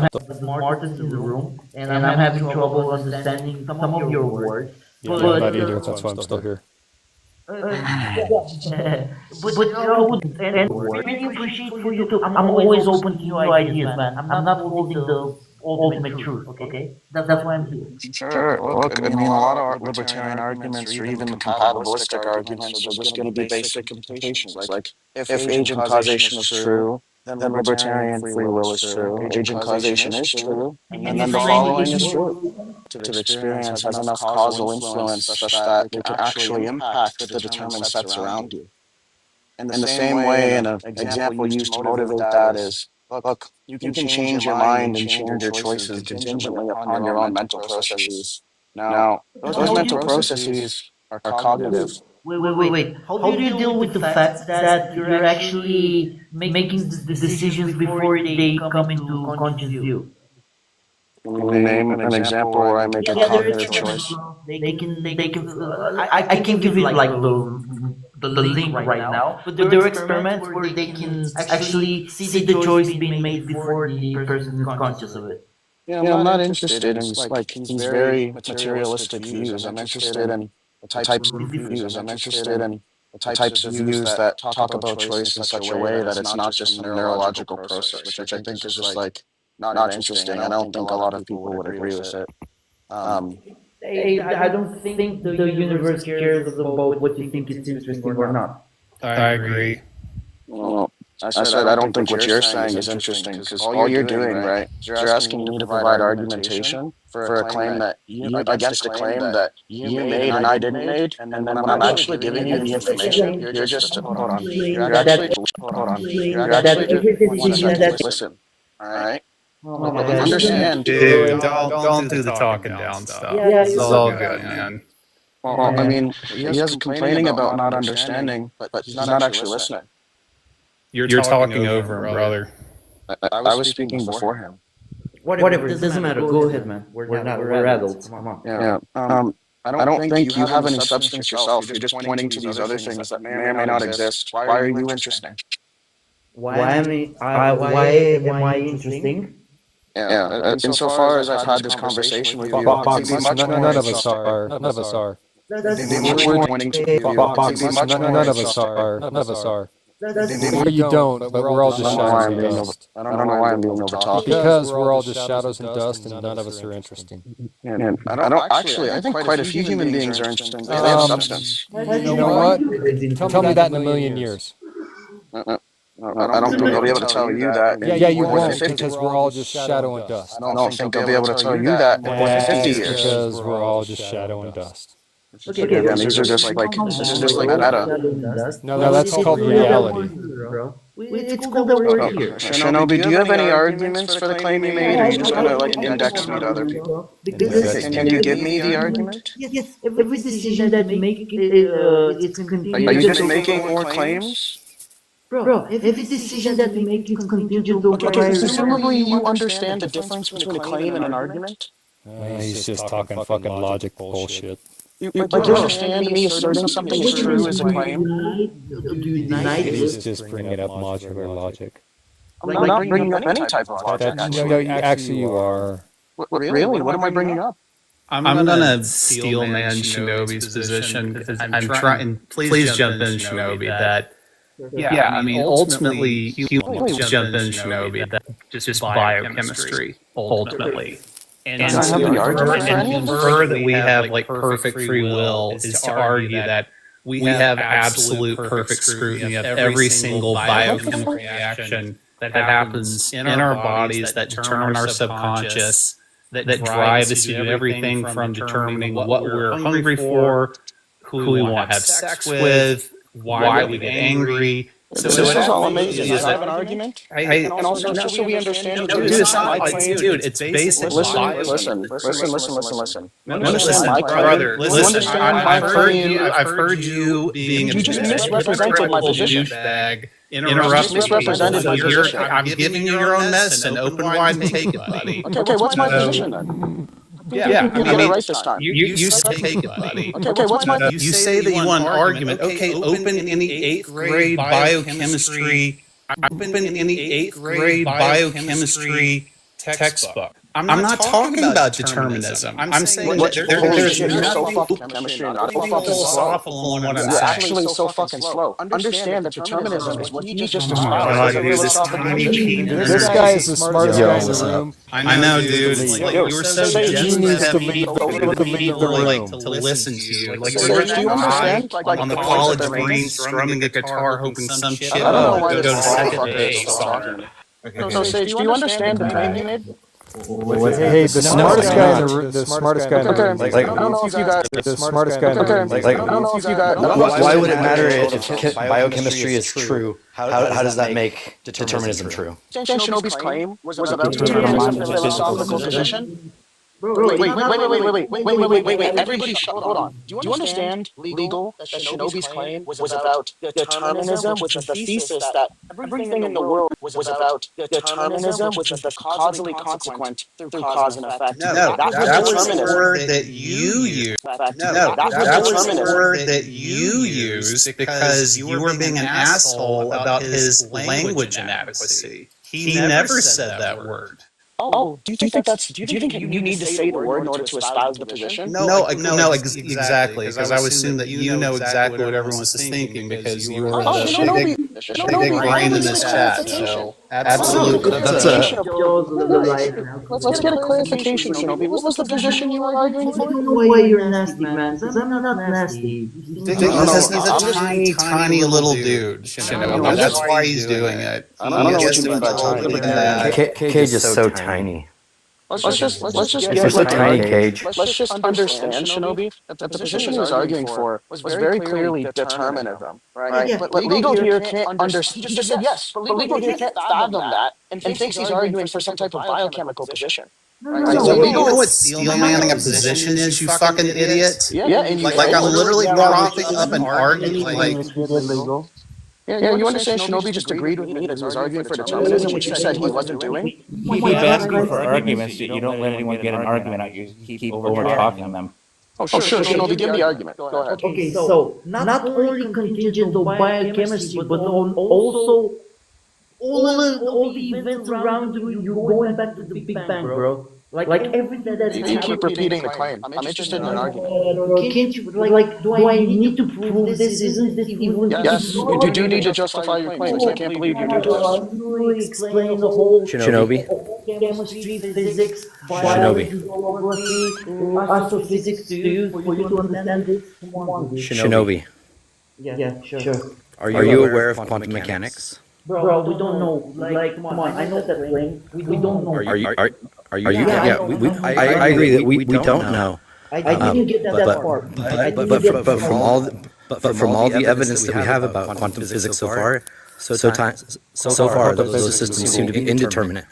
having trouble understanding some of your words. Yeah, But I'm not either. That's why I'm still here. but I would really appreciate for you to. I'm always open to new ideas, man. I'm not holding the ultimate truth. Okay, that's why I'm here. Sure. Look, I mean, a lot of libertarian arguments or even compatibilistic arguments are just going to be basic implications. Like, if agent causation is true, then libertarian free will is true. Agent causation is true. And then the following is true. Collective experience has enough causal influence such that it can actually impact the determined sets around you. In the same way, and an example used to motivate that is, look, you can change your mind and change your choices contingently upon your own mental processes. Now, those mental processes are cognitive. Wait. How do you deal with the fact that you're actually making the decisions before they come into conscious view? Can you name an example where I make a cognitive choice? I can't give you like the link right now, but there are experiments where they can actually see the choice being made before the person is conscious of it. Yeah, I'm not interested in these very materialistic views. I'm interested in the types of views. I'm interested in the types of views that talk about choice in such a way that it's not just some neurological process, which I think is just like not interesting. I don't think a lot of people would agree with it. I don't think the universe cares about what you think is interesting or not. I agree. Well, I said I don't think what you're saying is interesting because all you're doing, right, is you're asking me to provide argumentation for a claim that against a claim that you made and I didn't made, and then when I'm actually giving you the information, you're just hold on. You're actually just listen. All right. Understand. Dude, don't do the talking down stuff. It's all good, man. Well, I mean, he is complaining about not understanding, but he's not actually listening. You're talking over him, brother. I was speaking before him. Whatever, it doesn't matter. Go ahead, man. We're adults. Come on. Yeah. I don't think you have any substance yourself. You're just pointing to these other things that may or may not exist. Why are you interesting? Why am I interesting? Yeah. Insofar as I've had this conversation with you, Box, it'd be much more. none of us are. None of us are. It'd be much more pointing to you. Box, none of us are. None of us are. Well, you don't, but we're all just shadows and dust. I don't know why I'm being overtalked. Because we're all just shadows and dust, and none of us are interesting. Yeah, I don't actually. I think quite a few human beings are interesting. They have substance. You know what? Tell me that in a million years. I don't think they'll be able to tell you that. Yeah, you won't, because we're all just shadow and dust. I don't think they'll be able to tell you that in 50 years. Because we're all just shadow and dust. Okay, these are just like meta. No, that's called reality. It's cool that we're here. Shinobi, do you have any arguments for the claim you made, or are you just gonna like index me to other people? Can you give me the argument? Yes, every decision that we make, it's contingent. Are you just making more claims? Bro, every decision that we make is contingent on presumably you understand the difference between a claim and an argument? He's just talking fucking logic bullshit. You understand me asserting something is true as a claim? He's just bringing up modular logic. I'm not bringing up any type of logic. Actually, you are. Really? What am I bringing up? I'm gonna steal man Shinobi's position because I'm trying. Please jump in, Shinobi. That. Yeah, I mean, ultimately, humans jump in, Shinobi. That just biochemistry, ultimately. And to infer that we have like perfect free will is to argue that we have absolute perfect scrutiny of every single biochemical reaction that happens in our bodies that determine our subconscious, that drive us to do everything from determining what we're hungry for, who we want to have sex with, why we get angry. So this is all amazing. Is that an argument? And also, just so we understand, dude, it's basic. Listen. Brother, listen. I've heard you being you just misrepresented my position. Interrupt misrepresented my position. I'm giving you your own medicine. Open wide and take it, buddy. Okay, what's my position then? Yeah, You get it right this time. you take it, buddy. Okay, what's my? You say that you want an argument. Okay, open any eighth grade biochemistry. Open any eighth grade biochemistry textbook. I'm not talking about determinism. I'm saying that there's You're so nothing fucking chemistry and not so fucking slow. philosophical in what I'm You're saying. actually so fucking slow. Understand that determinism is what you just Oh my described. god, dude, this tiny penis. This guy is the smartest guy in the room. I know, dude. It's like you were so He needs to leave the like room. to listen to you. Like So, you were do you that guy understand? on the college green strumming a guitar, hoping some shit I don't know why would go to this second motherfucker base. is still talking. Okay. So, Sage, do you understand the claim you made? Hey, the smartest guy in the room. The smartest guy in the room. I don't know if you guys. The smartest guy in the room. I don't know if you guys. Why would it matter if biochemistry is true? How does that make determinism true? Shinobi's claim was about determinism as a philosophical position. Wait. Everybody, hold on. Do you understand legal that Shinobi's claim was about determinism, which is the thesis that everything in the world was about determinism, which is the causally consequent through cause and effect? No, that was the word that you used. No, that was the word that you used because you were being an asshole about his language inadequacy. He never said that word. Oh, do you think you need to say the word in order to espouse the position? No, exactly. Because I would assume that you know exactly what everyone is thinking because you were the big brain in this chat. So absolutely, Let's get a clarification, Shinobi. What was the position you were arguing for? No way you're nasty, man. I'm not nasty. He's a tiny little dude. Shinobi. That's why he's doing it. I don't know what you mean by tiny. Cage is so tiny. Let's just It's a tiny cage. Let's just understand, Shinobi, that the position he was arguing for was very clearly determinism, right? But legal here can't understand. He just said yes, but legal here can't fathom that and thinks he's arguing for some type of biochemical position. Right? So you know what steel manning a position is, you fucking idiot? Yeah, and like I'm literally propping up an argument like. Yeah, you understand Shinobi just agreed with me that he was arguing for determinism, which you said he wasn't doing? You keep asking for arguments, you don't let anyone get an argument out. You keep over talking them. Oh, sure, Shinobi, give me the argument. Go ahead. Okay, so not only contingent on biochemistry, but on also all the events around you. You're going back to the Big Bang, bro. Like everything that you keep repeating the claim. I'm interested in an argument. Can't you do I need to prove this? Isn't this even? Yes, you do need to justify your claims. I can't believe you do this. Explain the whole Shinobi. chemistry, physics, biology, geography, astrophysics to you for you to understand this. Shinobi. Yeah, sure. Are you aware of quantum mechanics? Bro, we don't know. Like, come on, I know that claim. We don't know. Are you? Yeah, I agree that we don't know. I didn't get that part. But from all the evidence that we have about quantum physics so far, so far those systems seem to be indeterminate.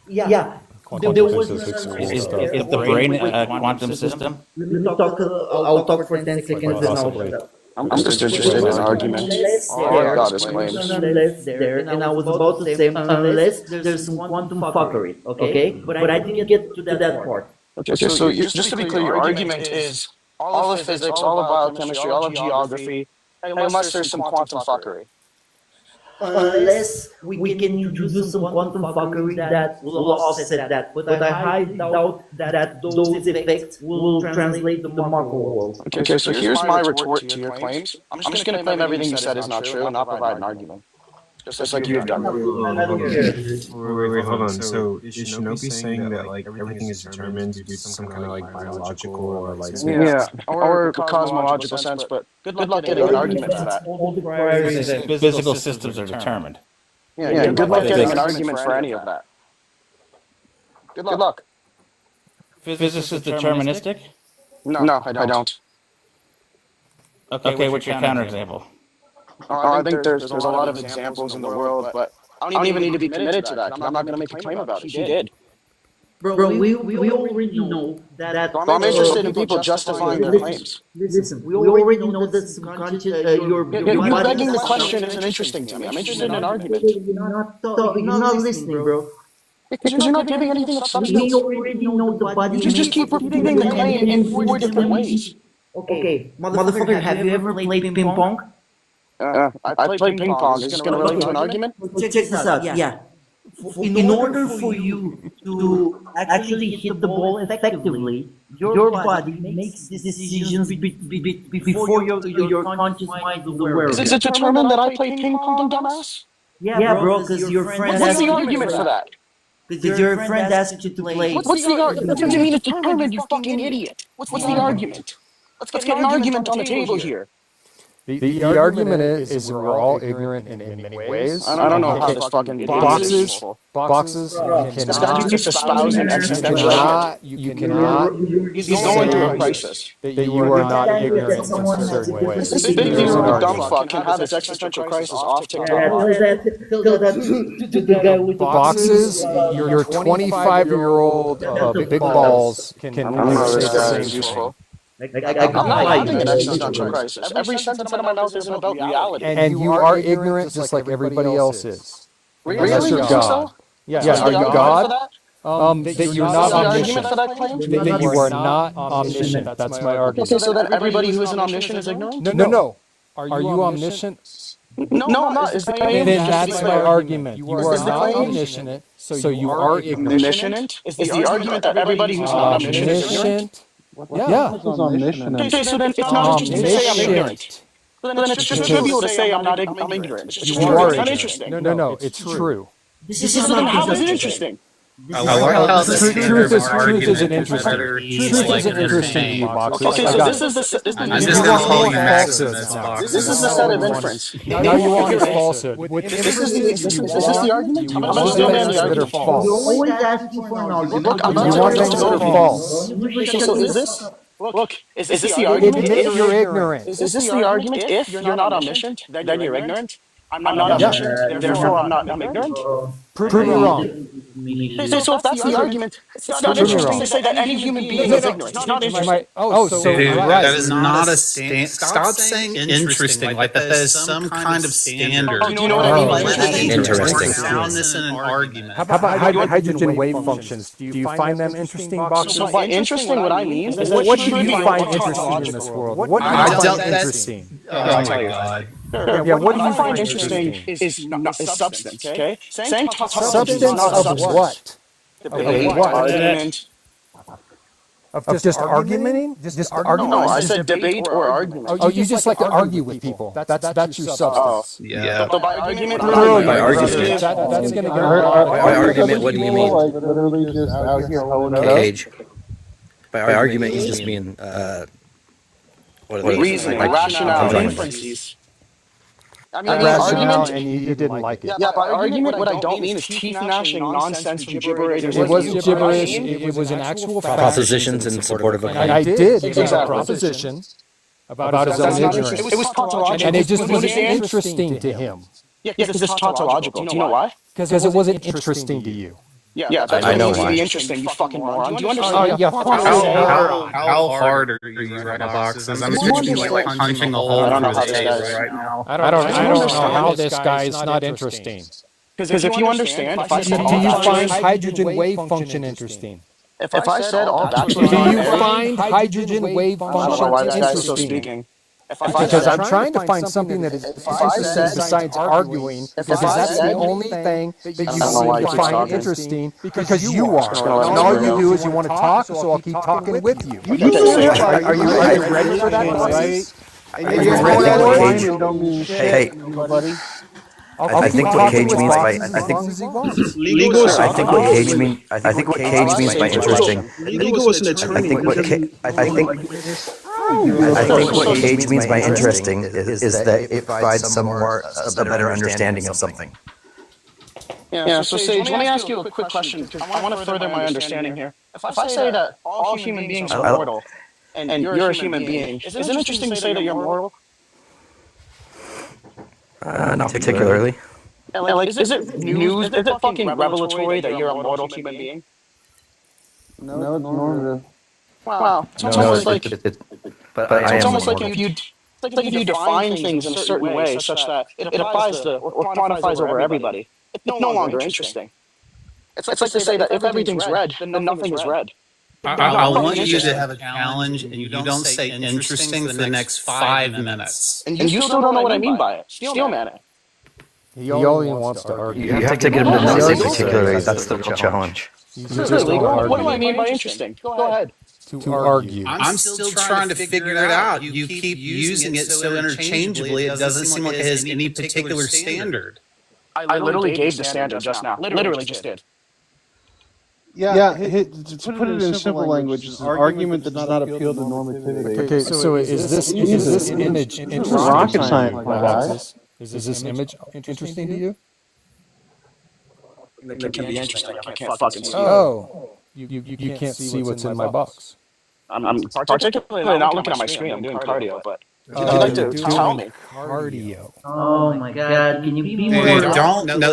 Yeah. There was is the brain a quantum system? I'll talk for 10 seconds and I'll. I'm just interested in an argument. Oh, God, this claims. Unless there, and I was about to say, unless there's some quantum fuckery, okay? But I didn't get to that part. Okay, so just to be clear, your argument is all of physics, all of biochemistry, all of geography, unless there's some quantum fuckery. Unless we can introduce some quantum fuckery that will offset that. But I highly doubt that those effects will translate to the Marco world. Okay, so here's my retort to your claims. I'm just going to claim everything you said is not true and not provide an argument. Just like you've done. Wait, hold on. So is Shinobi saying that like everything is determined due to some kind of like biological or like or cosmological sense? But good luck getting an argument for that. Physical systems are determined. Yeah, good luck getting an argument for any of that. Good luck. Physics is deterministic? No, I don't. Okay, what's your counterexample? I think there's a lot of examples in the world, but I don't even need to be committed to that because I'm not going to make a claim about it. He did. Bro, we already know that. I'm interested in people justifying their claims. Listen, we already know that subconscious. You're begging the question isn't interesting to me. I'm interested in an argument. You're not listening, bro. Because you're not giving anything of We substance. already know the body You just makes keep repeating the claim in four different ways. Okay, motherfucker, have you ever played ping pong? I played ping pong. Is this going to relate to an argument? Check this out. Yeah. In order for you to actually hit the ball effectively, your body makes decisions before your conscious mind is aware of Is it. it determined that I play ping pong, dumbass? Yeah, bro, because your friend What's asked the you to argument play. for that? Because your friend asked you to play. What's the argument? What do you mean it's determined, you fucking idiot? What's the argument? Let's get an argument on the table here. The argument is we're all ignorant in many ways. I don't know how this fucking idiot is useful. Boxes, This guy just keeps espousing existentialism. you cannot He's going through a crisis. that you are not ignorant in certain ways. This big dude, dumb fuck, can have his existential crisis off TikTok. Tell that to the guy with the Boxes, your 25-year-old big balls can I don't know how say this the guy same is useful. thing. I'm not having an existential crisis. Every sentence out of my mouth isn't about reality. And you are ignorant just like everybody else is. Really? Unless you're You think God. so? Yeah, are you God? That you're not Is the argument omniscient. for that claim? That you are not omniscient. That's my argument. Okay, so then everybody who isn't omniscient is ignorant? No. Are you omniscient? No, I'm not. Is the claim? Then that's my argument. You are not omniscient, so you are ignorant. Omniscient? Is the argument that everybody who's not omniscient is ignorant? Yeah. Okay, so then it's not interesting to say I'm ignorant. So then it's just trivial to say I'm ignorant. It's just You true. are It's not ignorant. interesting. No, it's true. So then how is it interesting? I like how the Truth isn't argument interesting. whether he's Truth like isn't interesting to you, saying- Boxes. Okay, I so got this it. is the I'm just gonna call you Maximus. this is the set of inference. Now you want his falsehood. Is this the argument? I'm gonna still man the That are argument. false. always asking for an argument. Look, I'm You not want going things to that are go. false. Okay, so is this? Look, is this the argument? Admit you're ignorant. Is this the argument? If you're not omniscient, then you're ignorant. I'm not omniscient, therefore I'm ignorant. Prove me wrong. So if that's the argument, it's not interesting to say that any human being is ignorant. It's not interesting. So Dude, right. that is not a stand. Stop saying interesting. Like that is some kind of standard. Do you know what I mean by Interesting. Soundness in an argument. How about hydrogen wave functions? Do you find them interesting, Boxes? So by interesting, what I mean is that What do you trivial find or interesting in tautological. this world? What do you I find doubt that's- interesting? Oh my god. Yeah, what do you find interesting is substance, okay? Saying tautology Substance is not of substance. what? Debate, what? argument. Of just argumenting? Just argument? No, I said debate or argument. Oh, you just like to argue with people. That's your substance. Yeah. So by argument, Brilliant. By argument. That's gonna By argument, what do you mean? Like literally just out here holding it up. Cage. By argument, you just mean what are these? reasoning, rationale, inferences. I mean, Rationale, argument. and you didn't like it. Yeah, by argument, what I don't mean is teeth gnashing nonsense from gibberish. It wasn't gibberish. It was an actual fact. Propositions in support of a claim. I did. It was a Exactly. proposition about his own ignorance. It was tautological. And it just wasn't interesting to him. Yeah, because it's tautological. Do you know why? Because it wasn't interesting to you. Yeah, that's I what know needs to why. be interesting, you fucking moron. Do you Oh, understand? yeah, How hard are you right now, Boxes? I'm picturing you like punching a hole I don't know through how his this table guy's- right now. I don't know how this guy is not interesting. Because if you understand, if I said Do all you that find shit- hydrogen wave function interesting? if I said all that Do shit on you air, find hydrogen wave I don't know function why this guy's still interesting? speaking. If I Because said, I'm trying to find something that is interesting besides arguing, because that's the only thing that you I don't know why seem he to keeps find talking. interesting, because you are. Just gonna let And him all go. you do is you want to talk, so I'll keep talking with you. Are you ready for that? Boxes? Are you ready for it? Hey, I'll I keep think what talking cage with means by Boxes I as think long as he wants. I think what cage mean I think what cage means by interesting. Legal was an I attorney. think what what cage means by interesting is that it provides a better understanding of something. Yeah, so Sage, let me ask you a quick question, because I want to further my understanding here. If I say that all human beings are mortal, and you're a human being, is it interesting to say that you're mortal? Not particularly. And like, is it news? Is it fucking revelatory that you're a mortal human being? No, it's normative. Wow, it's No, almost like but I it's am almost like mortal. if you define things in a certain way, such that it applies to or quantifies over everybody. It's no longer interesting. It's like to say that if everything's red, then nothing is red. I want you to have a challenge, and you don't say interesting for the next 5 minutes. And you still don't know what I mean by it. Steel man it. He only wants to argue. You have to get him to not say particularly. That's the real challenge. This is illegal. What do I mean by interesting? Go ahead. To argue. I'm still trying to figure it out. You keep using it so interchangeably, it doesn't seem like it has any particular standard. I literally gave the standard just now. Literally just did. Yeah, to put it in simple language, it's an argument that does not appeal to normativity. Okay, so is this image interesting? Rocket science, my guy. Is this image interesting to you? It can be interesting. I can't fucking see it. Oh, you can't see what's in my box. I'm particularly not looking at my screen. I'm doing cardio, but if you'd like to tell me. Cardio. Oh my God! Can you be more?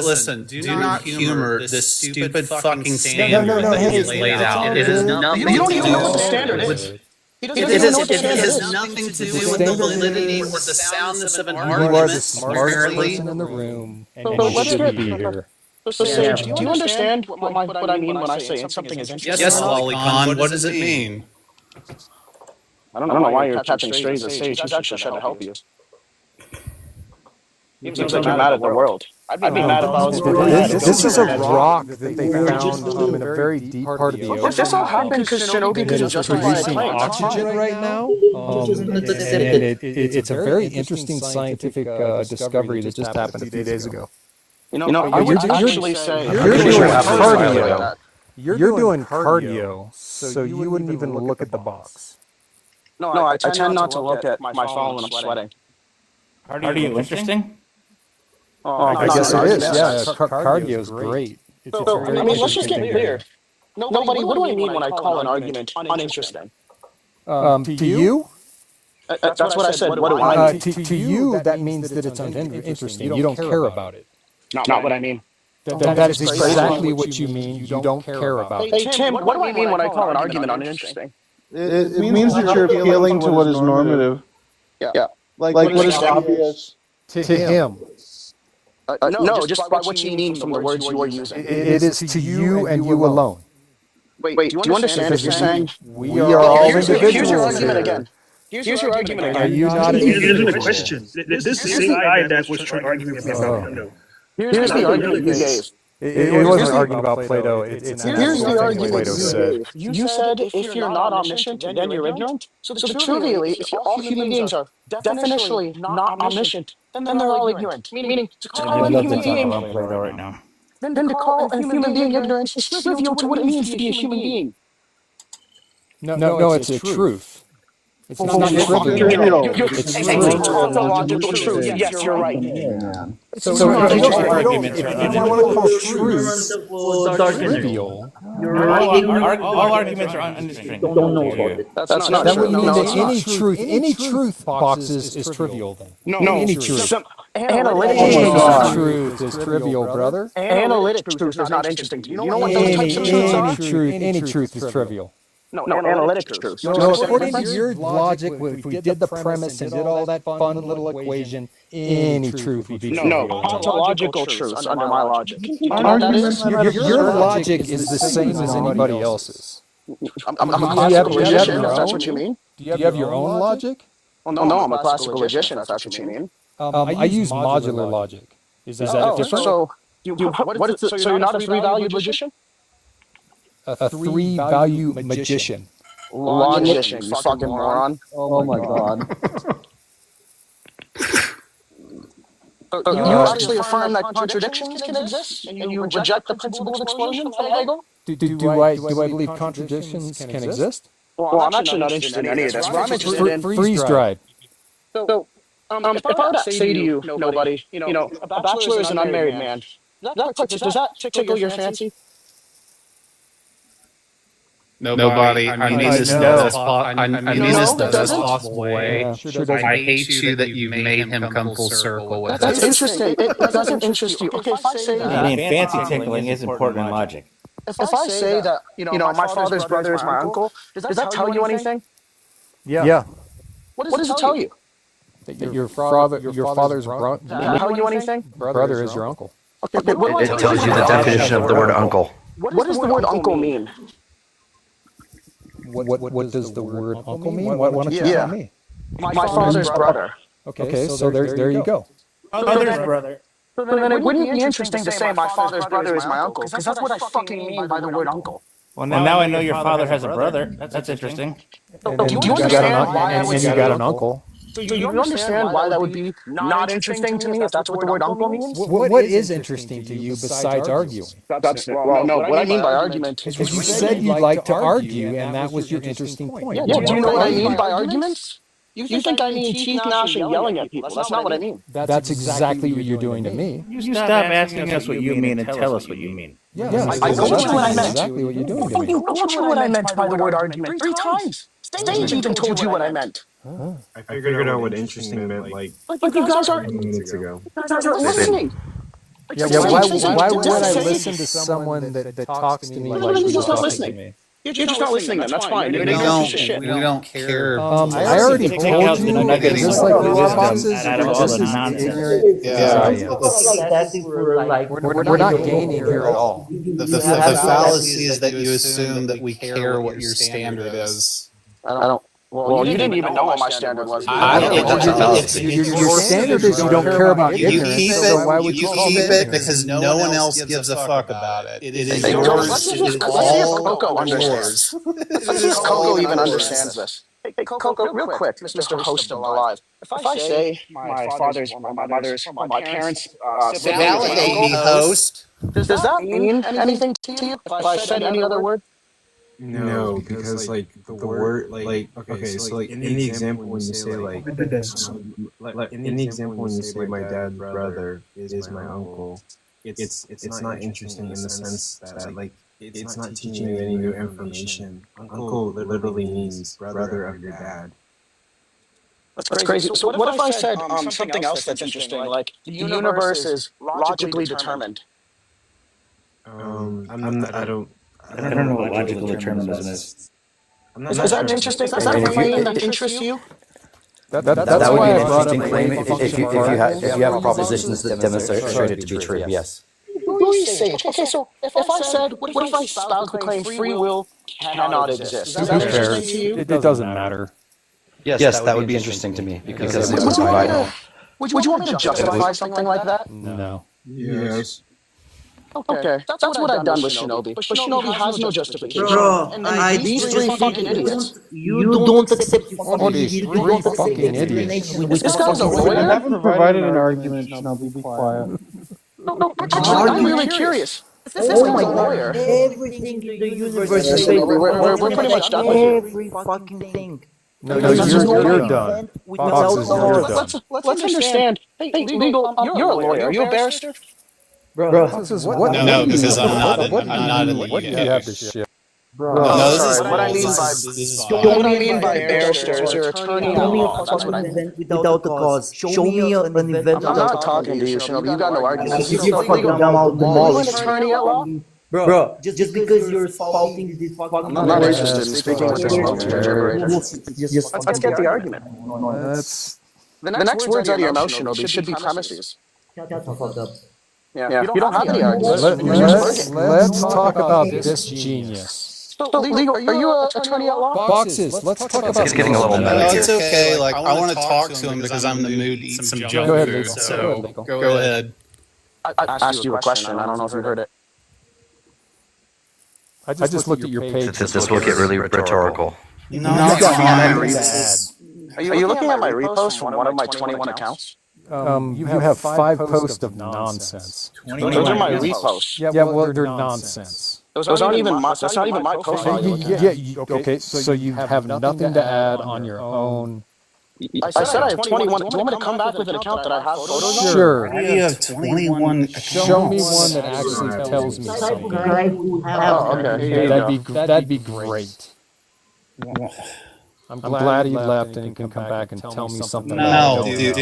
Listen. Do not humor this stupid fucking standard that he's laid out. It has nothing. You don't even know what the standard is. It has nothing to do with the validity or the soundness of an argument. You are the smartest person in the room, and you shouldn't be here. So, Sage, do you understand what I mean when I say something is interesting? Yes, Lolicon. What does it mean? I don't know why you're catching strays at Sage. He's actually trying to help you. It seems like you're mad at the world. I'd be mad if I was This is a rock that they found in a very deep part of the ocean. This all happened because Shinobi couldn't justify producing oxygen right now. And it's a very interesting scientific discovery that just happened a few days ago. You know, I would actually say you're doing cardio. You're doing cardio, so you wouldn't even look at the box. No, I tend not to look at my phone when I'm sweating. Cardio interesting? I guess it is. Yeah, cardio is great. I mean, let's just get clear. Nobody. What do I mean when I call an argument uninteresting? To you? That's what I said. What do I mean? To you, that means that it's uninteresting. You don't care about it. Not what I mean. That is exactly what you mean. You don't care about it. Hey, Tim, what do I mean when I call an argument uninteresting? It means that you're appealing to what is normative. Yeah. Like what is obvious. To him. No, just by what you mean from the words you are using. It is to you and you alone. Wait, do you understand if you're saying we are all individuals? Here's your argument again. Here's your argument again. Are you not Here's the question. This is the guy that was trying to argue with me about Plato. Here's the argument you gave. It wasn't arguing about Plato. It's Here's the argument Plato said. You said if you're not omniscient, then you're ignorant. So trivially, if all human beings are definitionally not omniscient, then they're all ignorant. Meaning, to call a human being Plato right now. then to call a human being ignorant is trivial to what it means to be a human being. No, it's a truth. It's not trivial. It's It's a tautological truth. Yes, you're right. So if you want to call truth trivial, All arguments are uninteresting. Don't know about it. That's not that true. would mean No, that any truth boxes is trivial then. No, Any truth. Analytic Any truth is trivial, brother. Analytic truth is not interesting to you. You know what those types of truths are? Any truth is trivial. No, analytic truth. No, according to your logic, if we did the premise and did all that fun little equation, any truth would be trivial. No, tautological truths under my logic. Do you know what that is? Your logic is the same as anybody else's. I'm a classical logician, if that's what you mean. Do you have your own logic? Well, no, I'm a classical logician, if that's what you mean. I use modular logic. Is that different? So you're not a three-valued logician? A three-value magician. Logician, you fucking moron. Oh my God. You actually affirm that contradictions can exist, and you reject the principle of explosion from Hegel? Do I believe contradictions can exist? Well, I'm actually not interested in any of this. What I'm interested in Freeze dried. So, if I were to say to you, nobody, a bachelor is an unmarried man, does that tickle your fancy? Nobody. I mean this in the best possible way. I hate you that you made him come full circle with That's this. interesting. It doesn't interest you. Okay, if I say I that, mean, fancy tickling is important in logic. if I say that, my father's brother is my uncle, does that tell you anything? Yeah. What does it tell you? That your father's Does it tell you anything? brother is your uncle. Okay, It tells you the definition of the word uncle. What does the word uncle mean? What does the word uncle mean? Why don't you tell me? My father's brother. Okay, so there you go. Father's brother. So then it wouldn't be interesting to say my father's brother is my uncle, because that's what I fucking mean by the word uncle. Well, now I know your father has a brother. That's interesting. So do you understand why I would and you say got an uncle. So do you understand why that would be not interesting to me if that's what the word uncle means? What is interesting to you besides arguing? Well, no. What I mean by argument is Because you said you'd like to argue, and that was your interesting point. Yeah, do you know what I mean by arguments? You think I mean teeth gnashing, yelling at people? That's not what I mean. That's exactly what you're doing to me. You stop asking us what you mean and tell us what you mean. Yes, I told you what I meant. exactly what you're doing to me. I told you what I meant by the word argument 3 times. Stage even told you what I meant. I figured out what interesting meant like But you guys are 20 minutes ago. listening. Why would I listen to someone that talks to me like You're you're just not talking to listening. me? You're just not listening. Then that's fine. You're We an ignorant piece of shit. don't care. I already told you, just like responses out of are all just the as nonsense. ignorant as I am. We're not gaining here at all. The fallacy is that you assume that we care what your standard is. I don't. Well, you didn't even know what my standard was. Your standard is you don't care about You ignorance, keep so why would it. you You call keep it it ignorance? because no one else gives a fuck about it. It is Hey, yours. let's It see is if all Coco yours. understands. Let's see if Coco even understands this. Hey, Coco, real quick, Mr. Host of the Live. If I say my father's, or my mother's, or my parents' sibling, Validate me, host. does that mean anything to you? If I said any other word? No, because like the word like okay, so like in the example when you say like in the example when you say my dad's brother is my uncle, it's not interesting in the sense that like it's not teaching you any new information. Uncle literally means brother of your dad. That's crazy. So what if I said something else that's interesting, like the universe is logically determined? I don't know what logical determinism is. Is that interesting? Is that a claim that interests you? That would be an interesting claim if you have propositions that demonstrate it to be true. Yes. Sage. Okay, so if I said, what if I espouse the claim free will cannot exist? Is that Who interesting cares? to you? It doesn't matter. Yes, that would be interesting to me because it would be vital. Would you want me to justify something like that? No. Yes. Okay, that's what I've done with Shinobi. But Shinobi has no justification. Bro, And these three fucking idiots. You don't accept Oh, these three fucking idiots. This guy's a lawyer? I haven't provided an argument, Shinobi. Be quiet. No, actually, I'm really curious. If this Oh guy's my a god, lawyer, everything in the universe Yes, is we're pretty much done with you. every fucking thing. No, you're done. Fox is you're done. Let's understand. Hey, legal, you're a lawyer. Are you a barrister? Bro, Fox is what? No, because I'm not in the What do you have to share? No, this is Sorry, what I mean by this is what I mean by barrister is your attorney at show me a law. That's what I fucking mean. event without a cause. Show me an event I'm without not a talking to you, Shinobi. You got no arguments. If you're fucking dumb, I'll Are you demolish an attorney at law? Bro, just because you're faulting this fucking... I'm not interested in speaking with this moment. Let's get the argument. That's The next words out of your mouth, Shinobi, should be premises. Shut the fuck up. Yeah, you don't have any arguments. let's talk about this genius. So, legal, are you an attorney at law? Boxes. Let's talk about. It's getting a little No, meta. it's okay. Like I want to talk to him because I'm in the mood to eat some junk ahead, food. Legal. So Go go ahead. I asked you a question. I don't know if you heard it. I just looked at your page. This will get really rhetorical. No, Are you looking at my repost from one of my 21 accounts? You have 5 posts of nonsense. Those are my reposts. Yeah, well, they're nonsense. Those aren't even my. That's not even my profile. you're looking at. Okay, so you have nothing to add on your own. I said I have 21. Do you want me to come back with an account that I have photos on? Sure. How do you have 21 Show me one that actually tells me something. Oh, okay. Here you go. That'd be great. I'm glad he left and he can come back and tell me something. No, dude.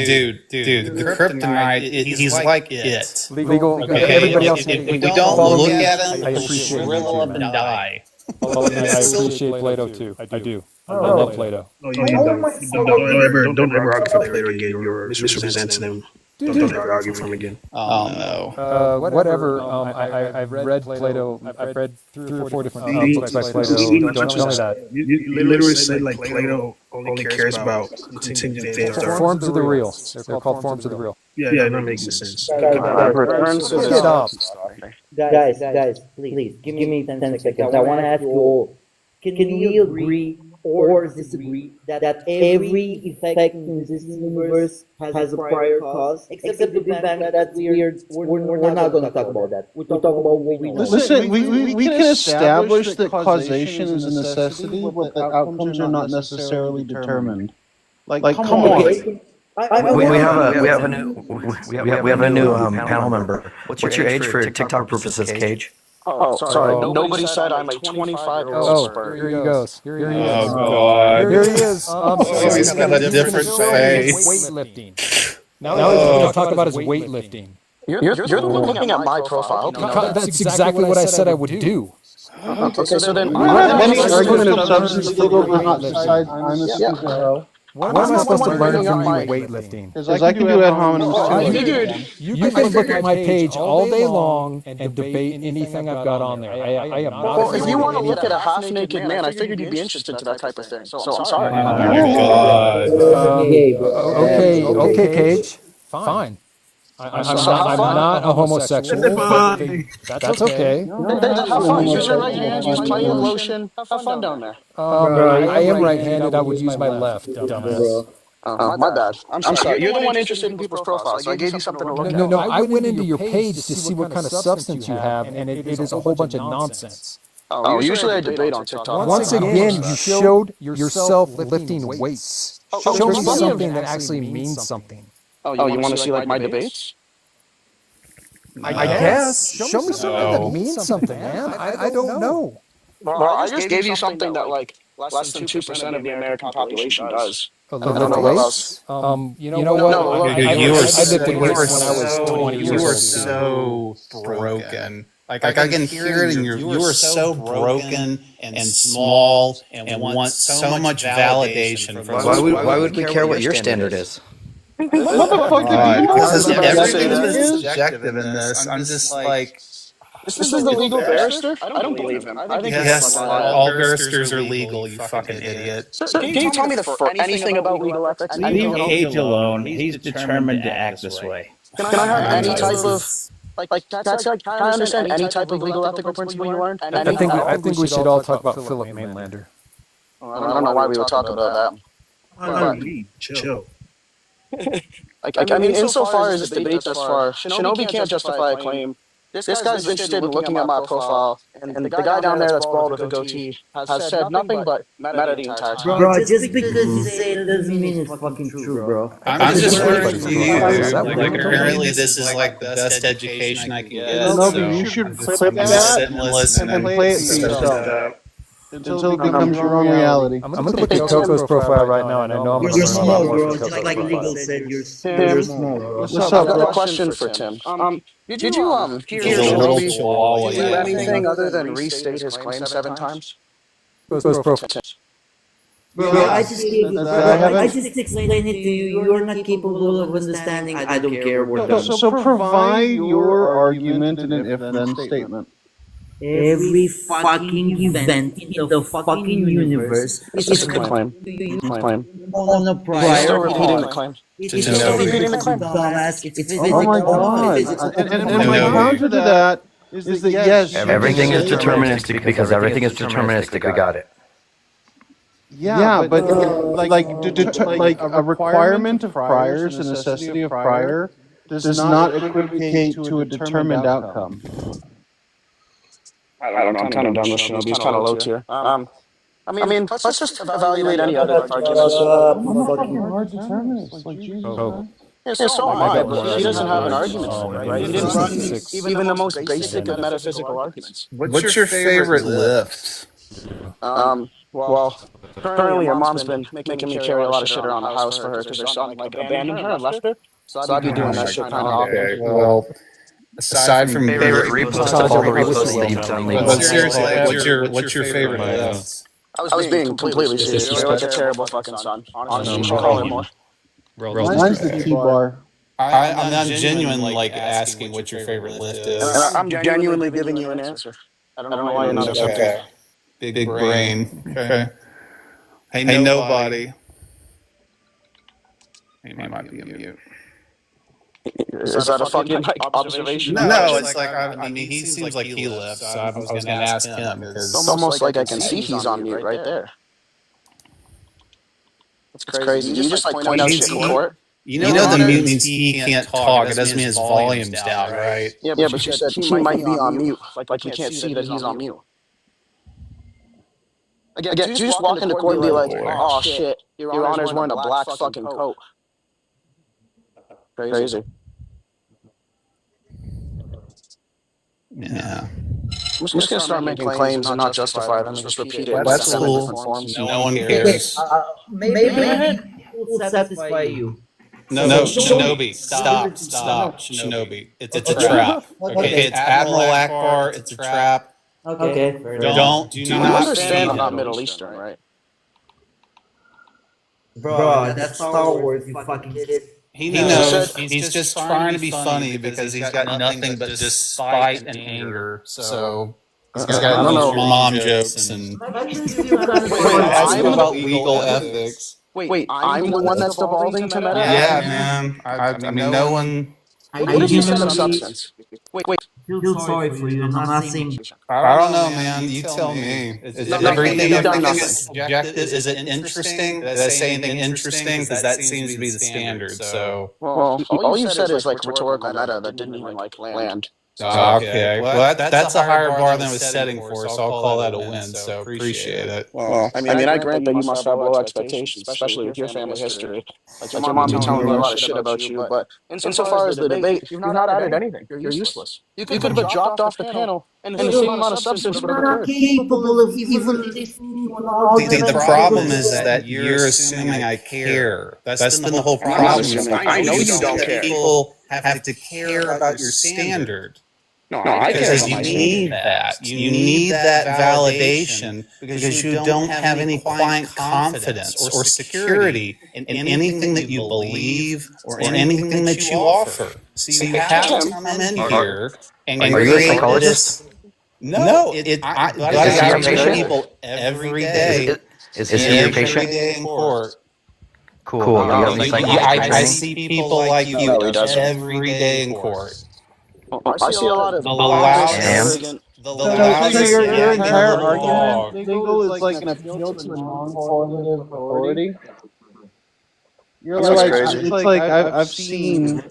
The kryptonite, he's like it. Legal. Okay, Everybody else. if we don't look at him, I we'll appreciate shrivel up and die. I appreciate Plato too. I do. I love Plato. Don't ever argue with Plato again. You're misrepresenting him. Don't argue from again. Oh no. Whatever. I've read Plato. I've read 3 or 4 different books by Plato. Don't tell me that. You literally said like Plato only cares about contingent things. Forms of the real. They're called forms of the real. Yeah, that makes sense. Look it up. Guys, please, give me 10 seconds. I want to ask you all, can we agree or disagree that every effect in this universe has a prior cause, except the Big Bang? That's weird. We're not going to talk about that. We'll talk about what we know. Listen, we can establish that causation is a necessity, but that outcomes are not necessarily determined. Like come on. We have a new panel member. What's your age for TikTok purposes, Cage? Oh, sorry. Nobody said I'm a 25-year-old spurt. Here he goes. Here he is. Oh God. Here he is. He's got a different face. Weightlifting. Now he's going to talk about his weightlifting. You're looking at my profile. That's exactly what I said I would do. Okay, so then Any argument of substance legal over hot society, I'm a superhero. What am I supposed to learn from you weightlifting? Because I can do ad hominem too. You can look at my page all day long and debate anything I've got on there. I am not. Well, if you want to look at a half-naked man, I figured you'd be interested to that type of thing. So I'm sorry. Oh God. Okay, Cage. Fine. I'm not a homosexual. That's okay. Have fun. Use your right hand. Use plenty of lotion. Have fun down there. I am right-handed. I would use my left, dumbass. My bad. I'm sorry. You're the one interested in people's profiles, so I gave you something to look at. No. I went into your page to see what kind of substance you have, and it is a whole bunch of nonsense. Oh, usually I debate on TikTok. Once again, you showed yourself lifting weights. Show me something that actually means something. Oh, you want to see like my debates? I guess. Show me something that means something, man. I don't know. Well, I just gave you something that like less than 2% of the American population does. A little bit weights? You know what? You I were lifted weights when I was 20 years old. You were so broken. Like I can hear it in you were so broken and small and want so much validation from. Why would we care what your standard is? What the fuck did you Because everything is subjective in this. I'm just like, this is the legal barrister? I don't believe him. I think yes, all barristers are legal, you fucking idiot. So, can you tell me for anything about legal ethics? Leave Cage alone. He's determined to act this way. Can I have any type of that's like can I understand any type of legal ethical principle you learned? I think we should all talk about Philip Mainlander. I don't know why we would talk about that. Chill. I mean, insofar as this debate thus far, Shinobi can't justify a claim. This guy's interested in looking at my profile, and the guy down there that's bald with a goatee has said nothing but meta the entire time. Bro, just because you say it doesn't mean it's fucking true, bro. I'm just learning from you, dude. Like apparently this is like the best education I can get. No, but you should clip that and play it for yourself. Until it becomes your own reality. I'm going to look at Coco's profile right now, and I know I'm going to You're small, bro. Just like Legal said, you're small, bro. What's up? I've got a question for Tim. Did you hear Shinobi do anything other than restate his claim 7 times? Coco's profile. Bro, I just explained it to you. You're not capable of understanding. I don't care. We're done. So provide your argument in an if-then statement. Every fucking event in the fucking universe is a claim. on a prior Still repeating the claim. It's still repeating the claim. Oh my god. And my counter to that is that yes. Everything is deterministic because everything is deterministic. We got it. Yeah, but like a requirement of priors, a necessity of prior, does not equivocate to a determined outcome. I don't know. I'm kind of done with Shinobi. He's kind of low tier. I mean, let's just evaluate any other arguments. Hard determinists, like Jesus. Yeah, so am I, but he doesn't have an argument for it, right? He didn't run even the most basic of metaphysical arguments. What's your favorite lift? Well, currently your mom's been making me carry a lot of shit around the house for her because her son like abandoned her and left her. So I'd be doing that shit kind of often. Okay, well, aside from favorite repost, all the reposts that you've done lately. But seriously, what's your favorite lift? I was being completely serious. You're like a terrible fucking son. Honestly, you should call him more. Mine's the T-bar. I'm genuine, like asking what your favorite lift is. And I'm genuinely giving you an answer. I don't know why you're not listening. Okay. Big brain. Okay. Hey, nobody. He might be a mute. Is that a fucking like observation? No, it's like I mean he seems like he lifts, so I was gonna ask him because It's almost like I can see he's on mute right there. That's crazy. You just like point out shit in court. You know the mute means he can't talk. It doesn't mean his volume's down, right? Yeah, but you said he might be on mute. Like you can't see that he's on mute. Again, you just walk into court and be like, "Oh shit, Your Honor's wearing a black fucking coat." Crazy. Yeah. I'm just gonna start making claims and not justify them and just repeat it. That's cool. No one cares. Maybe will satisfy you. No, Shinobi, stop, Shinobi. It's a trap. Okay, it's Admiral Akbar. It's a trap. Okay. Do You not understand I'm not Middle Eastern, right? Bro, that's Star Wars, you fucking kid. He knows. He's just trying to be funny because he's got nothing but just spite and anger. So he's got your mom jokes and asking about legal ethics. Wait, I'm the one that's devolving to meta? Yeah, man. I mean, no one. What is your sense of substance? Wait. Feel sorry for you. I'm not saying. I don't know, man. You tell me. Everything is subjective. Is it interesting? Does that say anything interesting? Because that seems to be the standard. So, well, all you said is like rhetorical meta that didn't even like land. Okay. Well, that's a higher bar than I was setting for, so I'll call that a win. So appreciate it. Well, I mean, I grant that you must have low expectations, especially with your family history. Like your mom be telling you a lot of shit about you, but insofar as the debate, you've not added anything. You're useless. You could have dropped off the panel, and the same amount of substance would have occurred. Capable of even. The problem is that you're assuming I care. That's been the whole problem. I know you don't care. People have to care about your standard. No, I care. Because you need that. You need that validation because you don't have any quiet confidence or security in anything that you believe or in anything that you offer. So you have to come in here and Are you a psychologist? No, I see people every day. Is he your patient? Every day in court. Cool. I see people like you every day in court. I see a lot of the loudest, arrogant, your entire argument is like an appeal to a non-correlative authority. You're like, it's like I've seen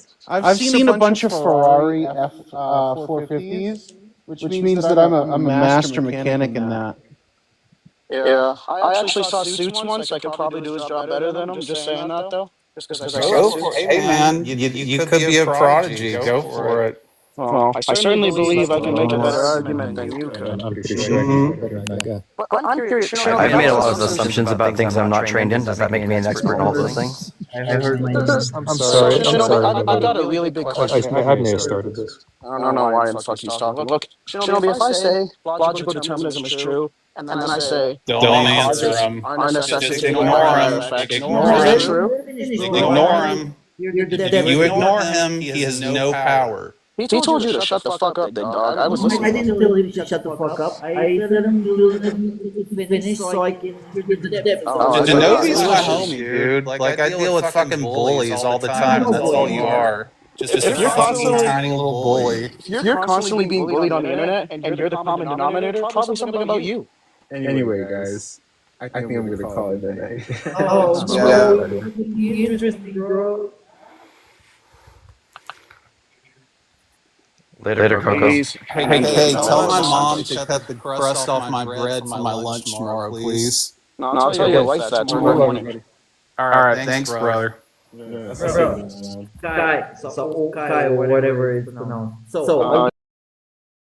a bunch of Ferrari F450s, which means that I'm a master mechanic in that. Yeah, I actually saw Suits once. I could probably do his job better than him. Just saying that though. Hey man, you could be a prodigy. Go for it. Well, I certainly believe I can make a better argument than you could. I'm pretty sure I can better than that guy. But I'm curious. I've made a lot of assumptions about things I'm not trained in. Does that make me an expert in all those things? I'm sorry. I've got a really big question. I may have started this. I don't know why in the fuck you stopping. Look, Shinobi, if I say logical determinism is true, and then I say don't answer him. Our necessity, ignore him. Ignore him. You ignore him. He has no power. He told you to shut the fuck up, big dog. I was listening. I didn't tell him to shut the fuck up. I told him to finish so I can hear the depth. Shinobi's my homie, dude. Like I deal with fucking bullies all the time. That's all you are. Just a fucking tiny little bully. You're constantly being bullied on the internet, and you're the common denominator. Probably something about you. Anyway, guys, I think I'm gonna call it a night. You interesting, bro. Later, Coco. Hey, tell my mom to cut the crust off my bread for my lunch tomorrow, please. No, I'll tell your wife that tomorrow morning. All right, thanks, brother. Sky, or whatever it's pronounced. So